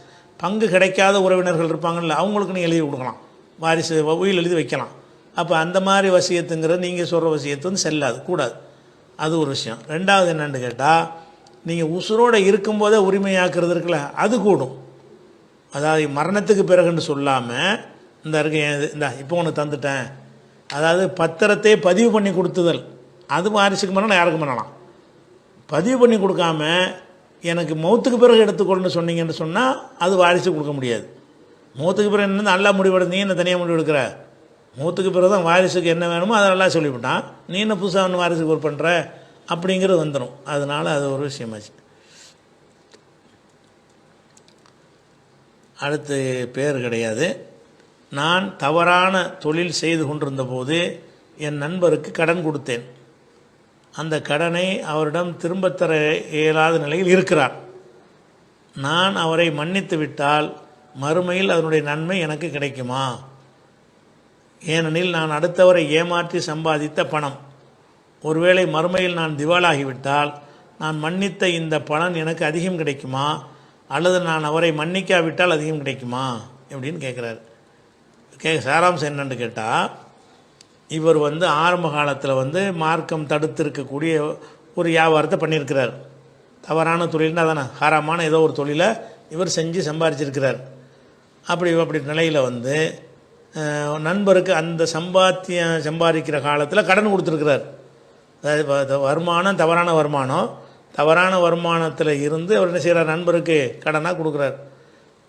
பங்கு கிடைக்காத உறவினர்கள் இருப்பாங்கல்ல, அவங்களுக்கு நீங்கள் எழுதி கொடுக்கலாம், வாரிசு உயில் எழுதி வைக்கலாம். அப்போ அந்த மாதிரி வசியத்துங்கிறது நீங்கள் சொல்கிற வசியத்து செல்லாது, கூடாது. அது ஒரு விஷயம். ரெண்டாவது என்னென்னு கேட்டால், நீங்கள் உசுரோடு இருக்கும்போதே உரிமையாக்குறது இருக்குல்ல, அது கூடும். அதாவது மரணத்துக்கு பிறகுன்னு சொல்லாமல் இந்த இப்போ ஒன்று தந்துட்டேன், அதாவது பத்திரத்தை பதிவு பண்ணி கொடுத்துதல், அது வாரிசுக்கு பண்ணலாம், யாருக்கும் பண்ணலாம். பதிவு பண்ணி கொடுக்காம எனக்கு மௌத்துக்கு பிறகு எடுத்துக்கொள்ளுன்னு சொன்னீங்கன்னு சொன்னால் அது வாரிசுக்கு கொடுக்க முடியாது. மௌத்துக்கு பிறகு என்ன நல்லா முடிவெடுத்து, நீ என்ன தனியாக முடிவு எடுக்கிற? மௌத்துக்கு பிறகு தான் வாரிசுக்கு என்ன வேணுமோ அதை நல்லா சொல்லிவிட்டான், நீ என்ன புதுசாக ஒன்று வாரிசுக்கு ஒரு பண்ணுற அப்படிங்கிறது வந்துடும். அதனால் அது ஒரு விஷயமாச்சு. அடுத்து பேர் கிடையாது. நான் தவறான தொழில் செய்து கொண்டிருந்த போது என் நண்பருக்கு கடன் கொடுத்தேன். அந்த கடனை அவரிடம் திரும்பத் தர இயலாத நிலையில் இருக்கிறார். நான் அவரை மன்னித்து விட்டால் மறுமையில் அதனுடைய நன்மை எனக்கு கிடைக்குமா? ஏனெனில் நான் அடுத்தவரை ஏமாற்றி சம்பாதித்த பணம். ஒருவேளை மறுமையில் நான் திவாலாகிவிட்டால் நான் மன்னித்த இந்த பலன் எனக்கு அதிகம் கிடைக்குமா, அல்லது நான் அவரை மன்னிக்காவிட்டால் அதிகம் கிடைக்குமா எப்படின்னு கேட்குறாரு. சாராம்சம் என்னன்னு கேட்டால், இவர் ஆரம்ப காலத்தில் மார்க்கம் தடுத்திருக்கக்கூடிய ஒரு வியாபாரத்தை பண்ணியிருக்கிறார். தவறான தொழில்னா அதானே, ஹாராமான ஏதோ ஒரு தொழிலை இவர் செஞ்சு சம்பாதிச்சிருக்கிறார். அப்படி நிலையில் நண்பருக்கு அந்த சம்பாதிக்கிற காலத்தில் கடன் கொடுத்துருக்கிறார். அதாவது வருமானம் தவறான வருமானத்தில் இருந்து அவர் என்ன செய்கிறார், நண்பருக்கு கடனாக கொடுக்குறார்.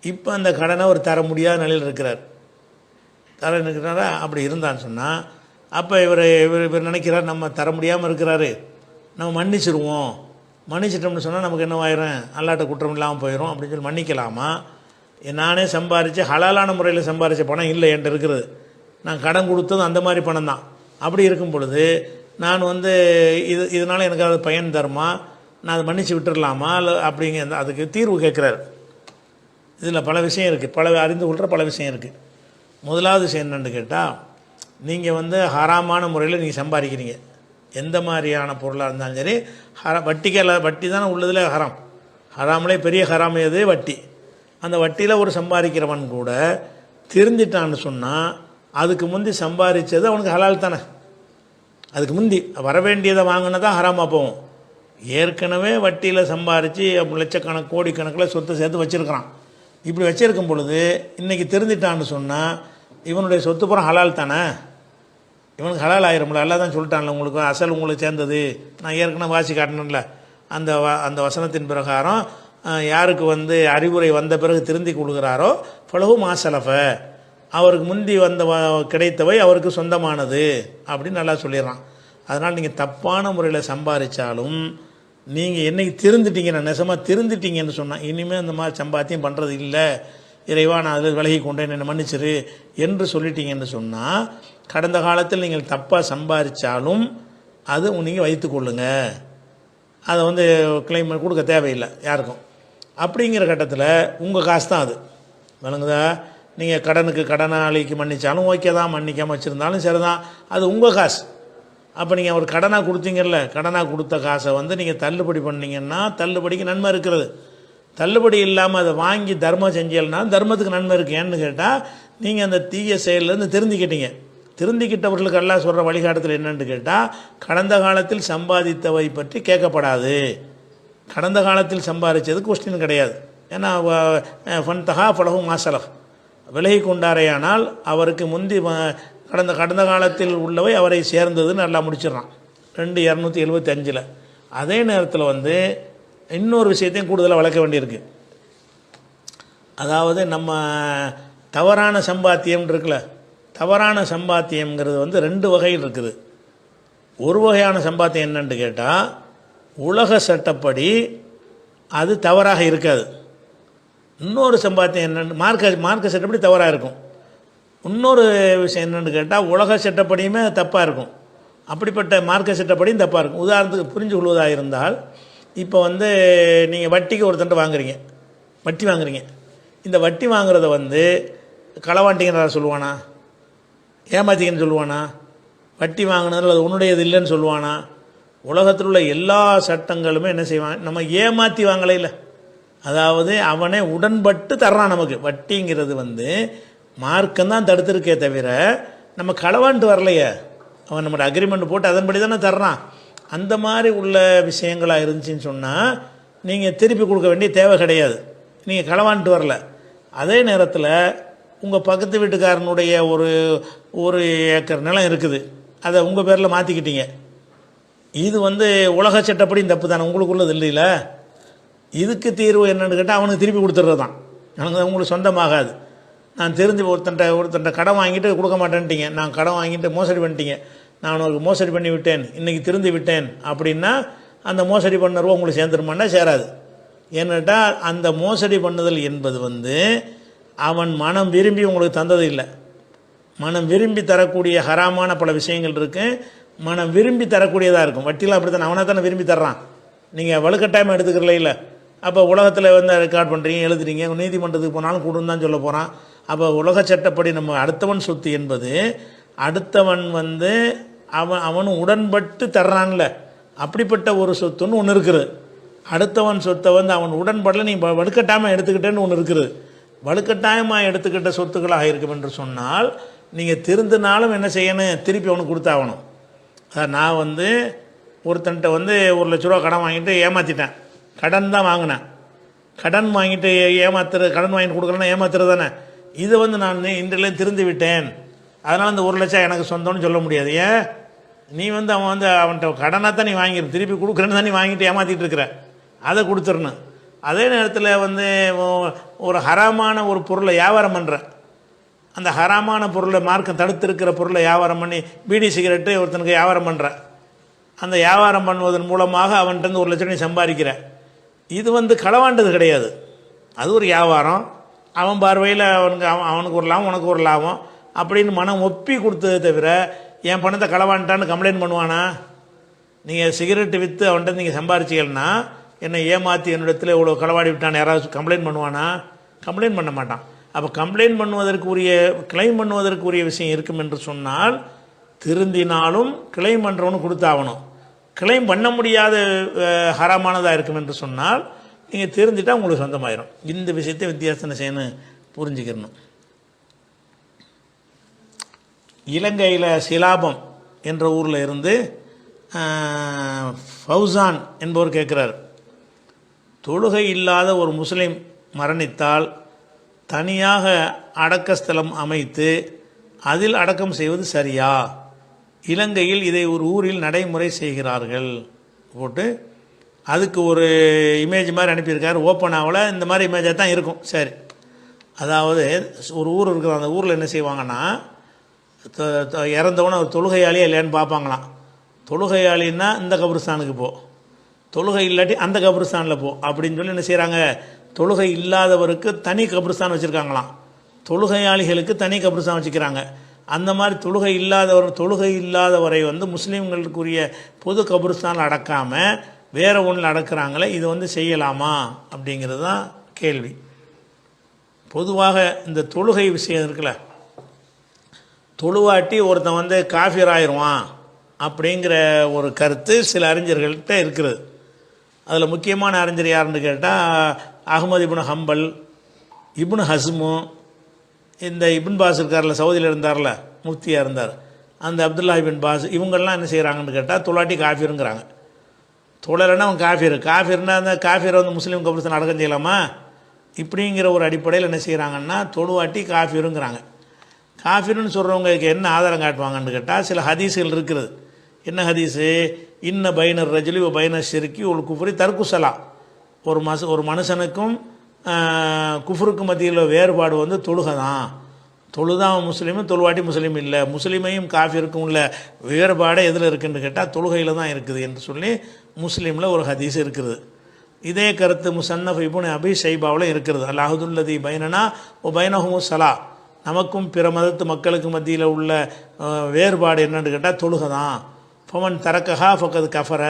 இப்போ அந்த கடனை அவர் தர முடியாத நிலையில் இருக்கிறார். இருக்கிறாரா? அப்படி இருந்தான்னு சொன்னால் அப்போ இவர் நினைக்கிறார், நம்ம தர முடியாமல் இருக்கிறாரு, நம்ம மன்னிச்சிருவோம், மன்னிச்சிட்டோம்னு சொன்னால் நமக்கு என்னவாயிரும், அல்லாட்ட குற்றம் இல்லாமல் போயிடும் அப்படின்னு சொல்லி மன்னிக்கலாமா? நானே சம்பாரித்து ஹலாலான முறையில் சம்பாரித்த பணம் இல்லை என்கிட்ட இருக்கிறது, நான் கடன் கொடுத்ததும் அந்த மாதிரி பணம் தான். அப்படி இருக்கும் பொழுது நான் இதனால் எனக்கு அது பயன் தருமா, நான் அதை மன்னிச்சு விட்டுடலாமா இல்லை அப்படிங்கிற அதுக்கு தீர்வு கேட்குறாரு. இதில் பல விஷயம் இருக்குது, பல அறிந்து கொள்கிற பல விஷயம் இருக்குது. முதலாவது விஷயம் என்னென்னு கேட்டால், நீங்கள் ஹராமான முறையில் நீங்கள் சம்பாதிக்கிறீங்க, எந்த மாதிரியான பொருளாக இருந்தாலும் சரி, வட்டி தானே உள்ளதில் ஹராம். ஹராமலே பெரிய ஹராம் எது? வட்டி. அந்த வட்டியில் ஒரு சம்பாதிக்கிறவன் கூட திருந்திட்டான்னு சொன்னால் அதுக்கு முந்தி சம்பாதிச்சது அவனுக்கு ஹலால் தானே. அதுக்கு முந்தி வரவேண்டியதை வாங்கினதான் ஹராமாக போகும். ஏற்கனவே வட்டியில் சம்பாரித்து லட்சக்கணக்கு கோடிக்கணக்கில் சொத்தை சேர்த்து வச்சுருக்கிறான். இப்படி வச்சுருக்கும் பொழுது இன்றைக்கி திருந்திட்டான்னு சொன்னால் இவனுடைய சொத்து புறம் ஹலால் தானே, இவனுக்கு ஹலால் ஆயிரும்ல. அல்லா தான் சொல்லிட்டான்ல, உங்களுக்கு அசல் உங்களுக்கு சேர்ந்தது. நான் ஏற்கனவே வாசி காட்டணும்ல, அந்த வசனத்தின் பிரகாரம் யாருக்கு அறிவுரை வந்த பிறகு திருந்தி கொடுக்குறாரோ ஃபலஹு மாசலஃப, அவருக்கு முந்தி கிடைத்தவை அவருக்கு சொந்தமானது அப்படின்னு நல்லா சொல்லிடுறான். அதனால் நீங்கள் தப்பான முறையில் சம்பாதிச்சாலும் நீங்கள் என்னைக்கு திருந்துட்டீங்கன்னா, நெசமாக திருந்துட்டீங்கன்னு சொன்னால் இனிமேல் அந்த மாதிரி சம்பாத்தியம் பண்ணுறது இல்லை, இறைவா நான் அதில் விலகி கொண்டேன், என்னை மன்னிச்சிரு என்று சொல்லிட்டீங்கன்னு சொன்னால், கடந்த காலத்தில் நீங்கள் தப்பாக சம்பாதிச்சாலும் அது நீங்கள் வைத்து கொள்ளுங்க, அதை கிளைம் கொடுக்க தேவையில்லை யாருக்கும். அப்படிங்கிற கட்டத்தில் உங்கள் காசு தான் அது, விளங்குதா? நீங்கள் கடனாளிக்கு மன்னிச்சாலும் ஓகே தான், மன்னிக்காமல் வச்சுருந்தாலும் சரி தான், அது உங்கள் காசு. அப்போ நீங்கள் ஒரு கடனாக கொடுத்தீங்கல்ல, கடனாக கொடுத்த காசை நீங்கள் தள்ளுபடி பண்ணிங்கன்னா தள்ளுபடிக்கு நன்மை இருக்கிறது. தள்ளுபடி இல்லாமல் அதை வாங்கி தர்மம் செஞ்சீங்கன்னா தர்மத்துக்கு நன்மை இருக்குது. ஏன்னு கேட்டால் நீங்கள் அந்த தீய செயலேருந்து திருந்திக்கிட்டீங்க. திருந்திக்கிட்டவர்களுக்கு எல்லாம் சொல்கிற வழிகாட்டத்தில் என்னென்னு கேட்டால், கடந்த காலத்தில் சம்பாதித்தவை பற்றி கேட்கப்படாது. கடந்த காலத்தில் சம்பாதிச்சது கொஸ்டின் கிடையாது. ஏன்னா ஃபன்தஹா ஃபலஹு மாசலஃப், விலகி கொண்டாரையானால் அவருக்கு முந்தி கடந்த காலத்தில் உள்ளவை அவரை சேர்ந்ததுன்னு நல்லா முடிச்சிடறான் 2275. அதே நேரத்தில் இன்னொரு விஷயத்தையும் கூடுதலாக வளர்க்க வேண்டியிருக்கு. அதாவது நம்ம தவறான சம்பாத்தியம் இருக்குல்ல, தவறான சம்பாத்தியங்கிறது 2 வகையில் இருக்குது. ஒரு வகையான சம்பாத்தியம் என்னன்னு கேட்டால், உலக சட்டப்படி அது தவறாக இருக்காது. இன்னொரு சம்பாத்தியம் என்னென்னு மார்க்க சட்டப்படி தவறாக இருக்கும். இன்னொரு விஷயம் என்னென்னு கேட்டால், உலக சட்டப்படியுமே தப்பாக இருக்கும், அப்படிப்பட்ட மார்க்க சட்டப்படியும் தப்பாக இருக்கும். உதாரணத்துக்கு புரிஞ்சு கொள்வதாக இருந்தால், இப்போ நீங்கள் வட்டிக்கு ஒருத்தன்ட்டு வாங்குறீங்க, வட்டி வாங்குறீங்க. இந்த வட்டி வாங்குறத களவாண்டிங்கன்னு சொல்லுவானா, ஏமாத்திங்கன்னு சொல்லுவானா, வட்டி வாங்கினதில் அது உன்னுடையது இல்லைன்னு சொல்லுவானா? உலகத்தில் உள்ள எல்லா சட்டங்களுமே என்ன செய்வான், நம்ம ஏமாற்றி வாங்கலை இல்லை, அதாவது அவனே உடன்பட்டு தர்றான் நமக்கு. வட்டிங்கிறது மார்க்கம்தான் தடுத்திருக்கே தவிர நம்ம களவாண்டு வரலையே, அவன் நம்மளோட அக்ரிமெண்ட் போட்டு அதன்படி தானே தர்றான். அந்த மாதிரி உள்ள விஷயங்களாக இருந்துச்சின்னு சொன்னால் நீங்கள் திருப்பி கொடுக்க வேண்டிய தேவை கிடையாது, நீங்கள் களவாண்டு வரல. அதே நேரத்தில் உங்கள் பக்கத்து வீட்டுக்காரனுடைய ஒரு ஏக்கர் நிலம் இருக்குது, அதை உங்கள் பேரில் மாற்றிக்கிட்டீங்க. இது உலக சட்டப்படி தப்பு தானே, உங்களுக்குள்ளது இல்லைல்ல. இதுக்கு தீர்வு என்னென்னு கேட்டால் அவனுக்கு திருப்பி கொடுத்துட்றது தான், உங்களுக்கு சொந்தமாகாது. நான் தெரிஞ்சு ஒருத்தன்ட்ட கடன் வாங்கிட்டு கொடுக்க மாட்டேன்ட்டீங்க, நான் கடன் வாங்கிட்டு மோசடி பண்ணிட்டீங்க, நான் உனக்கு மோசடி பண்ணி விட்டேன், இன்றைக்கி திருந்து விட்டேன் அப்படின்னா அந்த மோசடி பண்ண உங்களுக்கு சேர்ந்துருமான்னா சேராது. ஏன்னுட்டா அந்த மோசடி பண்ணுதல் என்பது அவன் மனம் விரும்பி உங்களுக்கு தந்தது இல்லை. மனம் விரும்பி தரக்கூடிய ஹராமான பல விஷயங்கள் இருக்குது, மனம் விரும்பி தரக்கூடியதாக இருக்கும். வட்டியில் அப்படி தானே, அவனை தானே விரும்பி தர்றான், நீங்கள் வலுக்கட்டாயமாக எடுத்துக்கிறல இல்லை. அப்போ உலகத்தில் ரெக்கார்ட் பண்ணுறீங்க, எழுதுறீங்க, நீதிமன்றத்துக்கு போனாலும் கொடுன்னு தான் சொல்ல போகிறான். அப்போ உலக சட்டப்படி நம்ம அடுத்தவன் சொத்து என்பது அடுத்தவன் அவனும் உடன்பட்டு தர்றான்ல, அப்படிப்பட்ட ஒரு சொத்துன்னு ஒன்று இருக்குது. அடுத்தவன் சொத்தை அவன் உடன்படல நீ வலுக்கட்டாயமாக எடுத்துக்கிட்டேன்னு ஒன்று இருக்குது. வலுக்கட்டாயமாக எடுத்துக்கிட்ட சொத்துக்களாக இருக்கும் என்று சொன்னால் நீங்கள் திருந்தினாலும் என்ன செய்யணும், திருப்பி அவனுக்கு கொடுத்தாகணும். நான் ஒருத்தன்ட்ட 1 லட்ச ரூபா கடன் வாங்கிட்டு ஏமாற்றிட்டேன், கடன் தான் வாங்கினேன், கடன் வாங்கிட்டு கடன் வாங்கிட்டு கொடுக்கலன்னா ஏமாத்துறது தானே. இது நான் இன்றைலேயும் திருந்து விட்டேன், அதனால் இந்த 1 லட்சம் எனக்கு சொந்தம்னு சொல்ல முடியாது. ஏன், நீ அவன் அவன்கிட்ட கடனாக தான் நீ வாங்கிடு, திருப்பி கொடுக்குறேன்னு தான் நீ வாங்கிட்டு ஏமாற்றிட்டு இருக்கிற, அதை கொடுத்துடணும். அதே நேரத்தில் ஒரு ஹராமான ஒரு பொருளை வியாபாரம் பண்ணுற, அந்த ஹராமான பொருளை மார்க்கம் தடுத்திருக்கிற பொருளை வியாபாரம் பண்ணி பீடி சிகரெட்டு ஒருத்தனுக்கு வியாபாரம் பண்ணுற, அந்த வியாபாரம் பண்ணுவதன் மூலமாக அவன்கிட்ட 1,00,000 நீ சம்பாதிக்கிற. இது களவாண்டது கிடையாது. அது ஒரு வியாபாரம். அவன் பார்வையில் அவனுக்கு ஒரு லாபம், உனக்கு ஒரு லாபம் அப்படின்னு மனம் ஒப்பி கொடுத்ததை தவிர என் பணத்தை களவாண்டான்னு கம்ப்ளைண்ட் பண்ணுவானா? நீங்கள் சிகரெட்டு விற்று அவன்கிட்ட நீங்கள் சம்பாரிச்சிங்கன்னா என்னை ஏமாற்றி என்னிடத்தில் இவ்வளோ களவாடி விட்டான்னு யாராவது கம்ப்ளைண்ட் பண்ணுவானா? கம்ப்ளைண்ட் பண்ண மாட்டான். அப்போ கம்ப்ளைண்ட் பண்ணுவதற்குரிய கிளைம் பண்ணுவதற்குரிய விஷயம் இருக்கும் என்று சொன்னால் திருந்தினாலும் கிளைம் பண்ணுறவனு கொடுத்தாகணும். கிளைம் பண்ண முடியாத ஹராமானதாக இருக்கும் என்று சொன்னால் நீங்கள் திருந்திட்டா உங்களுக்கு சொந்தமாயிரும். இந்த விஷயத்தை வித்தியாசம் செய்யணும், புரிஞ்சுக்கணும். இலங்கையில் சிலாபம் என்ற ஊரில் இருந்து ஃபவுசான் என்பவர் கேட்குறார், தொழுகை இல்லாத ஒரு முஸ்லீம் மரணித்தால் தனியாக அடக்கஸ்தலம் அமைத்து அதில் அடக்கம் செய்வது சரியா? இலங்கையில் இதை ஒரு ஊரில் நடைமுறை செய்கிறார்கள் போட்டு அதுக்கு ஒரு இமேஜ் மாதிரி அனுப்பியிருக்காரு. ஓப்பன் ஆகல, இந்த மாதிரி இமேஜாக தான் இருக்கும். சரி, அதாவது ஒரு ஊர் இருக்குது, அந்த ஊரில் என்ன செய்வாங்கன்னா இறந்தவன ஒரு தொழுகையாளியே இல்லையான்னு பார்ப்பாங்களாம். தொழுகையாளின்னா இந்த கபிரிஸ்தானுக்கு போ, தொழுகை இல்லாட்டி அந்த கபிரிஸ்தானில் போ அப்படின்னு சொல்லி என்ன செய்கிறாங்க, தொழுகை இல்லாதவருக்கு தனி கபிரிஸ்தான் வச்சுருக்காங்களாம், தொழுகையாளிகளுக்கு தனி கபிரிஸ்தான் வச்சுக்கிறாங்க. அந்த மாதிரி தொழுகை இல்லாதவரை முஸ்லீம்களுக்குரிய பொது கபிரிஸ்தான் அடக்காமல் வேறு ஒன்றில் அடக்கிறாங்களே, இது செய்யலாமா அப்படிங்கிறது தான் கேள்வி. பொதுவாக இந்த தொழுகை விஷயம் இருக்குல்ல, தொழுவாட்டி ஒருத்தன் காஃபிர் ஆயிடுவான் அப்படிங்கிற ஒரு கருத்து சில அறிஞர்கள்ட்ட இருக்கிறது. அதில் முக்கியமான அறிஞர் யாருன்னு கேட்டால் அஹ்மது இப்னு ஹம்பல், இப்னு ஹஸ்மு, இந்த இப்ன் பாஸ் இருக்கார்ல, சவுதியில் இருந்தார்ல, முஃப்தியாக இருந்தார், அந்த அப்துல்லா இபின் பாஸ், இவங்கெல்லாம் என்ன செய்கிறாங்கன்னு கேட்டால் தொழாட்டி காஃபிருங்கிறாங்க. தொழலைன்னா அவன் காஃபிர்னா அந்த காஃபிரை முஸ்லீம் கபிரிஸ்தான் அடக்கம் செய்யலாமா இப்படிங்கிற ஒரு அடிப்படையில் என்ன செய்கிறாங்கன்னா தொழுவாட்டி காஃபிருங்கிறாங்க. காஃபிர்னு சொல்கிறவங்களுக்கு என்ன ஆதாரம் காட்டுவாங்கன்னு கேட்டால் சில ஹதீஸுகள் இருக்கிறது. என்ன ஹதீஸு? இன்ன பைனர் ரஜுலி பைனர் ஷிர்கி ஒரு குஃப்ரி தர்குசலா, ஒரு மனுஷனுக்கும் குஃப்ருக்கும் மத்தியில் வேறுபாடு தொழுகை தான். தொழுதான் முஸ்லீமும், தொழுவாட்டி முஸ்லீம் இல்லை. முஸ்லீமையும் காஃபிருக்கும் உள்ள வேறுபாடு எதில் இருக்குன்னு கேட்டால் தொழுகையில் தான் இருக்குது என்று சொல்லி முஸ்லீமில் ஒரு ஹதீஸ் இருக்கிறது. இதே கருத்து முசன்னஃப் இப்னு அபி ஷைபாவில் இருக்கிறது. அல்லாஹுதுல்லதி பைனனா ஓ பைனஹுமு ஸலா, நமக்கும் பிற மதத்து மக்களுக்கு மத்தியில் உள்ள வேறுபாடு என்னன்னு கேட்டால் தொழுகை தான். ஃபமன் தரக்கஹா ஃபக்கது கஃபர,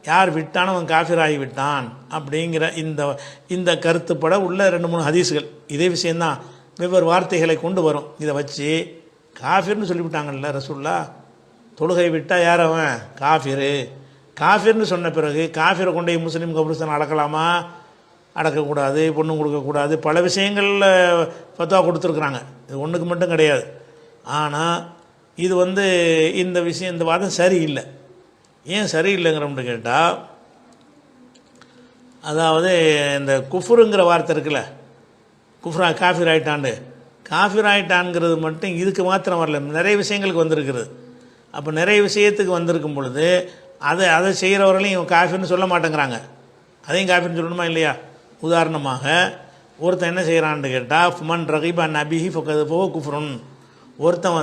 யார் விட்டானோ அவன் காஃபிராகி விட்டான் அப்படிங்கிற இந்த கருத்துப்பட உள்ள 2-3 ஹதீஸுகள் இதே விஷயந்தான். வெவ்வேறு வார்த்தைகளை கொண்டு வரும். இதை வச்சு காஃபிர்னு சொல்லிவிட்டாங்கல்ல ரசூல்லா, தொழுகை விட்டால் யார் அவன் காஃபிரு. காஃபிர்னு சொன்ன பிறகு காஃபிரை கொண்டு முஸ்லீம் கபிரிஸ்தான் அடக்கலாமா? அடக்கக்கூடாது, பொண்ணு கொடுக்கக்கூடாது, பல விஷயங்களில் ஃபத்வா கொடுத்துருக்குறாங்க. இது ஒன்றுக்கு மட்டும் கிடையாது. ஆனால் இது இந்த விஷயம், இந்த வாதம் சரியில்லை. ஏன் சரியில்லைங்கிறோம்னு கேட்டால், அதாவது இந்த குஃபுருங்கிற வார்த்தை இருக்குல்ல, காஃபிர் ஆயிட்டான்ங்கிறது மட்டும் இதுக்கு மாத்திரம் வரல, நிறைய விஷயங்களுக்கு வந்திருக்கிறது. அப்போ நிறைய விஷயத்துக்கு வந்திருக்கும் பொழுது அதை செய்கிறவர்களையும் இவன் காஃபிர்னு சொல்ல மாட்டேங்கிறாங்க, அதையும் காஃபிர்னு சொல்லணுமா இல்லையா? உதாரணமாக ஒருத்தன் என்ன செய்கிறான்னு கேட்டால் ஃபமன் ரகிபா நபிஹி ஃபக்கது ஃபோ குஃப்ருன், ஒருத்தன்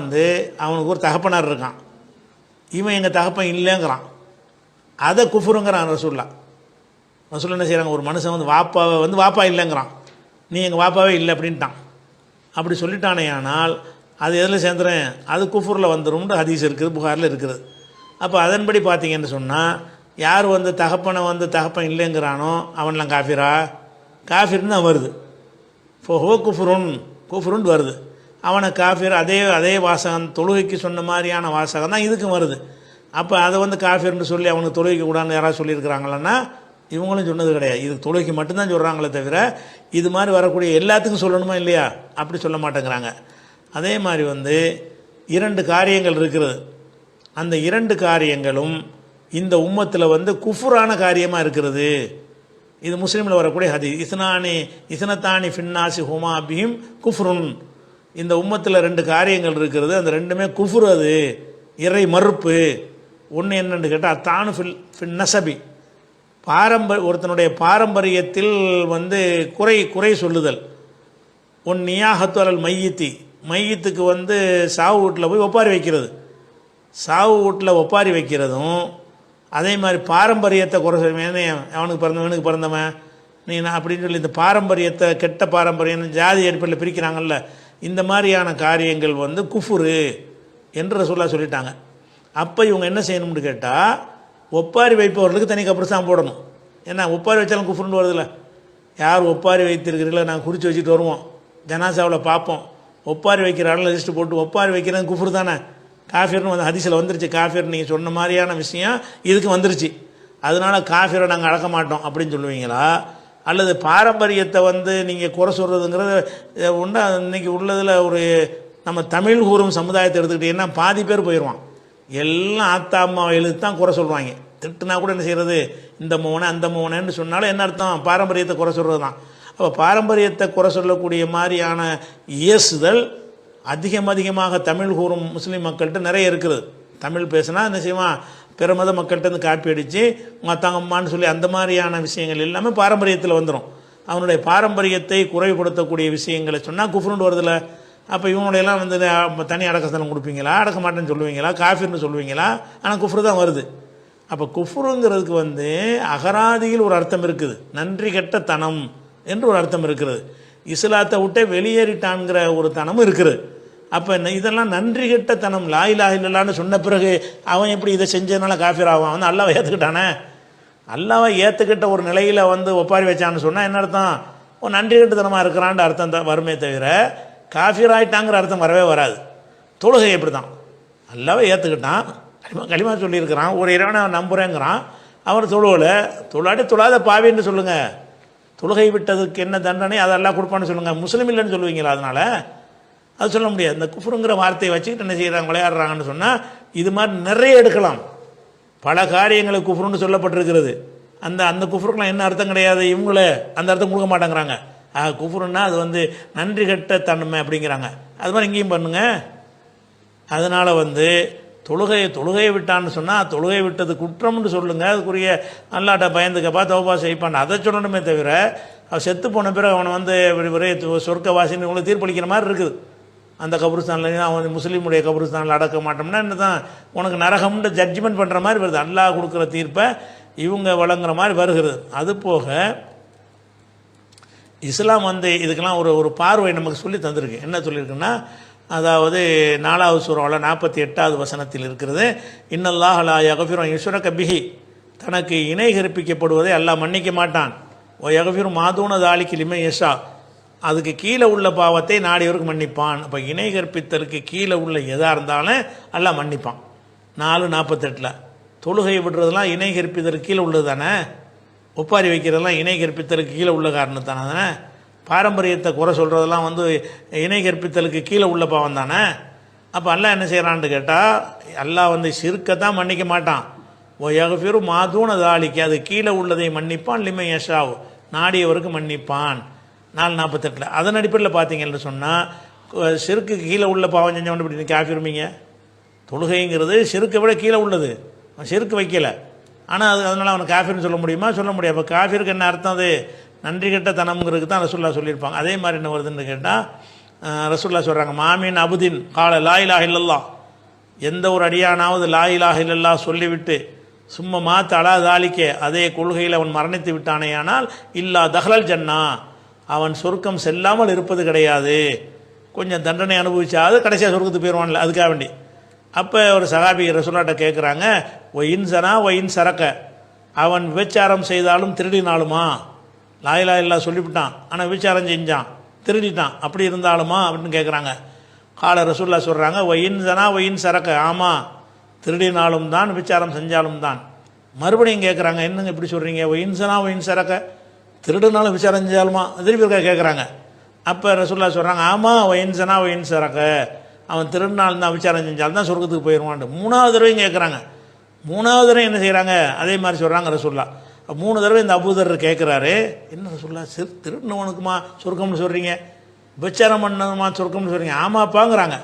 அவனுக்கு ஒரு தகப்பனார் இருக்கான், இவன் எங்கள் தகப்பன் இல்லைங்கிறான், அதை குஃபுருங்கிறான் ரசூல்லா. ரசூல்லா என்ன செய்கிறாங்க, ஒரு மனுஷன் வாப்பாவை வாப்பா இல்லைங்கிறான், நீ எங்கள் வாப்பாவே இல்லை அப்படின்ட்டான். அப்படி சொல்லிட்டானே ஆனால் அது எதில் சேர்ந்துறேன், அது குஃபுரில் வந்துடும்னு ஹதீஸ் இருக்குது, புகாரில் இருக்குது. அப்போ அதன்படி பார்த்தீங்கன்னு சொன்னால் யார் தகப்பனை தகப்பன் இல்லைங்கிறானோ அவன்லாம் காஃபிர்னு தான் வருது. இப்போ ஹோ குஃபுருன்னு வருது. அவனை காஃபிர், அதே வாசகம் தொழுகைக்கு சொன்ன மாதிரியான வாசகம் தான் இதுக்கும் வருது. அப்போ அதை காஃபிர்னு சொல்லி அவனுக்கு தொழுகைக்க கூடாதுன்னு யாராவது சொல்லியிருக்கிறாங்களன்னா இவங்களும் சொன்னது கிடையாது. இது தொழுகைக்கு மட்டும்தான் சொல்கிறாங்களே தவிர இது மாதிரி வரக்கூடிய எல்லாத்துக்கும் சொல்லணுமா இல்லையா? அப்படி சொல்ல மாட்டேங்கிறாங்க. அதே மாதிரி 2 காரியங்கள் இருக்கிறது. அந்த 2 காரியங்களும் இந்த உம்மத்தில் குஃபுரான காரியமாக இருக்கிறது. இது முஸ்லீமில் வரக்கூடிய ஹதீஸ். இஸ்னத்தானி ஃபின்னாசி ஹுமா பிஹிம் குஃப்ருன், இந்த உம்மத்தில் 2 காரியங்கள் இருக்கிறது, அந்த 2மே குஃபுர், அது இறை மறுப்பு. ஒன்று என்னென்னு கேட்டால் தானு ஃபின் நசபி, ஒருத்தனுடைய பாரம்பரியத்தில் குறை சொல்லுதல். ஒன் நியாஹத்து அலல் மையத்துக்கு சாவு வீட்டில் போய் ஒப்பாரி வைக்கிறது, சாவு வீட்டில் ஒப்பாரி வைக்கிறதும் அதே மாதிரி பாரம்பரியத்தை குறை சொல்லுவேன், அவனுக்கு பிறந்தவன் இவனுக்கு பிறந்தவன் நீ நான் அப்படின்னு சொல்லி இந்த பாரம்பரியத்தை கெட்ட பாரம்பரியம் ஜாதி அடிப்படையில் பிரிக்கிறாங்கல்ல, இந்த மாதிரியான காரியங்கள் வந்து குஃபுரு என்று ரசூலுல்லாஹ் சொல்லிட்டாங்க. அப்போ இவங்க என்ன செய்யணும்னு கேட்டால், ஒப்பாரி வைப்பவர்களுக்கு தனி கபிரஸ்தான் போடணும். ஏன்னா ஒப்பாரி வச்சாலும் குஃபுருன்னு வருதில்ல. யார் ஒப்பாரி வைத்திருக்கிறீங்களோ நாங்கள் குறித்து வச்சுட்டு வருவோம், ஜனாசாவில் பார்ப்போம். ஒப்பாரி வைக்கிற ஆளும் லிஸ்ட்டு போட்டு ஒப்பாரி வைக்கிறது குஃபுரு தானே, காஃபிர்னு வந்து ஹதீஸில் வந்துருச்சு. காஃபிர் நீங்கள் சொன்ன மாதிரியான விஷயம் இதுக்கு வந்துருச்சு, அதனால காஃபிரை நாங்கள் அடக்க மாட்டோம் அப்படின்னு சொல்லுவீங்களா? அல்லது பாரம்பரியத்தை வந்து நீங்கள் குறை சொல்கிறதுங்கிறது ஒன்றா இன்றைக்கி உள்ளதில் ஒரு நம்ம தமிழ் கூறும் சமுதாயத்தை எடுத்துக்கிட்டிங்கன்னா பாதி பேர் போயிடுவான். எல்லாம் ஆத்தா அம்மாவை எழுத்து தான் குறை சொல்லுவாங்க. திட்டுனா கூட என்ன செய்கிறது, இந்த மோனை அந்த மோனைன்னு சொன்னாலும் என்ன அர்த்தம், பாரம்பரியத்தை குறை சொல்கிறது தான். அப்போ பாரம்பரியத்தை குறை சொல்லக்கூடிய மாதிரியான இயேசுதல் அதிகமாக தமிழ் கூறும் முஸ்லீம் மக்கள்கிட்ட நிறைய இருக்குது. தமிழ் பேசுனா என்ன செய்வான், பிற மத மக்கள்கிட்ட வந்து காப்பி அடித்து மத்தாங்கம்மான்னு சொல்லி அந்த மாதிரியான விஷயங்கள் எல்லாமே பாரம்பரியத்தில் வந்துடும். அவனுடைய பாரம்பரியத்தை குறைவுபடுத்தக்கூடிய விஷயங்களை சொன்னால் குஃப்ருன்னு வருதில்ல. அப்போ இவனுடையெல்லாம் வந்து தனி அடக்கஸ்தானம் கொடுப்பீங்களா, அடக்க மாட்டேன்னு சொல்லுவீங்களா, காஃபிர்னு சொல்லுவீங்களா? ஆனால் குஃப்ரு தான் வருது. அப்போ குஃப்ருங்கிறதுக்கு வந்து அகராதியில் ஒரு அர்த்தம் இருக்குது, நன்றி கெட்ட தனம் என்று ஒரு அர்த்தம் இருக்கிறது. இஸ்லாத்தை விட்டே வெளியேறிட்டான்கிற ஒரு தனமும் இருக்குது. அப்போ இதெல்லாம் நன்றி கெட்ட தனம். லா இலாஹ இல்லல்லாஹ்னு சொன்ன பிறகு அவன் எப்படி இதை செஞ்சதுனால காஃபிர் ஆவான்? வந்து அல்லாவை ஏற்றுக்கிட்டானே, அல்லாவை ஏற்றுக்கிட்ட ஒரு நிலையில் வந்து ஒப்பாரி வச்சான்னு சொன்னால் என்ன அர்த்தம், ஒரு நன்றி கெட்டத்தனமாக இருக்கிறான்ற அர்த்தம் தான் வருமே தவிர காஃபிர் ஆகிட்டாங்கிற அர்த்தம் வரவே வராது. தொழுகை எப்படி தான், அல்லாவை ஏற்றுக்கிட்டான், களிமா சொல்லியிருக்கிறான், ஒரு இறைவனை நம்புகிறேங்கிறான், அவர் தொழாடி தொழாத பாவின்னு சொல்லுங்கள். தொழுகை விட்டதுக்கு என்ன தண்டனை அதை எல்லாம் கொடுப்பான்னு சொல்லுங்கள். முஸ்லீம் இல்லைன்னு சொல்லுவீங்களா? அதனால் அது சொல்ல முடியாது. இந்த குஃப்ருங்கிற வார்த்தையை வச்சுக்கிட்டு என்ன செய்கிறாங்க, விளையாடுறாங்கன்னு சொன்னால் இது மாதிரி நிறைய எடுக்கலாம். பல காரியங்களுக்கு குஃப்ருன்னு சொல்லப்பட்டிருக்கிறது. அந்த குஃப்ருக்கெலாம் என்ன அர்த்தம் கிடையாது, இவங்களே அந்த அர்த்தம் கொடுக்க மாட்டேங்கிறாங்க. குஃப்ருன்னா அது வந்து நன்றி கெட்ட தன்மை அப்படிங்கிறாங்க. அது மாதிரி இங்கேயும் பண்ணுங்க. அதனால் வந்து தொழுகையை விட்டான்னு சொன்னால் தொழுகை விட்டது குற்றம்னு சொல்லுங்கள், அதுக்குரிய அல்லாட்ட பயந்துக்கப்பா தௌபா செய்ப்பான் அதை சொல்லணுமே தவிர அவன் செத்து போன பிறகு அவனை வந்து ஒரே சொர்க்கவாசின்னு இவங்களை தீர்ப்பளிக்கிற மாதிரி இருக்குது. அந்த கபருஸ்தானில் அவன் முஸ்லீமுடைய கபருஸ்தானில் அடக்க மாட்டோம்னா என்ன தான் உனக்கு நரகம்னு ஜட்ஜ்மெண்ட் பண்ணுற மாதிரி வருது. அல்லாஹ் கொடுக்குற தீர்ப்பை இவங்க வழங்குற மாதிரி வருகிறது. அது போக இஸ்லாம் வந்து இதுக்கெல்லாம் ஒரு பார்வை நமக்கு சொல்லி தந்திருக்கு. என்ன சொல்லியிருக்குன்னா, அதாவது 4வது சூராவில் 48வது வசனத்தில் இருக்கிறது, இன்னல்லாஹ் லா யக்ஃபிரு அன் யுஷ்ரக பிஹி, தனக்கு இணை கற்பிக்கப்படுவதை அல்லாஹ் மன்னிக்க மாட்டான். ஓ யக்ஃபிரு மாதூன தாலிகி லிமன் யஷா, அதுக்கு கீழே உள்ள பாவத்தை நாடியவருக்கு மன்னிப்பான். அப்போ இணை கற்பித்தலுக்கு கீழே உள்ள எதாக இருந்தாலும் அல்லாஹ் மன்னிப்பான். 4:48 தொழுகை விடுறதுலாம் இணை கற்பித்தலுக்கு கீழே உள்ளது தானே, ஒப்பாரி வைக்கிறதெல்லாம் இணை கற்பித்தலுக்கு கீழே உள்ள காரணத்தானே தானே, பாரம்பரியத்தை குறை சொல்கிறதெல்லாம் வந்து இணை கற்பித்தலுக்கு கீழே உள்ள பாவம் தானே. அப்போ அல்லாஹ் என்ன செய்கிறான்னு கேட்டால், அல்லாஹ் வந்து ஷிர்க்கத்தான் மன்னிக்க மாட்டான். ஓ யக்ஃபிரு மாதூன தாலிகி, அது கீழே உள்ளதை மன்னிப்பான், லிமன் யஷாவ் நாடியவருக்கு மன்னிப்பான். 4:48 அதன் அடிப்படையில் பார்த்தீங்கன்னு சொன்னால் ஷிர்க்கு கீழே உள்ள பாவம் செஞ்சவன் இப்படி காஃபிருமீங்க. தொழுகைங்கிறது ஷிர்க்கை விட கீழே உள்ளது, அவன் ஷிர்க்கு வைக்கலை, ஆனால் அதனால் அவனை காஃபிர்னு சொல்ல முடியுமா? சொல்ல முடியாது. அப்போ காஃபிருக்கு என்ன அர்த்தம், அது நன்றி கெட்ட தனம்ங்கிறதுக்கு தான் ரசூலுல்லாஹ் சொல்லியிருப்பாங்க. அதே மாதிரி என்ன வருதுன்னு கேட்டால் ரசூலுல்லாஹ் சொல்கிறாங்க, மாமின் அபுதீன் கால லா இலாஹ இல்லல்லாஹ், எந்த ஒரு அடியானாவது லா இலாஹ இல்லல்லாஹ் சொல்லிவிட்டு சும்மா மாத்த அலா தாலிக்கே, அதே கொள்கையில் அவன் மரணித்து விட்டானே ஆனால் இல்லா தஹ்லல் ஜன்னா, அவன் சொர்க்கம் செல்லாமல் இருப்பது கிடையாது. கொஞ்சம் தண்டனை அனுபவிச்சாது கடைசியாக சொர்க்கத்துக்கு போயிடுவான்ல, அதுக்காக வேண்டி. அப்போ ஒரு சஹாபி ரசூலுல்லாஹ்ட்ட கேட்குறாங்க, ஒயின் சனா ஒயின் சரக்க, அவன் விபச்சாரம் செய்தாலும் திருடினாலுமா, லா இலாஹ இல்லல்லாஹ் சொல்லிவிட்டான் ஆனால் விபச்சாரம் செஞ்சான் திருடிட்டான், அப்படி இருந்தாலுமா அப்படின்னு கேட்குறாங்க. கால ரசூலுல்லாஹ் சொல்கிறாங்க, ஒயின் சனா ஒயின் சரக்க, ஆமாம் திருடினாலும் தான் விபச்சாரம் செஞ்சாலும் தான். மறுபடியும் கேட்குறாங்க, என்னங்க இப்படி சொல்கிறீங்க, ஒயின் சனா ஒயின் சரக்க, திருடுனாலும் விசாரம் செஞ்சாலுமா திருப்பி இருக்கா கேட்குறாங்க. அப்போ ரசூலுல்லாஹ் சொல்கிறாங்க, ஆமாம் ஒயின் சனா ஒயின் சரக்க, அவன் திருநாள் தான் விசாரம் செஞ்சால்தான் சொர்க்கத்துக்கு போயிடுவான்ட்டு 3வது தடவையும் கேட்குறாங்க. 3வது தடவை என்ன செய்கிறாங்க, அதே மாதிரி சொல்கிறாங்க ரசூலுல்லாஹ். 3 தடவை இந்த அபூதர் கேட்குறாரு, என்ன ரசூலுல்லாஹ் திருடினவனுக்குமா சொர்க்கம்னு சொல்கிறீங்க, விபச்சாரம் பண்ணணுமா சொர்க்கம்னு சொல்கிறீங்க? ஆமாப்பாங்கிறாங்க.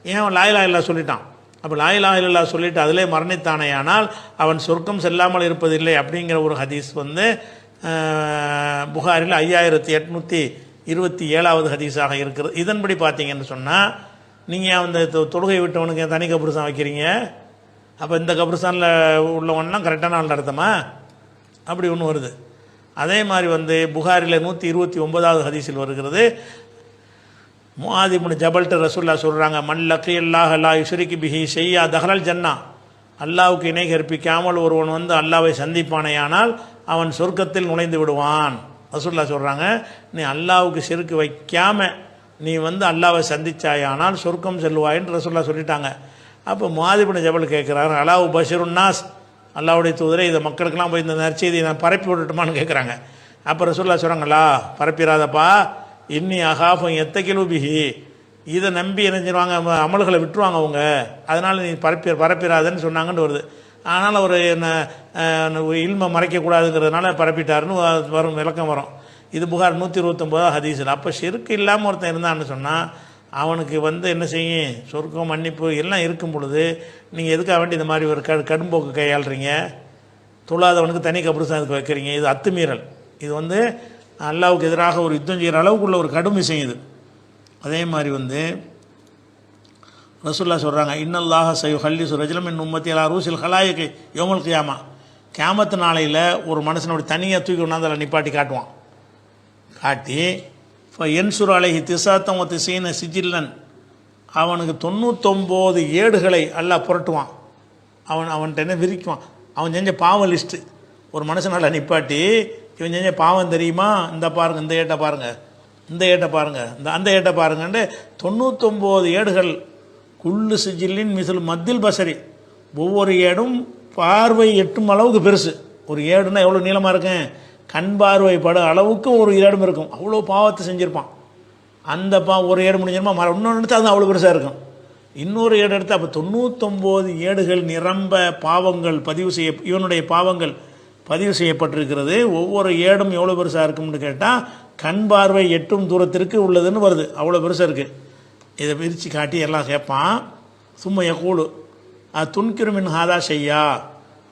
ஏன் அவன் லா இலாஹ இல்லல்லாஹ் சொல்லிட்டான். அப்போ லா இலாஹ இல்லல்லாஹ் சொல்லிட்டு அதிலே மரணித்தானே ஆனால் அவன் சொர்க்கம் செல்லாமல் இருப்பதில்லை அப்படிங்கிற ஒரு ஹதீஸ் வந்து புகாரில் 5827வது ஹதீஸாக இருக்கிறது. இதன்படி பார்த்தீங்கன்னு சொன்னால், நீங்கள் அந்த தொழுகை விட்டவனுக்கு தனி கபருஸ்தான் வைக்கிறீங்க, அப்போ இந்த கபிரிஸ்தானில் உள்ளவன்லாம் கரெக்டான ஆள் நடத்தமா? அப்படி ஒன்று வருது. அதே மாதிரி வந்து புகாரில் 129வது ஹதீஸில் வருகிறது, முஆத் இப்னு ஜபல்ட்ட ரசூலுல்லாஹ் சொல்கிறாங்க, மன் லக்கியல்லாஹ லா யுஷ்ரிகு பிஹி ஷையா தஹலல் ஜன்னா. அல்லாஹ்வுக்கு இணை கற்பிக்காமல் ஒருவன் வந்து அல்லாஹ்வை சந்திப்பானேயானால் அவன் சொர்க்கத்தில் நுழைந்து விடுவான். ரசூலுல்லாஹ் சொல்கிறாங்க, நீ அல்லாஹ்வுக்கு ஷிர்க் வைக்காம நீ வந்து அல்லாஹ்வை சந்திச்சாயானால் சொர்க்கம் செல்வாயின்னு ரசூலுல்லாஹ் சொல்லிட்டாங்க. அப்போ முஆத் இப்னு ஜபல் கேட்குறாங்க, அலாஹ் பஷிருன் நாஸ், அல்லாஹ்வுடைய தூதரை இதை மக்களுக்கெல்லாம் போய் இந்த நற்செய்தியை நான் பரப்பி விட்டுட்டுமான்னு கேட்குறாங்க. அப்போ ரசூலுல்லாஹ் சொல்கிறாங்களா, பரப்பிடாதப்பா, இன்னி அகாஃபம் எத்த கிலோபிஹி, இதை நம்பி என்ன செய்வாங்க, அமல்களை விட்டுருவாங்க அவங்க, அதனால் நீ பரப்பிடாதன்னு சொன்னாங்கன்னு வருது. ஆனால் அவர் என்ன இல்மை மறைக்கக்கூடாதுங்கிறதுனால பரப்பிட்டாருன்னு வரும், விளக்கம் வரும். இது புகார் 129 ஹதீஸில். அப்போ ஷிர்க் இல்லாமல் ஒருத்தன் இருந்தான்னு சொன்னால் அவனுக்கு வந்து என்ன செய்யும், சொர்க்கம் மன்னிப்பு எல்லாம் இருக்கும் பொழுது நீங்கள் எதுக்காக வேண்டி இந்த மாதிரி ஒரு கடும்போக்கு கையாளுறீங்க? தொழாதவனுக்கு தனி கபிரிஸ்தான் இதுக்கு வைக்கிறீங்க. இது அத்துமீறல். இது வந்து அல்லாஹ்வுக்கு எதிராக ஒரு யுத்தம் செய்கிற அளவுக்குள்ள ஒரு கடும் விஷயம் இது. அதே மாதிரி வந்து ரசூலுல்லாஹ் சொல்கிறாங்க, இன்னல்லாஹ சயுஹல்லிசு ரஜுலம் மின் உம்மத்தி அலா ரூஸில் ஹலாயிக் யௌமல் கியாமா. கியாமத்து நாளையில் ஒரு மனுஷனை அப்படி தனியாக தூக்கி கொண்டாந்து அதில் நிப்பாட்டி காட்டுவான். காட்டி என்சுர் அலைஹி திசாத்தம் திசீன சிஜில்லன், அவனுக்கு 99 ஏடுகளை அல்லாஹ் புரட்டுவான். அவன்கிட்ட என்ன விரிக்குவான், அவன் செஞ்ச பாவம் லிஸ்ட்டு. ஒரு மனுஷனால் நிப்பாட்டி, இவன் செஞ்ச பாவம் தெரியுமா, இந்த பாருங்கள், இந்த ஏட்டை பாருங்கள், இந்த ஏட்டை பாருங்கள், அந்த ஏட்டை பாருங்கன்ட்டு 99 ஏடுகள். குள்ளு சிஜில்லின் மிசில் மத்தில் பசரி, ஒவ்வொரு ஏடும் பார்வை எட்டும் அளவுக்கு பெருசு. ஒரு ஏடுன்னா எவ்வளோ நீளமாக இருக்கும், கண் பார்வை பட அளவுக்கு ஒரு ஏடும் இருக்கும். அவ்வளோ பாவத்தை செஞ்சுருப்பான். அந்த ஒரு ஏடு முடிஞ்சிருமா, இன்னொன்று எடுத்து அது அவ்வளோ பெருசாக இருக்கும். இன்னொரு ஏடு எடுத்து அப்போ 99 ஏடுகள் நிரம்ப பாவங்கள் இவனுடைய பாவங்கள் பதிவு செய்யப்பட்டிருக்கிறது. ஒவ்வொரு ஏடும் எவ்வளோ பெருசாக இருக்கும்னு கேட்டால் கண் பார்வை எட்டும் தூரத்திற்கு உள்ளதுன்னு வருது. அவ்வளோ பெருசாக இருக்குது. இதை பிரித்து காட்டி எல்லாம் கேட்பான். சும்மைய கூடு அது துன்கிருமின் ஹாதா செய்யா,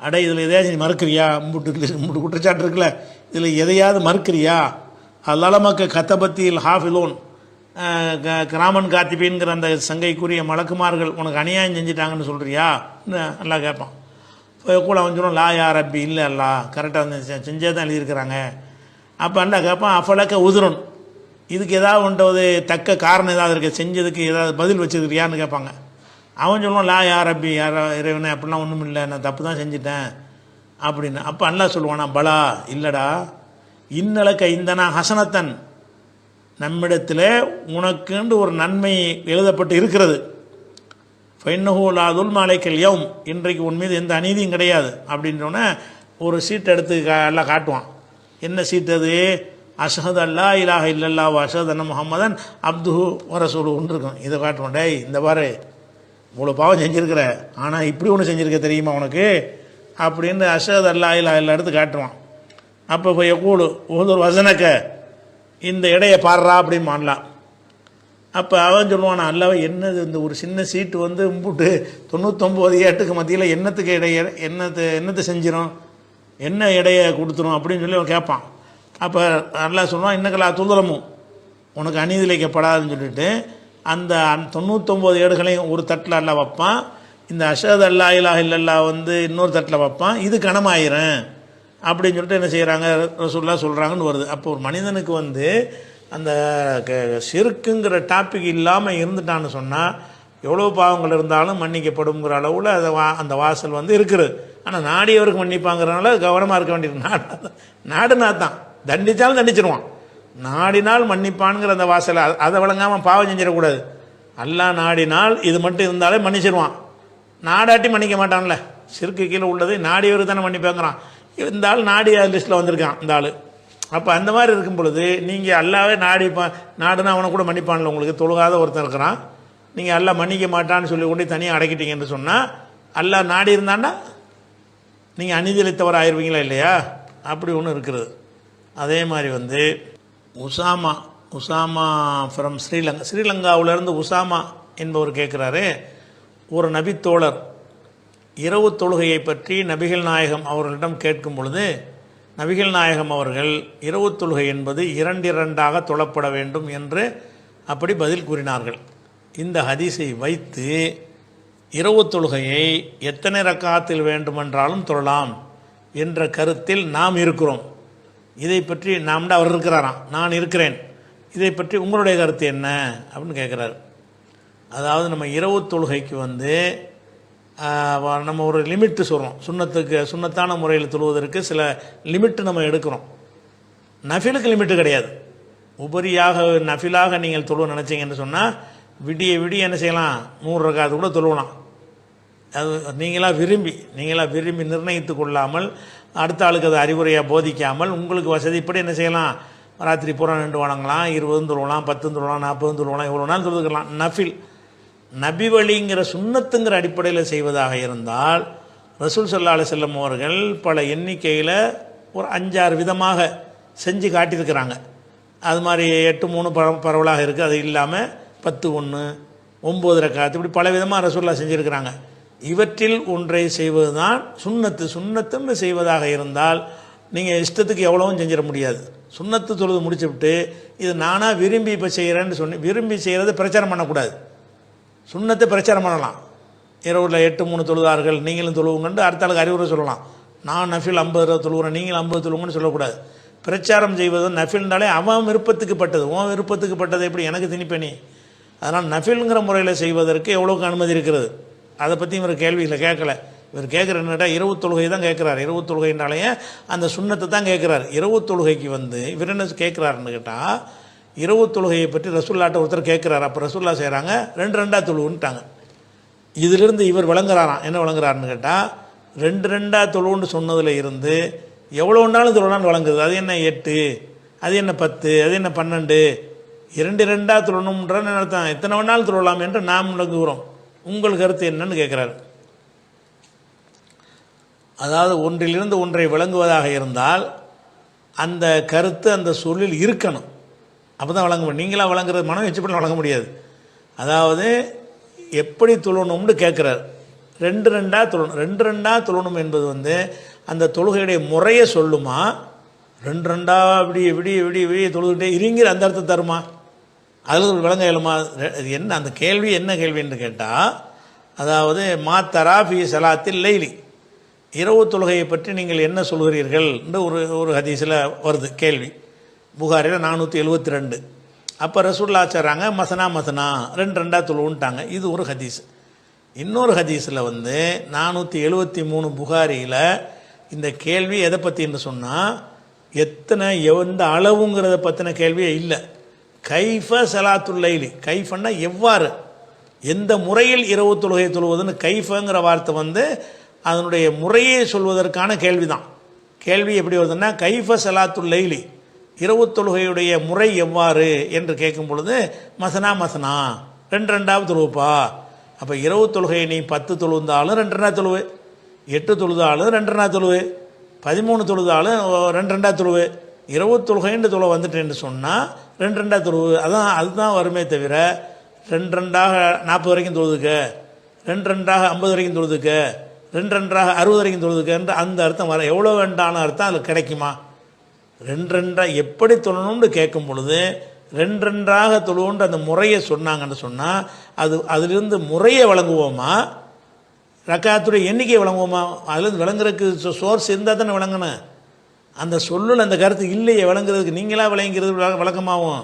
அடை இதில் எதையாவது நீ மறுக்கிறியா, முட்டு குற்றச்சாட்டு இருக்குல்ல, இதில் எதையாவது மறுக்கிறியா? அல்லமக்க கத்தபத்தியில் ஹாஃபிலோன், கிராமன் காத்திபின்கிற அந்த சங்கைக்குரிய மலக்குமார்கள் உனக்கு அநியாயம் செஞ்சிட்டாங்கன்னு சொல்கிறியா? நல்லா கேட்பான். கூட அவன் சொல்லுவான், லா யா ரப்பி, இல்லை அல்லா, கரெக்டாக வந்து செஞ்சே தான் எழுதியிருக்கிறாங்க. அப்போ அல்லா கேட்பான், அஃபலக்க உதுரன், இதுக்கு ஏதாவது ஒன்றது தக்க காரணம் ஏதாவது இருக்குது, செஞ்சதுக்கு ஏதாவது பதில் வச்சுருக்கிறியான்னு கேட்பாங்க. அவன் சொல்லுவான், லா யா ரப்பி, யார் இறைவனே, அப்படிலாம் ஒன்றும் இல்லை, நான் தப்பு தான் செஞ்சிட்டேன் அப்படின்னு. அப்போ அல்லாஹ் சொல்லுவானா, பலா, இல்லைடா, இன்னலக்க இந்தனா ஹசனத்தன், நம்மிடத்தில் உனக்குண்டு ஒரு நன்மை எழுதப்பட்டு இருக்கிறது. ஃபைன்னஹூலாதுல் மாலைக்கல் யௌம், இன்றைக்கு உன் மீது எந்த அநீதியும் கிடையாது அப்படின்றோன்னே ஒரு சீட் எடுத்து எல்லாம் காட்டுவான். என்ன சீட் அது? அஷ்ஹது அல்லா இலாஹ இல்லல்லாஹ் வ அஷ்ஹது அன்ன முஹம்மதன் அப்துஹு வ ரசூலுஹுன்னு இருக்கும். இதை காட்டுவான். டேய், இந்த பாரு, இவ்வளோ பாவம் செஞ்சுருக்கிற, ஆனால் இப்படி ஒன்று செஞ்சுருக்க தெரியுமா உனக்கு அப்படின்னு அஷ்ஹது அல்லா இலாஹ இல்லா எடுத்து காட்டுவான். அப்போ போய் கூடு ஒரு வசனக்க இந்த இடையை பாடுறா அப்படின்னு மாறலாம். அப்போ அவன் சொல்லுவான், அல்லவா என்னது இந்த ஒரு சின்ன சீட்டு வந்து உம்புட்டு 99 ஏட்டுக்கு மத்தியில் என்னத்துக்கு என்னத்தை செஞ்சிடும், என்ன இடையை கொடுத்துரும் அப்படின்னு சொல்லி அவன் கேட்பான். அப்போ அல்லாஹ் சொல்லுவான், இன்னக்கலா துதலமும், உனக்கு அநீதி இழைக்கப்படாதுன்னு சொல்லிட்டு அந்த 99 ஏடுகளையும் ஒரு தட்டில் அல்லாஹ் வைப்பான். இந்த அஷ்ஹது அல்லா இலாஹ இல்லல்லாஹ் வந்து இன்னொரு தட்டில் வைப்பான். இது கனமாயிரும் அப்படின்னு சொல்லிட்டு என்ன செய்கிறாங்க, ரசூலுல்லாஹ் சொல்கிறாங்கன்னு வருது. அப்போ ஒரு மனிதனுக்கு வந்து அந்த ஷிர்க்குங்கிற டாபிக் இல்லாமல் இருந்துட்டான்னு சொன்னால் எவ்வளோ பாவங்கள் இருந்தாலும் மன்னிக்கப்படுங்கிற அளவில் அந்த வாசல் வந்து இருக்குது. ஆனால் நாடியவருக்கு மன்னிப்பாங்கிறனால கவனமாக இருக்க வேண்டியது. நாடுனா தான் தண்டித்தாலும் தண்டிச்சிருவான், நாடினால் மன்னிப்பான்ங்கிற அந்த வாசலை அதை வழங்காமல் பாவம் செஞ்சிடக்கூடாது. அல்லாஹ் நாடினால் இது மட்டும் இருந்தாலே மன்னிச்சிருவான், நாடாட்டி மன்னிக்க மாட்டான்ல. ஷிர்க்கு கீழே உள்ளது நாடியவருக்கு தானே மன்னிப்பாங்கிறான். இந்த ஆள் நாடி லிஸ்ட்டில் வந்திருக்கான் இந்த ஆள். அப்போ அந்த மாதிரி இருக்கும் பொழுது நீங்கள் அல்லாவே நாடுனா அவனை கூட மன்னிப்பான்ல. உங்களுக்கு தொழுகாத ஒருத்தன் இருக்கிறான், நீங்கள் அல்லாஹ் மன்னிக்க மாட்டான்னு சொல்லி கொண்டு தனியாக அடக்கிட்டீங்கன்னு சொன்னால் அல்லாஹ் நாடி இருந்தாண்டா நீங்கள் அநீதியளித்தவர் ஆயிடுவீங்களா இல்லையா? அப்படி ஒன்று இருக்கிறது. அதே மாதிரி வந்து உசாமா ஃப்ரம் ஸ்ரீலங்காவிலேருந்து உசாமா என்பவர் கேட்குறாரு, ஒரு நபித்தோழர் இரவு தொழுகையை பற்றி நபிகள் நாயகம் அவர்களிடம் கேட்கும் பொழுது நபிகள் நாயகம் அவர்கள் இரவு தொழுகை என்பது 2 தொழப்பட வேண்டும் என்று அப்படி பதில் கூறினார்கள். இந்த ஹதீஸை வைத்து இரவு தொழுகையை எத்தனை ரக்காத்தில் வேண்டுமென்றாலும் தொழலாம் என்ற கருத்தில் நாம் இருக்கிறோம். இதை பற்றி நாம் அவர் இருக்கிறாராம், நான் இருக்கிறேன், இதை பற்றி உங்களுடைய கருத்து என்ன அப்படின்னு கேட்குறாரு. அதாவது நம்ம இரவு தொழுகைக்கு நம்ம ஒரு லிமிட்டு சொல்கிறோம். சுண்ணத்தான முறையில் தொழுவதற்கு சில லிமிட்டு நம்ம எடுக்கிறோம். நஃபிலுக்கு லிமிட்டு கிடையாது. உபரியாக நஃபிலாக நீங்கள் தொழுவ நினச்சிங்கன்னு சொன்னால் விடிய விடிய என்ன செய்யலாம், 100 ரக்காத்து கூட தொழுவலாம். அது நீங்களாக விரும்பி நிர்ணயித்து கொள்ளாமல், அடுத்த ஆளுக்கு அதை அறிவுரையாக போதிக்காமல், உங்களுக்கு வசதிப்படி என்ன செய்யலாம், ராத்திரி பூரா 2 வணங்கலாம், 20 தொழுவலாம், 10 தொழுவலாம், 40 தொழுவலாம், எவ்வளோ நாள் தொழுதுக்கலாம். நஃபில் நபி வழிங்கிற சுன்னத்துங்கிற அடிப்படையில் செய்வதாக இருந்தால் ரசூல் ஸல்லல்லாஹு அலைஹி வஸல்லம் அவர்கள் பல எண்ணிக்கையில் ஒரு 5-6 விதமாக செஞ்சு காட்டியிருக்கிறாங்க. அது மாதிரி 8-3 பரவலாக இருக்குது. அது இல்லாமல் 10-1, 9 ரக்காத்து, இப்படி பல விதமாக ரசூலுல்லாஹ் செஞ்சுருக்கிறாங்க. இவற்றில் ஒன்றை செய்வது தான் சுன்னத்துன்னு செய்வதாக இருந்தால் நீங்கள் இஷ்டத்துக்கு எவ்வளவும் செஞ்சிட முடியாது. சுன்னத்து தொழுது முடிச்சு விட்டு இது நானாக விரும்பி இப்போ செய்கிறேன்னு சொன்னேன். விரும்பி செய்கிறத பிரச்சாரம் பண்ணக்கூடாது. சுன்னத்தை பிரச்சாரம் பண்ணலாம். இரவில் 8-3 தொழுதார்கள், நீங்களும் தொழுவுங்கன்னு அடுத்த ஆளுக்கு அறிவுரை சொல்லலாம். நான் நஃபில் 50 தொழுவுறேன், நீங்களும் 50 தொழுவுங்கன்னு சொல்லக்கூடாது. பிரச்சாரம் செய்வது நஃபில்னாலே அவன் விருப்பத்துக்கு பட்டது, உன் விருப்பத்துக்கு பட்டது எப்படி எனக்கு திணிப்பேனி. அதனால் நஃபில்ங்கிற முறையில் செய்வதற்கு எவ்வளோக்கு அனுமதி இருக்கிறது, அதை பற்றி இவர் கேள்வியில் கேட்கல. இவர் கேட்குற என்னட்டா இரவு தொழுகை தான் கேட்குறாரு. இரவு தொழுகைனாலேயே அந்த சுன்னத்தை தான் கேட்குறாரு. இரவு தொழுகைக்கு இவர் என்ன கேட்குறாருன்னு கேட்டால், இரவு தொழுகையை பற்றி ரசூல்லாட்ட ஒருத்தர் கேட்குறாரு. அப்போ ரசூல்லா செய்கிறாங்க 2 தொழுவுன்ட்டாங்க. இதிலிருந்து இவர் விளங்குறாராம். என்ன விளங்குறாருன்னு கேட்டால், 2 தொழுவுன்னு சொன்னதில் இருந்து எவ்வளோ ஒன்றாலும் தொழுவலான்னு வழங்குது. அது என்ன 8, அது என்ன 10, அது என்ன 12, 2 தொழணும்ன்ற அர்த்தம். எத்தனை வேணாலும் தொழலாம் என்று நாம் விளங்குகிறோம். உங்கள் கருத்து என்னன்னு கேட்குறாரு. அதாவது ஒன்றிலிருந்து ஒன்றை விளங்குவதாக இருந்தால் அந்த கருத்து அந்த சொல்லில் இருக்கணும். அப்போ தான் வழங்க முடியும். நீங்களாக வழங்குறது மனம் வச்சு பண்ண வழங்க முடியாது. அதாவது எப்படி தொழணும்னு கேட்குறாரு. 2 தொழணும். 2 தொழணும் என்பது அந்த தொழுகையுடைய முறையை சொல்லுமா, 2 விடிய தொழுகிட்டே இருங்கிற அந்த அர்த்தம் தருமா, அதில் விளங்க இயலுமா? என்ன அந்த கேள்வி, என்ன கேள்வின்னு கேட்டால், அதாவது மாத்தரா ஃபி ஸலாத்தில் லைலி, இரவு தொழுகையை பற்றி நீங்கள் என்ன சொல்கிறீர்கள் என்று ஒரு ஹதீஸில் வருது கேள்வி. புகாரில் 472. அப்போ ரசூலுல்லாஹ் சொல்கிறாங்க மசனா 2 தொழுவுன்ட்டாங்க. இது ஒரு ஹதீஸ். இன்னொரு ஹதீஸில் 473 புகாரியில் இந்த கேள்வி எதை பற்றின்னு சொன்னால், எந்த அளவுங்கிறத பற்றின கேள்வியே இல்லை. கைஃப ஸலாத்துல் லைலி, கைஃபன்னா எவ்வாறு, எந்த முறையில் இரவு தொழுகை தொழுவதுன்னு கைஃபங்கிற வார்த்தை அதனுடைய முறையை சொல்வதற்கான கேள்வி தான். கேள்வி எப்படி வருதுன்னா, கைஃப ஸலாத்துல் லைலி, இரவு தொழுகையுடைய முறை எவ்வாறு என்று கேட்கும் பொழுது மசனா 2 தொழுவுப்பா. அப்போ இரவு தொழுகையை நீ 10 தொழுந்தாலும் 2 தொழுவு, 8 தொழுதாலும் 2 தொழுவு, 13 தொழுதாலும் 2 தொழுவு, இரவு தொழுகைன்னு தொழு வந்துட்டேன்னு சொன்னால் 2 தொழுவு. அதுதான் வருமே தவிர 2 40 வரைக்கும் தொழுதுக்க, 2 50 வரைக்கும் தொழுதுக்க, 2 60 வரைக்கும் தொழுதுக்கன்ற அந்த அர்த்தம் வர எவ்வளோ வேண்டான அர்த்தம் அதில் கிடைக்குமா? 2 எப்படி தொழணும்னு கேட்கும் பொழுது 2 தொழுவுன்ற அந்த முறையை சொன்னாங்கன்னு சொன்னால் அதிலிருந்து முறையை வழங்குவோமா, ரக்காத்துடைய எண்ணிக்கையை வழங்குவோமா? அதுலேருந்து விளங்குறதுக்கு சோர்ஸ் இருந்தால் தானே விளங்கணும். அந்த சொல்லில் அந்த கருத்து இல்லையே விளங்குறதுக்கு, நீங்களாக விளங்கிறது வழக்கமாகும்.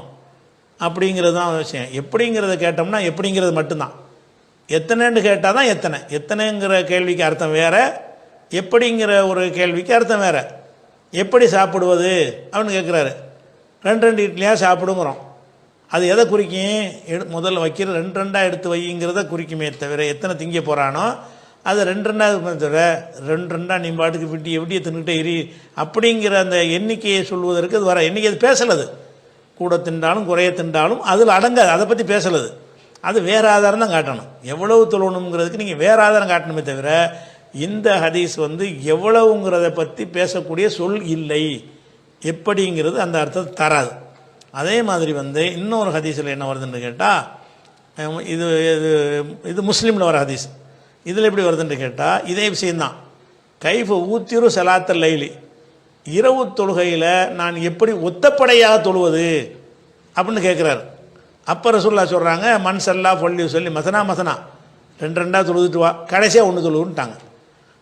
அப்படிங்கிறது தான் விஷயம். எப்படிங்கிறத கேட்டோம்னா எப்படிங்கிறது மட்டும்தான். எத்தனைன்னு கேட்டால் தான் எத்தனைங்கிற கேள்விக்கு அர்த்தம் வேறு, எப்படிங்கிற ஒரு கேள்விக்கு அர்த்தம் வேறு. எப்படி சாப்பிடுவது அப்படின்னு கேட்குறாரு. 2 இட்லியாக சாப்பிடுங்கிறோம். அது எதை குறிக்கும்? முதல்ல வைக்கிற 2 எடுத்து வைங்கிறத குறிக்குமே தவிர எத்தனை திங்க போகிறானோ அது 2 தவிர 2 நீ பாட்டுக்கு விட்டிய தின்னுக்கிட்டே இரு அப்படிங்கிற அந்த எண்ணிக்கையை சொல்வதற்கு அது வர எண்ணிக்கை அது பேசலது. கூட தின்றாலும் குறைய தின்றாலும் அதில் அடங்காது. அதை பற்றி பேசலது. அது வேறு ஆதாரம் தான் காட்டணும். எவ்வளவு தொழணுங்கிறதுக்கு நீங்கள் வேறு ஆதாரம் காட்டணுமே தவிர இந்த ஹதீஸ் எவ்வளவுங்கிறத பற்றி பேசக்கூடிய சொல் இல்லை. எப்படிங்கிறது அந்த அர்த்தத்தை தராது. அதே மாதிரி இன்னொரு ஹதீஸில் என்ன வருதுன்னு கேட்டால், இது முஸ்லீமில் வர ஹதீஸ். இதில் எப்படி வருதுன்னு கேட்டால் இதே விஷயந்தான். கைஃப ஊத்திரு ஸலாத்தல் லைலி, இரவு தொழுகையில் நான் எப்படி ஒத்தப்படையாக தொழுவது அப்படின்னு கேட்குறாரு. அப்போ ரசூலுல்லாஹ் சொல்கிறாங்க மன் ஸல்லா ஃபல்யுஸல்லி மஸனா ரெண்டு ரெண்டாக தொழுதுட்டு வா, கடைசியாக ஒன்று தொழுவுன்ட்டாங்க.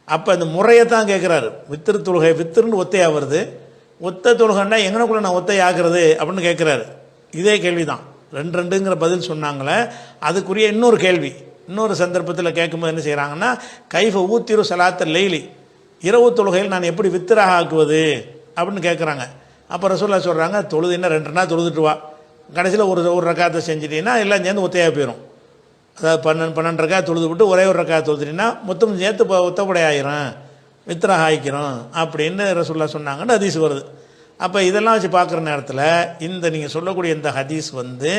அப்போ அந்த முறையை தான் கேட்குறாரு. வித்திரு தொழுகை, வித்திருன்னு ஒத்தையாக வருது, ஒத்த தொழுகைன்னா எங்கனக்குள்ளே நான் ஒத்தை ஆகிறது அப்படின்னு கேட்குறாரு. இதே கேள்வி தான். ரெண்டு ரெண்டுங்கிற பதில் சொன்னாங்களே, அதுக்குரிய இன்னொரு கேள்வி இன்னொரு சந்தர்ப்பத்தில் கேட்கும்போது என்ன செய்கிறாங்கன்னா, கைஃப ஊத்திரு சலாத்த லெய்லி, இரவு தொழுகையில் நான் எப்படி வித்திராக ஆக்குவது அப்படின்னு கேட்குறாங்க. அப்போ ரசூலுல்லாஹ் சொல்கிறாங்க, தொழுதுன்னா ரெண்டு ரெண்டாக தொழுதுட்டு வா, கடைசியில் ஒரு ரக்காத்தை செஞ்சிட்டீங்கன்னா எல்லாம் சேர்ந்து ஒத்தையாக போயிடும். அதாவது 12 ரக்காத் தொழுது விட்டு ஒரே ஒரு ரக்காத் தொழுதுட்டீங்கன்னா மொத்தம் சேர்த்து ஒத்தப்படை ஆயிரும், வித்திராக ஆகிக்கிறோம் அப்படின்னு ரசூலுல்லாஹ் சொன்னாங்கன்னு ஹதீஸ் வருது. அப்போ இதெல்லாம் வச்சு பார்க்குற நேரத்தில் இந்த நீங்கள் சொல்லக்கூடிய இந்த ஹதீஸ் வந்து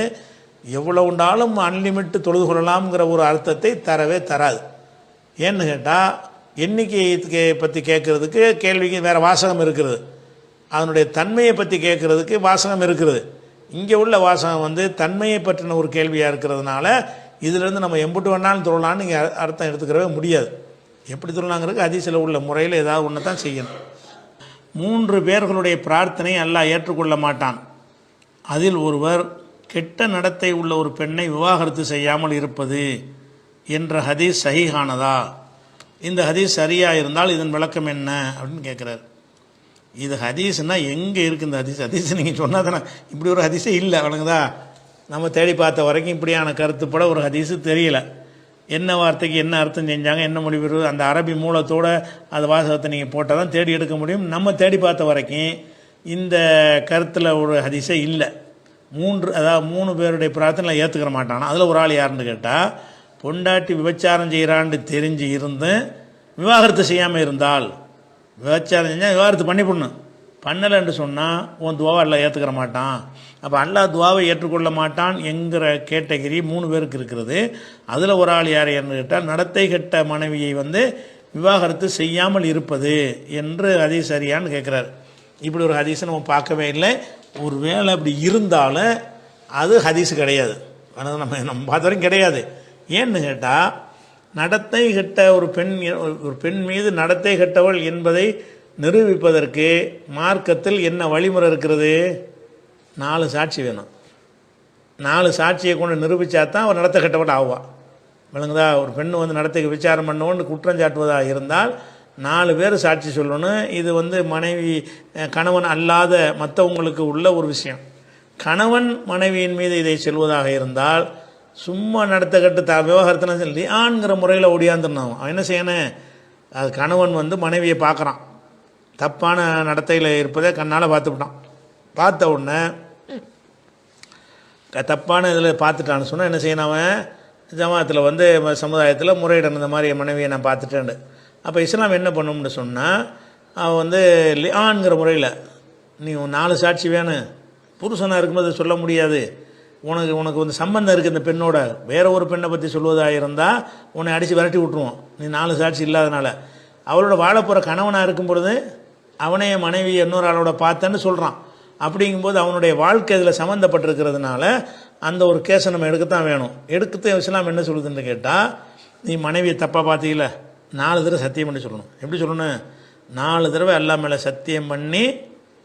எவ்வளோ உண்டாலும் அன்லிமிட்டு தொழுது கொள்ளலாம்ங்கிற ஒரு அர்த்தத்தை தரவே தராது. ஏன்னு கேட்டால் எண்ணிக்கையை பற்றி கேட்குறதுக்கு கேள்விக்கு வேறு வாசகம் இருக்கிறது, அதனுடைய தன்மையை பற்றி கேட்குறதுக்கு வாசகம் இருக்கிறது. இங்கே உள்ள வாசகம் வந்து தன்மையை பற்றின ஒரு கேள்வியாக இருக்கிறதுனால இதிலேருந்து நம்ம எம்புட்டு வேணாலும் தொழலான்னு நீங்கள் அர்த்தம் எடுத்துக்கிறவே முடியாது. எப்படி தொழலாங்கிறதுக்கு ஹதீஸில் உள்ள முறையில் ஏதாவது ஒன்று தான் செய்யணும். 3 பேர்களுடைய பிரார்த்தனை அல்லாஹ் ஏற்றுக்கொள்ள மாட்டான். அதில் ஒருவர் கெட்ட நடத்தை உள்ள ஒரு பெண்ணை விவாகரத்து செய்யாமல் இருப்பது என்ற ஹதீஸ் சஹீஹானதா? இந்த ஹதீஸ் சரியாக இருந்தால் இதன் விளக்கம் என்ன அப்படின்னு கேட்குறாரு. இது ஹதீஸ்னால் எங்கே இருக்குது இந்த ஹதீஸ்? ஹதீஸ் நீங்கள் சொன்னால் தானே, இப்படி ஒரு ஹதீஸே இல்லை வழங்குதா. நம்ம தேடி பார்த்த வரைக்கும் இப்படியான கருத்துப்பட ஒரு ஹதீஸு தெரியல. என்ன வார்த்தைக்கு என்ன அர்த்தம் செஞ்சாங்க, என்ன முடிவு, அந்த அரபி மூலத்தோட அந்த வாசகத்தை நீங்கள் போட்டால் தான் தேடி எடுக்க முடியும். நம்ம தேடி பார்த்த வரைக்கும் இந்த கருத்தில் ஒரு ஹதீஸே இல்லை. 3 பேருடைய பிரார்த்தனை ஏற்றுக்கிற மாட்டானா. அதில் ஒரு ஆள் யாருன்னு கேட்டால், பொண்டாட்டி விபச்சாரம் செய்கிறான்னு தெரிஞ்சு இருந்து விவாகரத்து செய்யாமல் இருந்தால், விபச்சாரம் செஞ்சால் விவாகரத்து பண்ணலைன்னு சொன்னால் உன் துவாவை அல்லாஹ் ஏற்றுக்கிற மாட்டான். அப்போ அல்லாஹ் துவாவை ஏற்றுக்கொள்ள மாட்டான் என்கிற கேட்டகிரி 3 பேருக்கு இருக்கிறது. அதில் ஒரு ஆள் யார் என்று கேட்டால், நடத்தை கெட்ட மனைவியை வந்து விவாகரத்து செய்யாமல் இருப்பது என்று ஹதீஸ் சரியான்னு கேட்குறாரு. இப்படி ஒரு ஹதீஸை நம்ம பார்க்கவே இல்லை. ஒரு வேளை அப்படி இருந்தாலும் அது ஹதீஸ் கிடையாது, நம்ம பார்த்த வரைக்கும் கிடையாது. ஏன்னு கேட்டால், நடத்தை கெட்ட ஒரு பெண் மீது நடத்தை கெட்டவள் என்பதை நிரூபிப்பதற்கு மார்க்கத்தில் என்ன வழிமுறை இருக்கிறது? 4 சாட்சி வேணும். 4 சாட்சியை கொண்டு நிரூபித்தா தான் அவர் நடத்த கெட்டவள் ஆகுவாள். விளங்குதா? ஒரு பெண் வந்து நடத்தைக்கு விசாரம் பண்ணோன்னு குற்றம் சாட்டுவதாக இருந்தால் 4 பேர் சாட்சி சொல்லணும். இது வந்து மனைவி கணவன் அல்லாத மற்றவங்களுக்கு உள்ள ஒரு விஷயம். கணவன் மனைவியின் மீது இதை சொல்வதாக இருந்தால் சும்மா நடத்த கட்டு விவகாரத்தில் சொல்லி ஆண்கிற முறையில் ஒடியாந்துடணும். அவன் என்ன செய்யணும்? அது கணவன் வந்து மனைவியை பார்க்குறான், தப்பான நடத்தையில் இருப்பதை கண்ணால் பார்த்துவிட்டான். பார்த்த உடனே தப்பான இதில் பார்த்துட்டான்னு சொன்னால் என்ன செய்யணும்? அவன் ஜமாத்தில் வந்து சமுதாயத்தில் முறையிடணும், இந்த மாதிரி என் மனைவியை நான் பார்த்துட்டேன். அப்போ இஸ்லாம் என்ன பண்ணும்னு சொன்னால், அவன் வந்து லிஆன்கிற முறையில் நீ 4 சாட்சி வேணும். புருஷனாக இருக்கும்போது சொல்ல முடியாது, உனக்கு வந்து சம்பந்தம் இருக்குது இந்த பெண்ணோட, வேற ஒரு பெண்ணை பற்றி சொல்வதாக இருந்தால் உன்னை அடித்து விரட்டி விட்ருவோம், நீ 4 சாட்சி இல்லாதனால. அவளோட வாழப்போகிற கணவனாக இருக்கும் பொழுது அவனே மனைவி இன்னொரு ஆளோட பார்த்தேன்னு சொல்கிறான். அப்படிங்கும்போது அவனுடைய வாழ்க்கை இதில் சம்மந்தப்பட்டிருக்கிறதுனால அந்த ஒரு கேஸை நம்ம எடுக்கத்தான் வேணும். எடுக்கத்தான் இஸ்லாம் என்ன சொல்லுதுன்னு கேட்டால், நீ மனைவியை தப்பாக பார்த்தீங்கள, 4 தடவை சத்தியம் பண்ணி சொல்லணும். எப்படி சொல்லணும்? 4 தடவை அல்லா மேலே சத்தியம் பண்ணி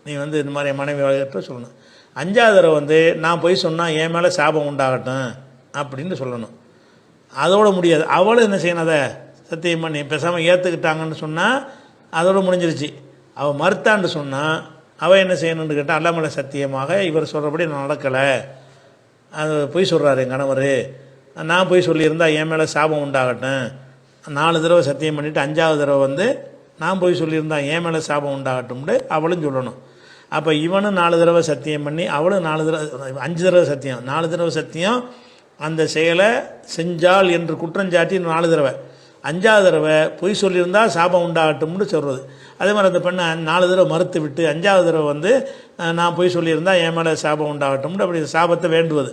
நீ வந்து இந்த மாதிரி மனைவி சொல்லணும். 5ஆவது தடவை வந்து நான் போய் சொன்னால் என் மேலே சாபம் உண்டாகட்டும் அப்படின்னு சொல்லணும். அதோட முடியாது. அவளும் என்ன செய்யணும்? அதை சத்தியம் பண்ணி பேசாமல் ஏற்றுக்கிட்டாங்கன்னு சொன்னால் அதோடு முடிஞ்சிருச்சு. அவள் மறுத்தான்னு சொன்னால் அவள் என்ன செய்யணுன்னு கேட்டால், அல்லா மேலே சத்தியமாக இவர் சொல்கிறபடி நான் நடக்கலை, அது பொய் சொல்கிறாரு என் கணவர், நான் போய் சொல்லியிருந்தால் என் மேலே சாபம் உண்டாகட்டும். 4 தடவை சத்தியம் பண்ணிவிட்டு 5ஆவது தடவை வந்து நான் போய் சொல்லியிருந்தா என் மேலே சாபம் உண்டாகட்டும்னு அவளும் சொல்லணும். அப்போ இவனும் 4 தடவை சத்தியம் பண்ணி அவளும் 4 தடவை 5 தடவை சத்தியம், 4 தடவை சத்தியம் அந்த செயலை செஞ்சால் என்று குற்றஞ்சாட்டி 4 தடவை, 5ஆவது தடவை பொய் சொல்லியிருந்தால் சாபம் உண்டாகட்டும்னு சொல்கிறது. அதே மாதிரி அந்த பெண்ணை 4 தடவை மறுத்து விட்டு 5ஆவது தடவை வந்து நான் பொய் சொல்லியிருந்தால் என் மேலே சாபம் உண்டாகட்டும்னு அப்படி சாபத்தை வேண்டுவது.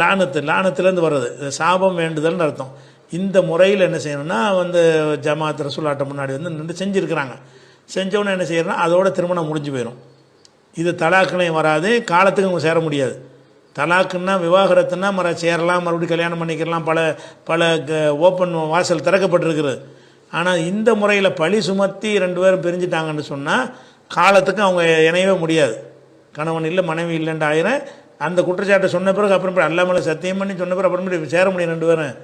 லானத்துலேருந்து வர்றது சாபம் வேண்டுதல்னு அர்த்தம். இந்த முறையில் என்ன செய்யணும்னா வந்து ஜமாத் ரசூலாட்ட முன்னாடி வந்து நின்று செஞ்சுருக்கிறாங்க. செஞ்சவொன்னே என்ன செய்யறோன்னா அதோட திருமணம் முடிஞ்சு போயிடும். இது தலாக்குலையும் வராது, காலத்துக்கு அவங்க சேர முடியாது. தலாக்குன்னா விவாகரத்துன்னா சேரலாம், மறுபடியும் கல்யாணம் பண்ணிக்கலாம், பல ஓப்பன் வாசல் திறக்கப்பட்டிருக்கிறது. ஆனால் இந்த முறையில் பழி சுமத்தி 2 பேரும் பிரிஞ்சுட்டாங்கன்னு சொன்னால் காலத்துக்கு அவங்க இணையவே முடியாது. கணவன் இல்லை மனைவி இல்லைன்ற ஆயிரம் அந்த குற்றச்சாட்டை சொன்ன பிறகு அப்புறம் அல்லாமல் சத்தியம் பண்ணி சொன்ன பிறகு அப்புறமேட்டு சேர முடியும் 2 பேரும்.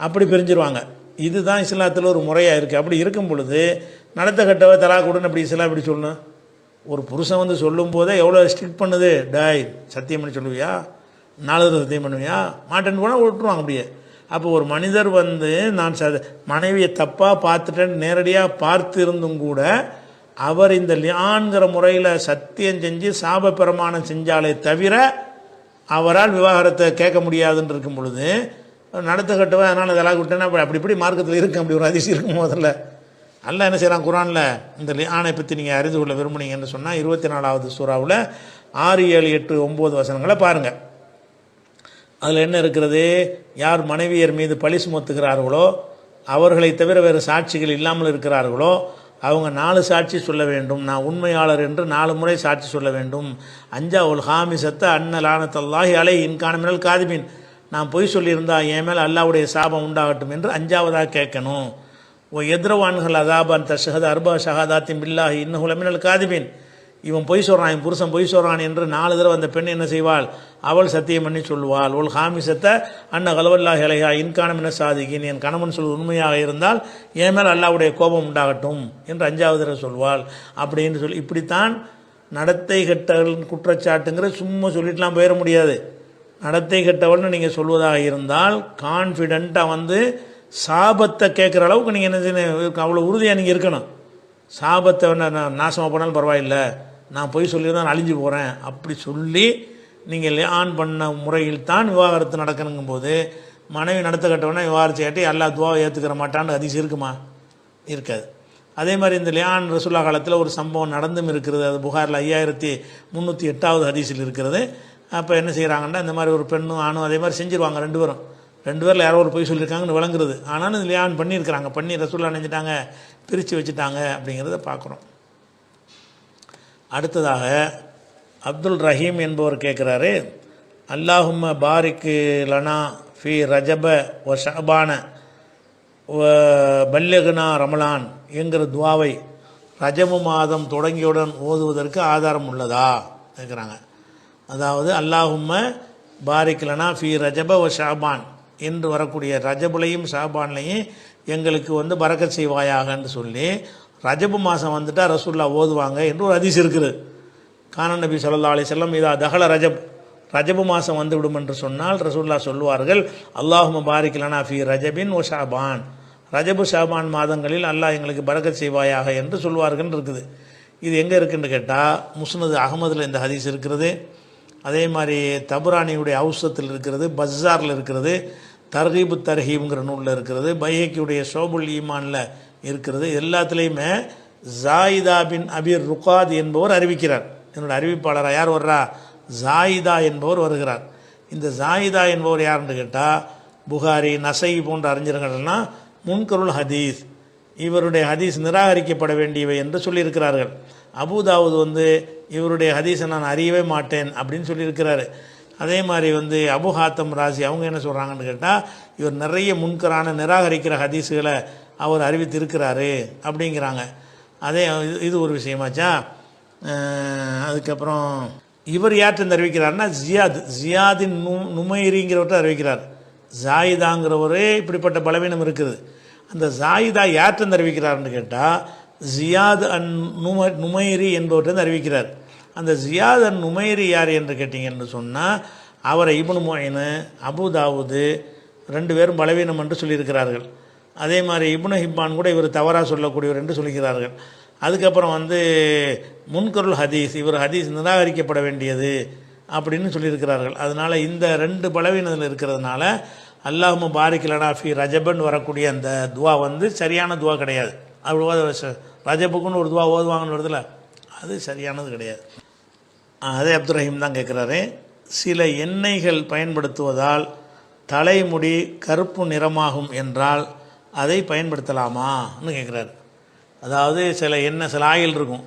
அப்படி பிரிஞ்சிருவாங்க. இதுதான் இஸ்லாத்தில் ஒரு முறையாக இருக்குது. அப்படி இருக்கும் பொழுது நடத்த கட்டவை தலா கொடுன்னு அப்படி இஸ்லாம் இப்படி சொல்லணும். ஒரு புருஷன் வந்து சொல்லும் போதே எவ்வளோ ஸ்ட்ரிக்ட் பண்ணுது. டாய் சத்தியம் பண்ணி சொல்லுவியா, 4 தடவை சத்தியம் பண்ணுவியா, மாட்டேன்னு போனால் விட்டுருவாங்க அப்படியே. அப்போ ஒரு மனிதர் வந்து நான் மனைவியை தப்பாக பார்த்துட்டேன்னு நேரடியாக பார்த்து இருந்தும் கூட அவர் இந்த லியான்கிற முறையில் சத்தியம் செஞ்சு சாப பிரமாணம் செஞ்சாலே தவிர அவரால் விவாகரத்தை கேட்க முடியாதுன்னு இருக்கும் பொழுது நடத்த கட்டுவா அதனால் இதெல்லாம் விட்டேன்னா அப்படி இப்படி மார்க்கத்தில் இருக்கும். அப்படி ஒரு அதிசயம் இருக்கும். முதல்ல அல்லாஹ் என்ன செய்கிறான் குர்ஆனில் இந்த லியானை பற்றி நீங்கள் அறிந்து கொள்ள விரும்புனீங்கன்னு சொன்னால் 24வது சூறாவில் 6, 7, 8, 9 வசனங்களை பாருங்கள். அதில் என்ன இருக்கிறது? யார் மனைவியர் மீது பழி சுமத்துகிறார்களோ, அவர்களை தவிர வேறு சாட்சிகள் இல்லாமல் இருக்கிறார்களோ, அவங்க 4 சாட்சி சொல்ல வேண்டும். நான் உண்மையாளர் என்று 4 முறை சாட்சி சொல்ல வேண்டும். 5 ஹாமிசத்த அன்ன லானத்தல்லாஹி அலை இன்கான மினல் காதிபின், நான் பொய் சொல்லியிருந்தா என் மேல் அல்லாவுடைய சாபம் உண்டாகட்டும் என்று 5வதாக கேட்கணும். ஓ எதிரவான்கள் அதாபான் தஷஹத அர்பா ஷஹாதாத்தின் பில்லாஹி இன்னஹு லமினல் காதிபின், இவன் பொய் சொல்கிறான், என் புருஷன் பொய் சொல்கிறான் என்று 4 தடவை அந்த பெண் என்ன செய்வாள்? அவள் சத்தியம் பண்ணி சொல்லுவாள். ஒல் ஹாமிசத்தை அன்ன கலவல்லாஹி அலைஹா இன்கான மின சாதிகின், என் கணவன் சொல்வது உண்மையாக இருந்தால் என் மேல் அல்லாவுடைய கோபம் உண்டாகட்டும் என்று 5வது தடவை சொல்வாள் அப்படின்னு சொல்லி. இப்படித்தான் நடத்தை கெட்டவள் குற்றச்சாட்டுங்கிற சும்மா சொல்லிட்டுலாம் போயிட முடியாது. நடத்தை கெட்டவள்னு நீங்கள் சொல்வதாக இருந்தால் கான்ஃபிடெண்ட்டாக வந்து சாபத்தை கேட்குற அளவுக்கு நீங்கள் என்ன செய்யணும்? அவ்வளோ உறுதியாக நீங்கள் இருக்கணும். சாபத்தை நான் நாசமாக போனாலும் பரவாயில்லை, நான் பொய் சொல்லியிருந்தால் அழிஞ்சு போகிறேன் அப்படி சொல்லி நீங்கள் ஆன் பண்ண முறையில் தான் விவாகரத்து நடக்கணுங்கும் போது மனைவி நடத்த கட்டவொடனே விவாகரத்து கேட்டு எல்லா துவாவை ஏற்றுக்கிற மாட்டான்னு அதிசயம் இருக்குமா? இருக்காது. அதே மாதிரி இந்த லியான் ரசூல்லா காலத்தில் ஒரு சம்பவம் நடந்தும் இருக்கிறது. அது புகாரில் 5308வது ஹதீஸில் இருக்கிறது. அப்போ என்ன செய்கிறாங்கன்னா, இந்த மாதிரி ஒரு பெண்ணும் ஆணும் அதே மாதிரி செஞ்சுருவாங்க. 2 பேரில் யாரோ ஒரு பொய் சொல்லியிருக்காங்கன்னு விளங்குறது. ஆனாலும் இந்த லியான் பண்ணியிருக்கிறாங்க. பண்ணி ரசூல்லா நினைச்சிட்டாங்க, பிரித்து வச்சுட்டாங்க அப்படிங்கிறத பார்க்குறோம். அடுத்ததாக அப்துல் ரஹீம் என்பவர் கேட்குறாரு, அல்லாஹும்ம பாரிக்கு லனா ஃபி ரஜப ஒ ஷபான ஒ பல்யகுனா ரமலான் என்கிற துவாவை ரஜபு மாதம் தொடங்கியுடன் ஓதுவதற்கு ஆதாரம் உள்ளதா கேட்குறாங்க. அதாவது அல்லாஹும்ம பாரிக் லனா ஃபி ரஜப ஒ ஷாபான் என்று வரக்கூடிய ரஜபுலையும் ஷாபான்லையும் எங்களுக்கு வந்து பரக்கத் செய்வாயாகன்னு சொல்லி ரஜபு மாதம் வந்துட்டால் ரசூல்லா ஓதுவாங்க என்று ஒரு ஹதீஸ் இருக்குது. கான நபி ஸல்லல்லாஹு அலைஹி வஸல்லம் இதா தஹல ரஜபு மாதம் வந்து விடும் என்று சொன்னால் ரசூல்லா சொல்லுவார்கள், அல்லாஹும்ம பாரிக் லனா ஃபி ரஜபின் ஒ ஷாபான், ரஜபு ஷாபான் மாதங்களில் அல்லாஹ் எங்களுக்கு பரக்கத் செய்வாயாக என்று சொல்வார்கள் இருக்குது. இது எங்கே இருக்குன்னு கேட்டால் முஸ்னது அகமதில் இந்த ஹதீஸ் இருக்கிறது. அதே மாதிரி தபுரானியுடைய அவுசத்தில் இருக்கிறது, பஸாரில் இருக்கிறது, தர்ஹீபு தர்ஹீப்ங்கிற நூலில் இருக்கிறது, பைஹக்கியுடைய ஷோபுல் ஈமானில் இருக்கிறது. எல்லாத்துலேயுமே ஜாயிதா பின் அபீர் ருகாத் என்பவர் அறிவிக்கிறார். என்னோட அறிவிப்பாளராக யார் வர்றா? ஜாயிதா என்பவர் வருகிறார். இந்த ஜாயிதா என்பவர் யாருன்னு கேட்டால் புகாரி நசை போன்ற அறிஞர்கள்லாம் முன்கருள் ஹதீஸ், இவருடைய ஹதீஸ் நிராகரிக்கப்பட வேண்டியவை என்று சொல்லியிருக்கிறார்கள். அபூதாவுது வந்து இவருடைய ஹதீஸை நான் அறியவே மாட்டேன் அப்படின்னு சொல்லியிருக்கிறாரு. அதே மாதிரி வந்து அபு ஹாத்தம் ராசி அவங்க என்ன சொல்கிறாங்கன்னு கேட்டால் இவர் நிறைய முன்கரான நிராகரிக்கிற ஹதீஸுகளை அவர் அறிவித்திருக்கிறாரு அப்படிங்கிறாங்க. அதே இது ஒரு விஷயமாச்சா. அதுக்கப்புறம் இவர் யார்கிட்ட அறிவிக்கிறார்னா ஜியாதின் நுமைரிங்கிறவர்கிட்ட அறிவிக்கிறார். ஜாயிதாங்கிறவரே இப்படிப்பட்ட பலவீனம் இருக்குது. அந்த ஜாயிதா யார்கிட்ட அறிவிக்கிறார்னு கேட்டால் ஜியாத் அன் நுமைரி என்பவர்கிட்ட அறிவிக்கிறார். அந்த ஜியாத் அன் நுமைரி யார் என்று கேட்டிங்கன்னு சொன்னால் அவரை இப்னு முயின், அபூதாவுது 2 பேரும் பலவீனம் என்று சொல்லியிருக்கிறார்கள். அதே மாதிரி இப்னு ஹிப்பான் கூட இவர் தவறாக சொல்லக்கூடியவர் என்று சொல்லுகிறார்கள். அதுக்கப்புறம் வந்து முன்கருள் ஹதீஸ், இவர் ஹதீஸ் நிராகரிக்கப்பட வேண்டியது அப்படின்னு சொல்லியிருக்கிறார்கள். அதனால் இந்த 2 பலவீனத்தில் இருக்கிறதுனால அல்லாஹும்ம பாரிக் லனா ஃபி ரஜபன் வரக்கூடிய அந்த துவா வந்து சரியான துவா கிடையாது. அவ்வளோவா ரஜபுக்குன்னு ஒரு துவா ஓதுவாங்கன்னு வருதுல, அது சரியானது கிடையாது. அதே அப்துல் ரஹீம் தான் கேட்குறாரு, சில எண்ணெய்கள் பயன்படுத்துவதால் தலைமுடி கருப்பு நிறமாகும் என்றால் அதை பயன்படுத்தலாமான்னு கேட்குறாரு. அதாவது சில எண்ணெய், சில ஆயில் இருக்கும்,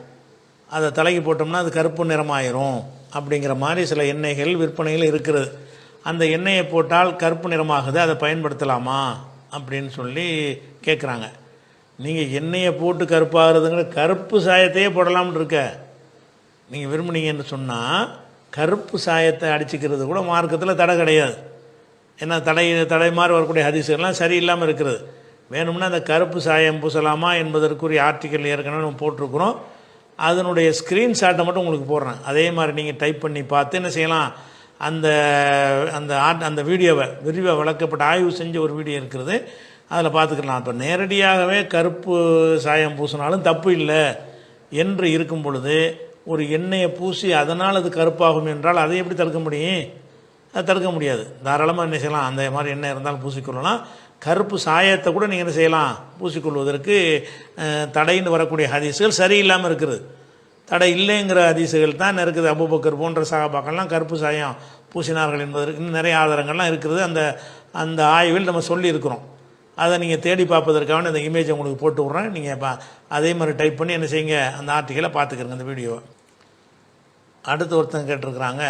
அதை தலைக்கு போட்டோம்னா அது கருப்பு நிறமாயிரும் அப்படிங்கிற மாதிரி சில எண்ணெய்கள் விற்பனையில் இருக்கிறது. அந்த எண்ணெயை போட்டால் கருப்பு நிறமாகுது, அதை பயன்படுத்தலாமா அப்படின்னு சொல்லி கேட்குறாங்க. நீங்கள் எண்ணெயை போட்டு கருப்பாகிறதுங்கிற கருப்பு சாயத்தையே போடலாம்னு இருக்க. நீங்கள் விரும்புனீங்கன்னு சொன்னால் கருப்பு சாயத்தை அடிச்சுக்கிறது கூட மார்க்கத்தில் தடை கிடையாது. ஏன்னா தடை மாதிரி வரக்கூடிய ஹதீஸுகள்லாம் சரியில்லாமல் இருக்கிறது. வேணும்னா அந்த கருப்பு சாயம் பூசலாமா என்பதற்குரிய ஆர்டிக்கல் ஏற்கனவே நம்ம போட்டிருக்கிறோம். அதனுடைய ஸ்க்ரீன்ஷாட்டை மட்டும் உங்களுக்கு போடுறேன். அதே மாதிரி நீங்கள் டைப் பண்ணி பார்த்து என்ன செய்யலாம், அந்த அந்த அந்த வீடியோவை விரிவாக விளக்கப்பட்ட ஆய்வு செஞ்ச ஒரு வீடியோ இருக்கிறது, அதில் பார்த்துக்கலாம். இப்போ நேரடியாகவே கருப்பு சாயம் பூசினாலும் தப்பு இல்லை என்று இருக்கும் பொழுது ஒரு எண்ணெயை பூசி அதனால் அது கருப்பாகும் என்றால் அதை எப்படி தடுக்க முடியும்? அது தடுக்க முடியாது. தாராளமாக என்ன செய்யலாம், அந்த மாதிரி எண்ணெய் இருந்தாலும் பூசிக்கொள்ளலாம். கருப்பு சாயத்தை கூட நீங்கள் என்ன செய்யலாம், பூசிக்கொள்வதற்கு தடைன்னு வரக்கூடிய ஹதீஸுகள் சரியில்லாமல் இருக்குது. தடை இல்லைங்கிற ஹதீஸுகள் தான் இருக்குது. அபூபக்கர் போன்ற சஹாபாக்கள்லாம் கருப்பு சாயம் பூசினார்கள் என்பதற்கு இன்னும் நிறைய ஆதாரங்கள்லாம் இருக்கிறது. அந்த ஆய்வில் நம்ம சொல்லியிருக்கிறோம். அதை நீங்கள் தேடி பார்ப்பதற்காக இந்த இமேஜை உங்களுக்கு போட்டு விட்றேன். நீங்கள் அதே மாதிரி டைப் பண்ணி என்ன செய்யுங்க, அந்த ஆர்டிக்கலை பார்த்துக்கிறங்க, அந்த வீடியோவை. அடுத்து ஒருத்தங்க கேட்டிருக்கிறாங்க,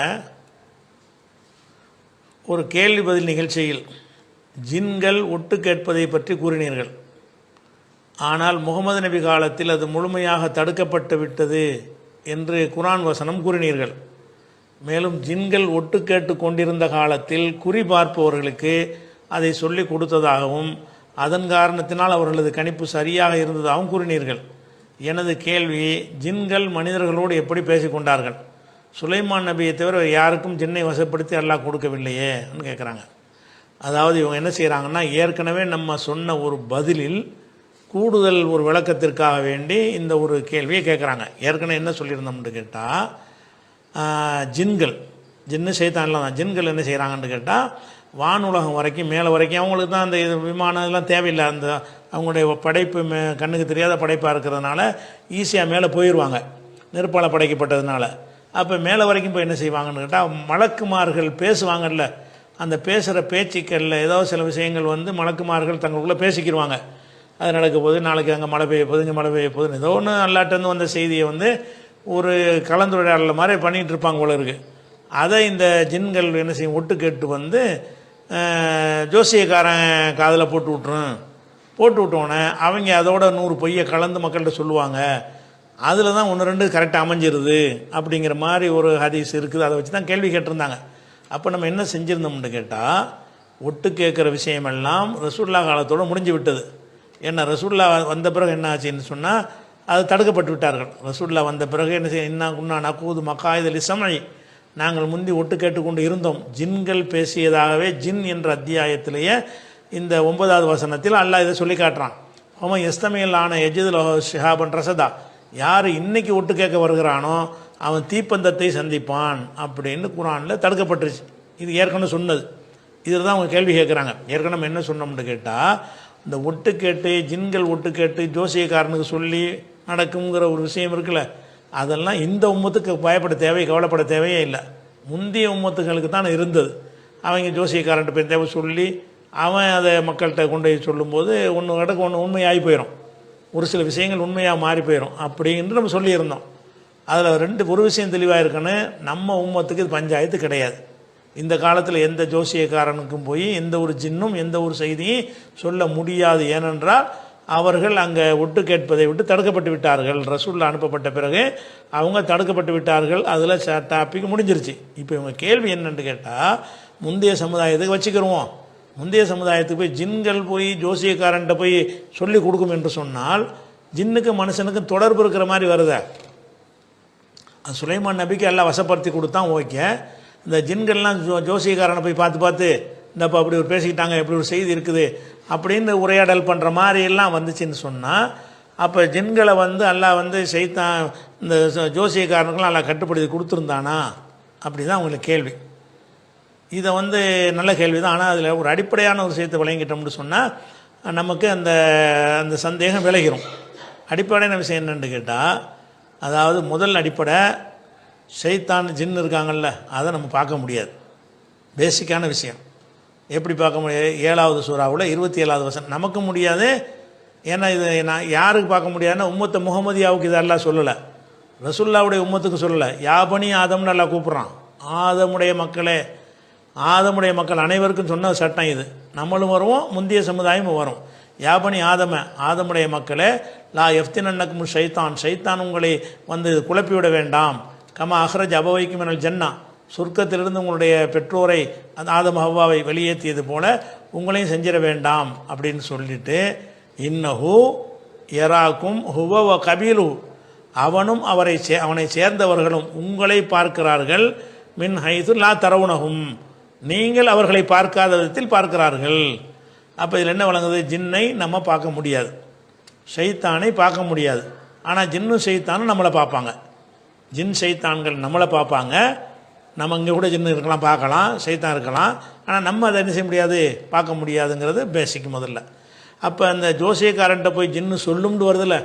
ஒரு கேள்வி பதில் நிகழ்ச்சியில் ஜின்கள் ஒட்டு கேட்பதை பற்றி கூறினீர்கள். ஆனால் முகமது நபி காலத்தில் அது முழுமையாக தடுக்கப்பட்டு விட்டது என்று குர்ஆன் வசனம் கூறினீர்கள். மேலும் ஜின்கள் ஒட்டு கேட்டு கொண்டிருந்த காலத்தில் குறி பார்ப்பவர்களுக்கு அதை சொல்லி கொடுத்ததாகவும் அதன் காரணத்தினால் அவர்களது கணிப்பு சரியாக இருந்ததாகவும் கூறினீர்கள். எனது கேள்வி, ஜின்கள் மனிதர்களோடு எப்படி பேசிக்கொண்டார்கள்? சுலைமான் நபியை தவிர யாருக்கும் ஜின்னை வசப்படுத்தி அல்லாஹ் கொடுக்கவில்லையே கேட்குறாங்க. அதாவது இவங்க என்ன செய்கிறாங்கன்னா, ஏற்கனவே நம்ம சொன்ன ஒரு பதிலில் கூடுதல் ஒரு விளக்கத்திற்காக வேண்டி இந்த ஒரு கேள்வியை கேட்குறாங்க. ஏற்கனவே என்ன சொல்லியிருந்தோம்னு கேட்டால், ஜின்னு சைத்தான்லாம் தான். ஜின்கள் என்ன செய்கிறாங்கன்னு கேட்டால், வானுலகம் வரைக்கும் மேலே வரைக்கும் அவங்களுக்கு தான் அந்த இது விமானம் இதெல்லாம் தேவையில்லை. அந்த அவங்களுடைய படைப்பு கண்ணுக்கு தெரியாத படைப்பாக இருக்கிறதுனால ஈஸியாக மேலே போயிடுவாங்க, நெருப்பால் படைக்கப்பட்டதுனால. அப்போ மேலே வரைக்கும் போய் என்ன செய்வாங்கன்னு கேட்டால், மலக்குமார்கள் பேசுவாங்கல்ல, அந்த பேசுகிற பேச்சுக்களில் ஏதோ சில விஷயங்கள் மலக்குமார்கள் தங்களுக்குள்ளே பேசிக்கிடுவாங்க. அது நடக்க போது, நாளைக்கு அங்கே மழை பெய்ய போகுது, இங்கே மழை பெய்ய போகுதுன்னு ஏதோ ஒன்று அல்லாட்டேருந்து வந்த செய்தியை ஒரு கலந்துரையாடல் மாதிரி பண்ணிகிட்டு இருப்பாங்க போல இருக்குது. அதை இந்த ஜின்கள் என்ன செய்யும், ஒட்டு கேட்டு ஜோசியக்காரன் காதில் போட்டு விட்டோன்னே அவங்க அதோட 100 பொய்யை கலந்து மக்கள்கிட்ட சொல்லுவாங்க. அதில் தான் 1-2 கரெக்டாக அமைஞ்சிருது அப்படிங்கிற மாதிரி ஒரு ஹதீஸ் இருக்குது. அதை வச்சு தான் கேள்வி கேட்டிருந்தாங்க. அப்போ நம்ம என்ன செஞ்சுருந்தோம்னு கேட்டால், ஒட்டு கேட்குற விஷயமெல்லாம் ரசூலுல்லாஹ் காலத்தோடு முடிஞ்சு விட்டது. ஏன்னா ரசூலுல்லாஹ் வந்த பிறகு என்ன ஆச்சுன்னு சொன்னால், அது தடுக்கப்பட்டு விட்டார்கள். ரசூலுல்லாஹ் வந்த பிறகு என்ன செய்ய, இன்னா குன்னா நகூது மக்காயிதலி சமை, நாங்கள் முந்தி ஒட்டு கேட்டுக்கொண்டு இருந்தோம். ஜின்கள் பேசியதாகவே ஜின் என்ற அத்தியாயத்திலேயே இந்த 9வது வசனத்தில் அல்லாஹ் இதை சொல்லி காட்டுறான். அவன் எஸ்தமையில் ஆன எஜிதுல் ஷிஹாபன் ரசதா, யார் இன்னைக்கு ஒட்டு கேட்க வருகிறானோ அவன் தீப்பந்தத்தை சந்திப்பான் அப்படின்னு குர்ஆனில் தடுக்கப்பட்டுருச்சு. இது ஏற்கனவே சொன்னது. இதில் தான் அவங்க கேள்வி கேட்குறாங்க. ஏற்கனவே என்ன சொன்னோம்னு கேட்டால், இந்த ஒட்டு கேட்டு ஜின்கள் ஒட்டு கேட்டு ஜோசியக்காரனுக்கு சொல்லி நடக்குங்கிற ஒரு விஷயம் இருக்குல்ல, அதெல்லாம் இந்த உம்மத்துக்கு பயப்பட கவலைப்பட தேவையே இல்லை. முந்தைய உம்மத்துகளுக்கு தான் இருந்தது. அவங்க ஜோசியக்காரன்ட்டு போய் தேவை சொல்லி அவன் அதை மக்கள்கிட்ட கொண்டு போய் சொல்லும்போது ஒன்று உண்மையாகி போயிடும், ஒரு சில விஷயங்கள் உண்மையாக மாறி போயிடும் அப்படின்னு நம்ம சொல்லியிருந்தோம். அதில் ஒரு விஷயம் தெளிவாக இருக்குன்னு, நம்ம உம்மத்துக்கு இது பஞ்சாயத்து கிடையாது. இந்த காலத்தில் எந்த ஜோசியக்காரனுக்கும் போய் எந்த ஒரு ஜின்னும் எந்த ஒரு செய்தியும் சொல்ல முடியாது. ஏனென்றால் அவர்கள் அங்கே ஒட்டு கேட்பதை விட்டு தடுக்கப்பட்டு விட்டார்கள். ரசூலுல்லாஹ் அனுப்பப்பட்ட பிறகு அவங்க தடுக்கப்பட்டு விட்டார்கள். அதில் டாபிக் முடிஞ்சிருச்சு. இப்போ இவங்க கேள்வி என்னன்னு கேட்டால், முந்தைய சமுதாயத்துக்கு வச்சுக்கிறோம், முந்தைய சமுதாயத்துக்கு போய் ஜின்கள் போய் ஜோசியக்காரன்ட்ட போய் சொல்லி கொடுக்கும் என்று சொன்னால் ஜின்னுக்கு மனுஷனுக்கு தொடர்பு இருக்கிற மாதிரி வருத. அது சுலைமான் நபிக்கு எல்லாம் வசப்படுத்தி கொடுத்தான், ஓகே. இந்த ஜின்கள்லாம் ஜோசியக்காரனை போய் பார்த்து இந்தப்போ அப்படி ஒரு பேசிக்கிட்டாங்க, எப்படி ஒரு செய்தி இருக்குது அப்படின்னு உரையாடல் பண்ணுற மாதிரி எல்லாம் வந்துச்சுன்னு சொன்னால், அப்போ ஜின்களை அல்லாஹ் சைத்தான் இந்த ஜோசியக்காரனுக்கெல்லாம் எல்லாம் கட்டுப்படுத்தி கொடுத்துருந்தானா? அப்படி தான் அவங்களுக்கு கேள்வி. இதை நல்ல கேள்வி தான். ஆனால் அதில் ஒரு அடிப்படையான ஒரு விஷயத்தை விளங்கிட்டோம்னு சொன்னால் நமக்கு அந்த சந்தேகம் விலகிடும். அடிப்படையான விஷயம் என்னென்னு கேட்டால், அதாவது முதல் அடிப்படை, ஷைத்தான் ஜின் இருக்காங்கல்ல, அதை நம்ம பார்க்க முடியாது. பேசிக்கான விஷயம். எப்படி பார்க்க முடியாது? 7வது சூறாவில் 27வது வசனம். நமக்கு முடியாது. ஏன்னா இது நான் யாருக்கு பார்க்க முடியாதுன்னா, உம்மத்தை முகமதியாவுக்கு இதெல்லாம் சொல்லலை, ரசூலுல்லாஹ்வுடைய உம்மத்துக்கு சொல்லலை. யாபனி ஆதம்னு எல்லாம் கூப்பிட்றான். ஆதமுடைய மக்களே, ஆதமுடைய மக்கள் அனைவருக்கும் சொன்ன சட்டம் இது. நம்மளும் வருவோம், முந்தைய சமுதாயமும் வரும். யாபனி ஆதமுடைய மக்களே, லா எஃப்தினன்னக்கும் ஷைத்தான், ஷைத்தான் உங்களை குழப்பிவிட வேண்டாம். கமா அஹ்ரஜ் அபவைக்கும் மினல் ஜன்னா, சொர்க்கத்திலிருந்து உங்களுடைய பெற்றோரை அந்த ஆதம் ஹவ்வாவை வெளியேற்றியது போல உங்களையும் செஞ்சிட வேண்டாம் அப்படின்னு சொல்லிட்டு இன்னஹு யராக்கும் ஹுவ வ கபீலு அவனும் அவனை சேர்ந்தவர்களும் உங்களை பார்க்கிறார்கள் மின் ஹைது லா தரவுனஹும் நீங்கள் அவர்களை பார்க்காத விதத்தில் பார்க்கிறார்கள். அப்போ இதில் என்ன வழங்குது? ஜின்னை நம்ம பார்க்க முடியாது, ஷைத்தானை பார்க்க முடியாது. ஆனால் ஜின்னும் ஷைத்தானும் நம்மளை பார்ப்பாங்க. ஜின் ஷைத்தான்கள் நம்மளை பார்ப்பாங்க. நம்ம இங்கே கூட ஜின்னு இருக்கலாம், பார்க்கலாம், ஷைத்தான் இருக்கலாம். ஆனால் நம்ம அதை என்ன செய்ய முடியாது, பார்க்க முடியாதுங்கிறது பேசிக் முதல்ல. அப்போ அந்த ஜோசியக்காரன்ட்ட போய் ஜின்னு சொல்லும்னு வருதில்ல,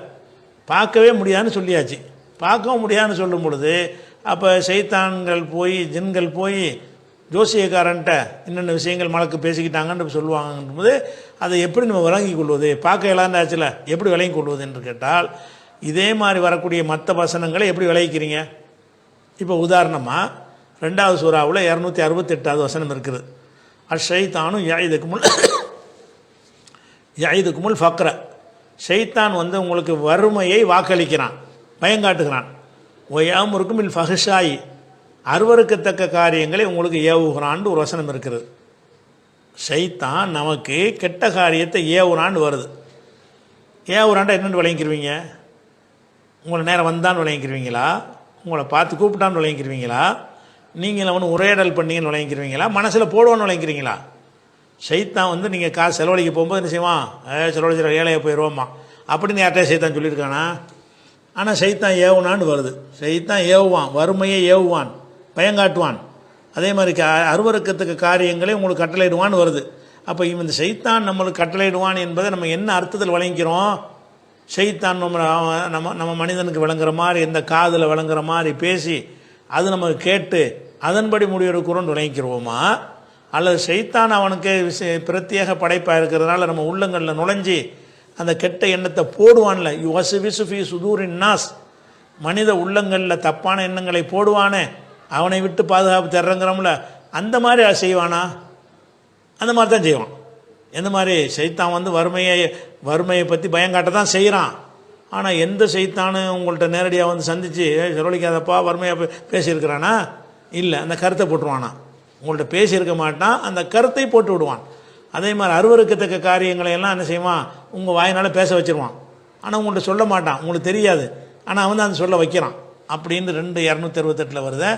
பார்க்கவே முடியாதுன்னு சொல்லியாச்சு. பார்க்கவும் முடியாதுன்னு சொல்லும் பொழுது அப்போ ஷைத்தான்கள் போய் ஜின்கள் போய் ஜோசியக்காரன்ட்ட என்னென்ன விஷயங்கள் மலக்கு பேசிக்கிட்டாங்கன்னு சொல்லுவாங்கன்னும் போது அதை எப்படி நம்ம விளங்கி கொள்வது? பார்க்க இல்லாத ஆச்சுல, எப்படி விளங்கி கொள்வது என்று கேட்டால் இதே மாதிரி வரக்கூடிய மற்ற வசனங்களை எப்படி விளைவிக்கிறீங்க? இப்போ உதாரணமாக 2வது சூறாவில் 268வது வசனம் இருக்குது. அஷைத்தானும் யாயிதுக்குமுல் ஃபக்ர, ஷைத்தான் வந்து உங்களுக்கு வறுமையை வாக்களிக்கிறான், பயங்காட்டுகிறான். ஒயாமுருக்கும் இல் ஃபஹ்ஷாயி, அருவருக்கத்தக்க காரியங்களை உங்களுக்கு ஏவுகிறான்னு ஒரு வசனம் இருக்கிறது. ஷைத்தான் நமக்கு கெட்ட காரியத்தை ஏவுறான்னு வருது. ஏவுறான்டா என்னென்னு விளங்கிக்கிருவீங்க? உங்களை நேரம் வந்தான்னு விளங்கிக்கிருவீங்களா? உங்களை பார்த்து கூப்பிட்டான்னு விளங்கிக்கிருவீங்களா? நீங்கள் அவனு உரையாடல் பண்ணீங்கன்னு விளங்கிக்கிருவீங்களா? மனசில் போடுவான்னு விளங்கிக்கிறீங்களா? ஷைத்தான் வந்து நீங்கள் காசு செலவழிக்க போகும்போது என்ன செய்வான்? செலவழிச்சிட ஏழையை போயிடுவோம்மா அப்படின்னு யார்கிட்டே ஷைத்தான் சொல்லியிருக்கானா? ஆனால் ஷைத்தான் ஏவுனான்னு வருது. ஷைத்தான் ஏவுவான், வறுமையை ஏவுவான், பயங்காட்டுவான். அதே மாதிரி அருவருக்கத்துக்கு காரியங்களே உங்களுக்கு கட்டளையிடுவான்னு வருது. அப்போ இந்த ஷைத்தான் நம்மளுக்கு கட்டளையிடுவான் என்பதை நம்ம என்ன அர்த்தத்தில் விளங்கிக்கிறோம்? ஷைத்தான் நம்ம மனிதனுக்கு விளங்குற மாதிரி, எந்த காதில் விளங்குற மாதிரி பேசி அது நம்ம கேட்டு அதன்படி முடிவெடுக்கிறோன்னு விளங்கிக்கிறோமா? அல்லது ஷைத்தான் அவனுக்கு பிரத்யேக படைப்பாக இருக்கிறதுனால நம்ம உள்ளங்களில் நுழைஞ்சி அந்த கெட்ட எண்ணத்தை போடுவான்ல, யுவசுவிசுஃபி சுதூரின் நாஸ், மனித உள்ளங்களில் தப்பான எண்ணங்களை போடுவானே, அவனை விட்டு பாதுகாப்பு தர்றங்கிறோம்ல, அந்த மாதிரி செய்வானா? அந்த மாதிரி தான் செய்வான். எந்த மாதிரி? ஷைத்தான் வந்து வறுமையை பற்றி பயங்காட்ட தான் செய்கிறான். ஆனால் எந்த ஷைத்தானும் உங்கள்கிட்ட நேரடியாக வந்து சந்தித்து செலவழிக்காதப்பா வறுமையாக பேசியிருக்கிறானா? இல்லை, அந்த கருத்தை போட்டுருவானா? உங்கள்கிட்ட பேசியிருக்க மாட்டான், அந்த கருத்தை போட்டு விடுவான். அதே மாதிரி அருவருக்கத்தக்க காரியங்களை எல்லாம் என்ன செய்வான்? உங்கள் வாயினால் பேச வச்சுருவான். ஆனால் உங்கள்கிட்ட சொல்ல மாட்டான், உங்களுக்கு தெரியாது. ஆனால் அவன் தான் அந்த சொல்ல வைக்கிறான். அப்படின்னு 2:268 வருது.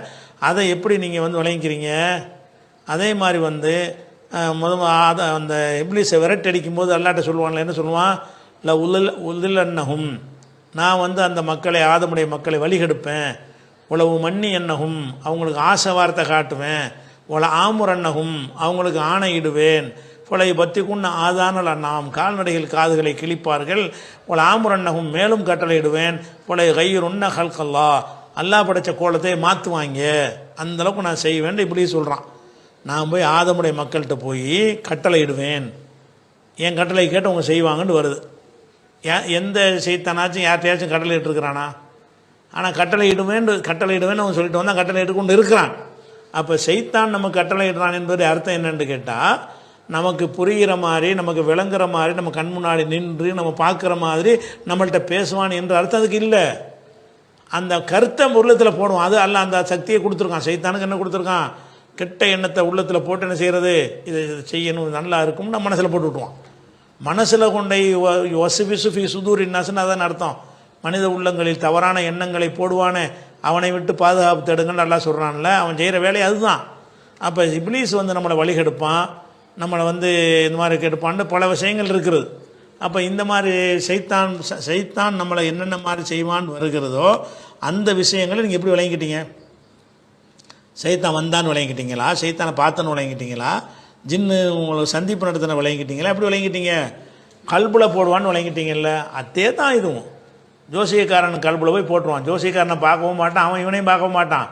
அதை எப்படி நீங்கள் வந்து விளங்கிக்கிறீங்க? அதே மாதிரி வந்து அந்த இப்லீஸை விரட்டடிக்கும் போது அல்லாட்ட சொல்லுவான்ல, என்ன சொல்லுவான்? உதில்லன்னஹும், நான் வந்து அந்த மக்களை, ஆதமுடைய மக்களை வழிகெடுப்பேன். உளவு மன்னி என்னகும், அவங்களுக்கு ஆசை வார்த்தை காட்டுவேன். உல ஆமுரன்னகும், அவங்களுக்கு ஆணையிடுவேன். புலை பத்திக்குன்னு ஆதானல் அண்ணாம், கால்நடைகள் காதுகளை கிழிப்பார்கள். உல ஆமுரன்னகும், மேலும் கட்டளையிடுவேன். புலை கையுருன்ன ஹல்கல்லா, அல்லாஹ் படைத்த கோலத்தை மாற்றுவாங்க, அந்தளவுக்கு நான் செய்வேன். இப்படி சொல்கிறான். நான் போய் ஆதமுடைய மக்கள்கிட்ட போய் கட்டளையிடுவேன், என் கட்டளை கேட்டு அவங்க செய்வாங்கன்னு வருது. எந்த செய்தானாச்சும் யார்கிட்டையாச்சும் கட்டளையிட்டு இருக்கிறானா? ஆனால் கட்டளையிடுவேன்னு அவன் சொல்லிட்டு வந்தால் கட்டளையிட்டு கொண்டு இருக்கிறான். அப்போ ஷைத்தான் நம்ம கட்டளையிடுறான் என்பது அர்த்தம் என்னன்னு கேட்டால், நமக்கு புரிகிற மாதிரி, நமக்கு விளங்குற மாதிரி, நம்ம கண் முன்னாடி நின்று நம்ம பார்க்குற மாதிரி நம்மள்கிட்ட பேசுவான் என்ற அர்த்தம் அதுக்கு இல்லை. அந்த கருத்தை உள்ளத்தில் போடுவோம். அது அல்ல, அந்த சக்தியை கொடுத்துருக்கான். ஷைத்தானுக்கு என்ன கொடுத்துருக்கான்? கெட்ட எண்ணத்தை உள்ளத்தில் போட்டு என்ன செய்கிறது? இதை செய்யணும், நல்லா இருக்கும்னு நம்ம மனசில் போட்டு விட்டுருவான். மனசில் கொண்டை வசுஃபி சுதூரின்னாசுன்னு அதான் அர்த்தம். மனித உள்ளங்களில் தவறான எண்ணங்களை போடுவானே, அவனை விட்டு பாதுகாப்பு தேடுங்கன்னு நல்லா சொல்கிறான்ல, அவன் செய்கிற வேலை அதுதான். அப்போ இப்லீஸ் வந்து நம்மளை வழிகெடுப்பான், நம்மளை வந்து இந்த மாதிரி கெடுப்பான்னு பல விஷயங்கள் இருக்கிறது. அப்போ இந்த மாதிரி ஷைத்தான் நம்மளை என்னென்ன மாதிரி செய்வான்னு வருகிறதோ அந்த விஷயங்களை நீங்கள் எப்படி விளங்கிட்டீங்க? ஷைத்தான் வந்தான்னு விளங்கிட்டீங்களா? ஷைத்தானை பார்த்தான்னு விளங்கிட்டீங்களா? ஜின்னு உங்களுக்கு சந்திப்பு நடத்தின விளங்கிட்டீங்களா? எப்படி விளங்கிட்டீங்க? கல்புல போடுவான்னு விளங்கிட்டீங்கல்ல, அதே தான் இதுவும். ஜோசியக்காரன் கல்புல போய் போட்டுருவான். ஜோசியக்காரனை பார்க்கவும் மாட்டான், அவன் இவனையும் பார்க்கவும் மாட்டான்.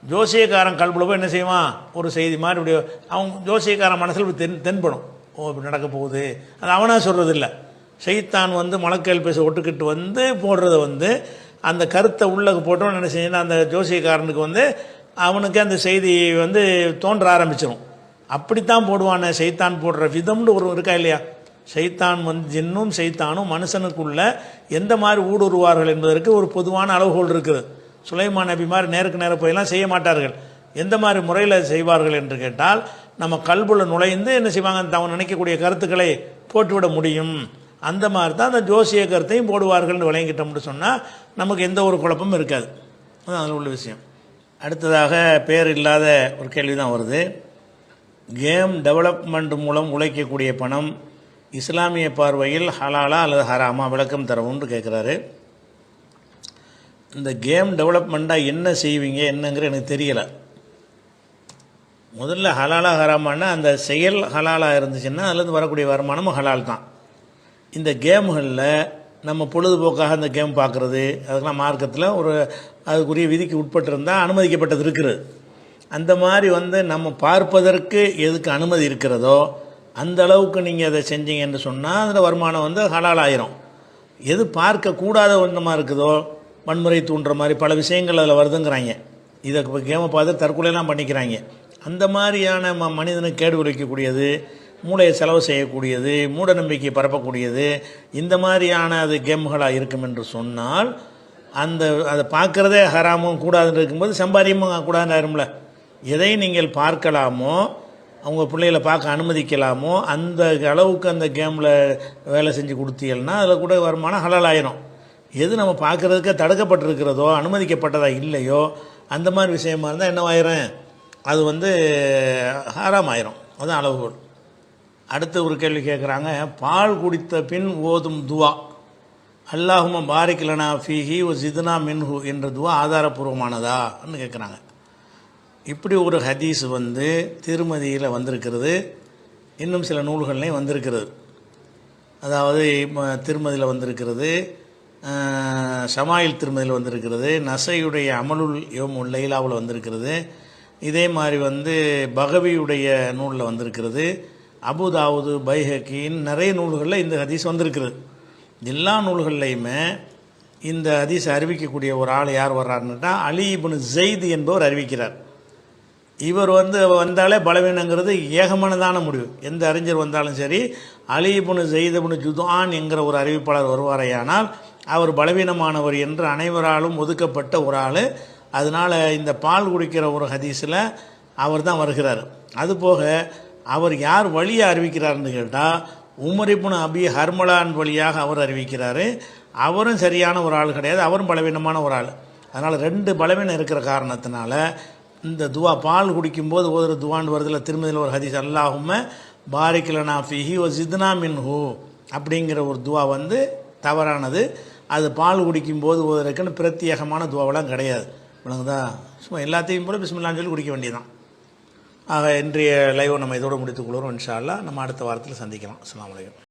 ஜோசியக்காரன் கல்புல போய் என்ன செய்வான்? ஒரு செய்தி மாதிரி இப்படி அவன் ஜோசியக்காரன் மனசில் தென்படும். ஓ, இப்படி நடக்க போகுது. அது அவனாக சொல்கிறது இல்லை. ஷைத்தான் வந்து மலக்கேள் பேச ஒட்டுக்கிட்டு வந்து போடுறத வந்து அந்த கருத்தை உள்ளே போட்டோன்னு என்ன செய்யணும்? அந்த ஜோசியக்காரனுக்கு வந்து அவனுக்கு அந்த செய்தி வந்து தோன்ற ஆரம்பிச்சிடும். அப்படித்தான் போடுவானே. ஷைத்தான் போடுற விதம்னு ஒரு இருக்கா இல்லையா? ஷைத்தான் வந்து ஜின்னும் ஷைத்தானும் மனுஷனுக்குள்ள எந்த மாதிரி ஊடுருவார்கள் என்பதற்கு ஒரு பொதுவான அளவுகோல் இருக்குது. சுலைமான் நபி மாதிரி நேருக்கு நேரம் போயெல்லாம் செய்ய மாட்டார்கள். எந்த மாதிரி முறையில் செய்வார்கள் என்று கேட்டால், நம்ம கல்புல நுழைந்து என்ன செய்வாங்க, அவங்க நினைக்கக்கூடிய கருத்துக்களை போட்டுவிட முடியும். அந்த மாதிரி தான் அந்த ஜோசிய கருத்தையும் போடுவார்கள்னு விளங்கிட்டோம்னு சொன்னால் நமக்கு எந்த ஒரு குழப்பமும் இருக்காது. அதுதான் அதில் உள்ள விஷயம். அடுத்ததாக பேர் இல்லாத ஒரு கேள்வி தான் வருது. கேம் டெவலப்மெண்ட் மூலம் உழைக்கக்கூடிய பணம் இஸ்லாமிய பார்வையில் ஹலாலா அல்லது ஹராமா, விளக்கம் தரவும்னு கேட்குறாரு. இந்த கேம் டெவலப்மெண்ட்டாக என்ன செய்வீங்க என்னங்கிற எனக்கு தெரியலை. முதல்ல ஹலாலா ஹராமானா அந்த செயல் ஹலாலாக இருந்துச்சுன்னா அதுலேருந்து வரக்கூடிய வருமானமும் ஹலால் தான். இந்த கேம்களில் நம்ம பொழுதுபோக்காக அந்த கேம் பார்க்குறது, அதுக்கெல்லாம் மார்க்கத்தில் ஒரு அதுக்குரிய விதிக்கு உட்பட்டிருந்தால் அனுமதிக்கப்பட்டது இருக்கிறது. அந்த மாதிரி நம்ம பார்ப்பதற்கு எதுக்கு அனுமதி இருக்கிறதோ அந்த அளவுக்கு நீங்கள் அதை செஞ்சீங்கன்னு சொன்னால் அதில் வருமானம் ஹலால் ஆயிரும். எது பார்க்கக்கூடாத ஒன்றமாக இருக்குதோ, வன்முறை தூண்டுற மாதிரி பல விஷயங்கள் அதில் வருதுங்கிறாங்க. இதை கேமை பார்த்து தற்கொலையெல்லாம் பண்ணிக்கிறாங்க. அந்த மாதிரியான மனிதனுக்கு கேடு விளைவிக்கக்கூடியது, மூளையை செலவு செய்யக்கூடியது, மூட நம்பிக்கையை பரப்பக்கூடியது, இந்த மாதிரியான அது கேம்களாக இருக்கும் என்று சொன்னால் அதை பார்க்குறதே ஹராமும் கூடாதுன்னு இருக்கும்போது சம்பாதியமும் கூடாதுன்னு ஆயிரும்ல. எதை நீங்கள் பார்க்கலாமோ, அவங்க பிள்ளைகளை பார்க்க அனுமதிக்கலாமோ அந்த அளவுக்கு அந்த கேமில் வேலை செஞ்சு கொடுத்தீங்கன்னா அதில் கூட வருமானம் ஹலால் ஆயிரும். எது நம்ம பார்க்குறதுக்கு தடுக்கப்பட்டிருக்கிறதோ, அனுமதிக்கப்பட்டதா இல்லையோ, அந்த மாதிரி விஷயமா இருந்தால் என்னவாயிரும், அது ஹராம் ஆயிரும். அதுதான் அளவுகோல். அடுத்த ஒரு கேள்வி கேட்குறாங்க. பால் குடித்த பின் ஓதும் துவா அல்லாஹும்ம பாரிக் லனா ஃபீஹி வ ஜித்னா மின்ஹு என்ற துவா ஆதாரபூர்வமானதான்னு கேட்குறாங்க. இப்படி ஒரு ஹதீஸ் திருமதியில் வந்திருக்கிறது, இன்னும் சில நூல்கள்லையும் வந்திருக்கிறது. அதாவது திருமதியில் வந்திருக்கிறது, ஷமாயில் திருமதியில் வந்திருக்கிறது, நசையுடைய அமலுல் யோமுல் லைலாவில் வந்திருக்கிறது, இதே மாதிரி பகவியுடைய நூலில் வந்திருக்கிறது, அபுதாவுது பைஹக்கின் நிறைய நூல்களில் இந்த ஹதீஸ் வந்திருக்கிறது. எல்லா நூல்கள்லையுமே இந்த ஹதீஸ் அறிவிக்கக்கூடிய ஒரு ஆள் யார் வர்றாருன்னுட்டா அலி இப்னு ஸைத் என்பவர் அறிவிக்கிறார். இவர் வந்தாலே பலவீனங்கிறது ஏகமானதான முடிவு. எந்த அறிஞர் வந்தாலும் சரி, அலி இப்னு ஸைத் இப்னு ஜுதான் என்கிற ஒரு அறிவிப்பாளர் வருவாரையானால் அவர் பலவீனமானவர் என்று அனைவராலும் ஒதுக்கப்பட்ட ஒரு ஆள். அதனால் இந்த பால் குடிக்கிற ஒரு ஹதீஸில் அவர் தான் வருகிறார். அதுபோக அவர் யார் வழியாக அறிவிக்கிறார்னு கேட்டால் உமர் இப்னு அபி ஹர்மலான் வழியாக அவர் அறிவிக்கிறார். அவரும் சரியான ஒரு ஆள் கிடையாது, அவரும் பலவீனமான ஒரு ஆள். அதனால் ரெண்டு பலவீனம் இருக்கிற காரணத்தினால இந்த துவா பால் குடிக்கும்போது ஓதுற துவான்னு வருதுல, திருமதியில் ஒரு ஹதீஸ் அல்லாஹும்ம பாரிக் லனா ஃபீஹி வ ஜித்னா மின்ஹு அப்படிங்கிற ஒரு துவா தவறானது. அது பால் குடிக்கும்போது ஓதுறதுக்குன்னு பிரத்யேகமான துவாவெல்லாம் கிடையாது. விளங்குதா? சும்மா எல்லாத்தையும் போல பிஸ்மில்லான்னு சொல்லி குடிக்க வேண்டியதான். ஆக இன்றைய லைவை நம்ம இதோடு முடித்துக்கொள்கிறோம். இன்ஷா அல்லாஹ் நம்ம அடுத்த வாரத்தில் சந்திக்கலாம். அஸ்ஸலாமு அலைக்கும்.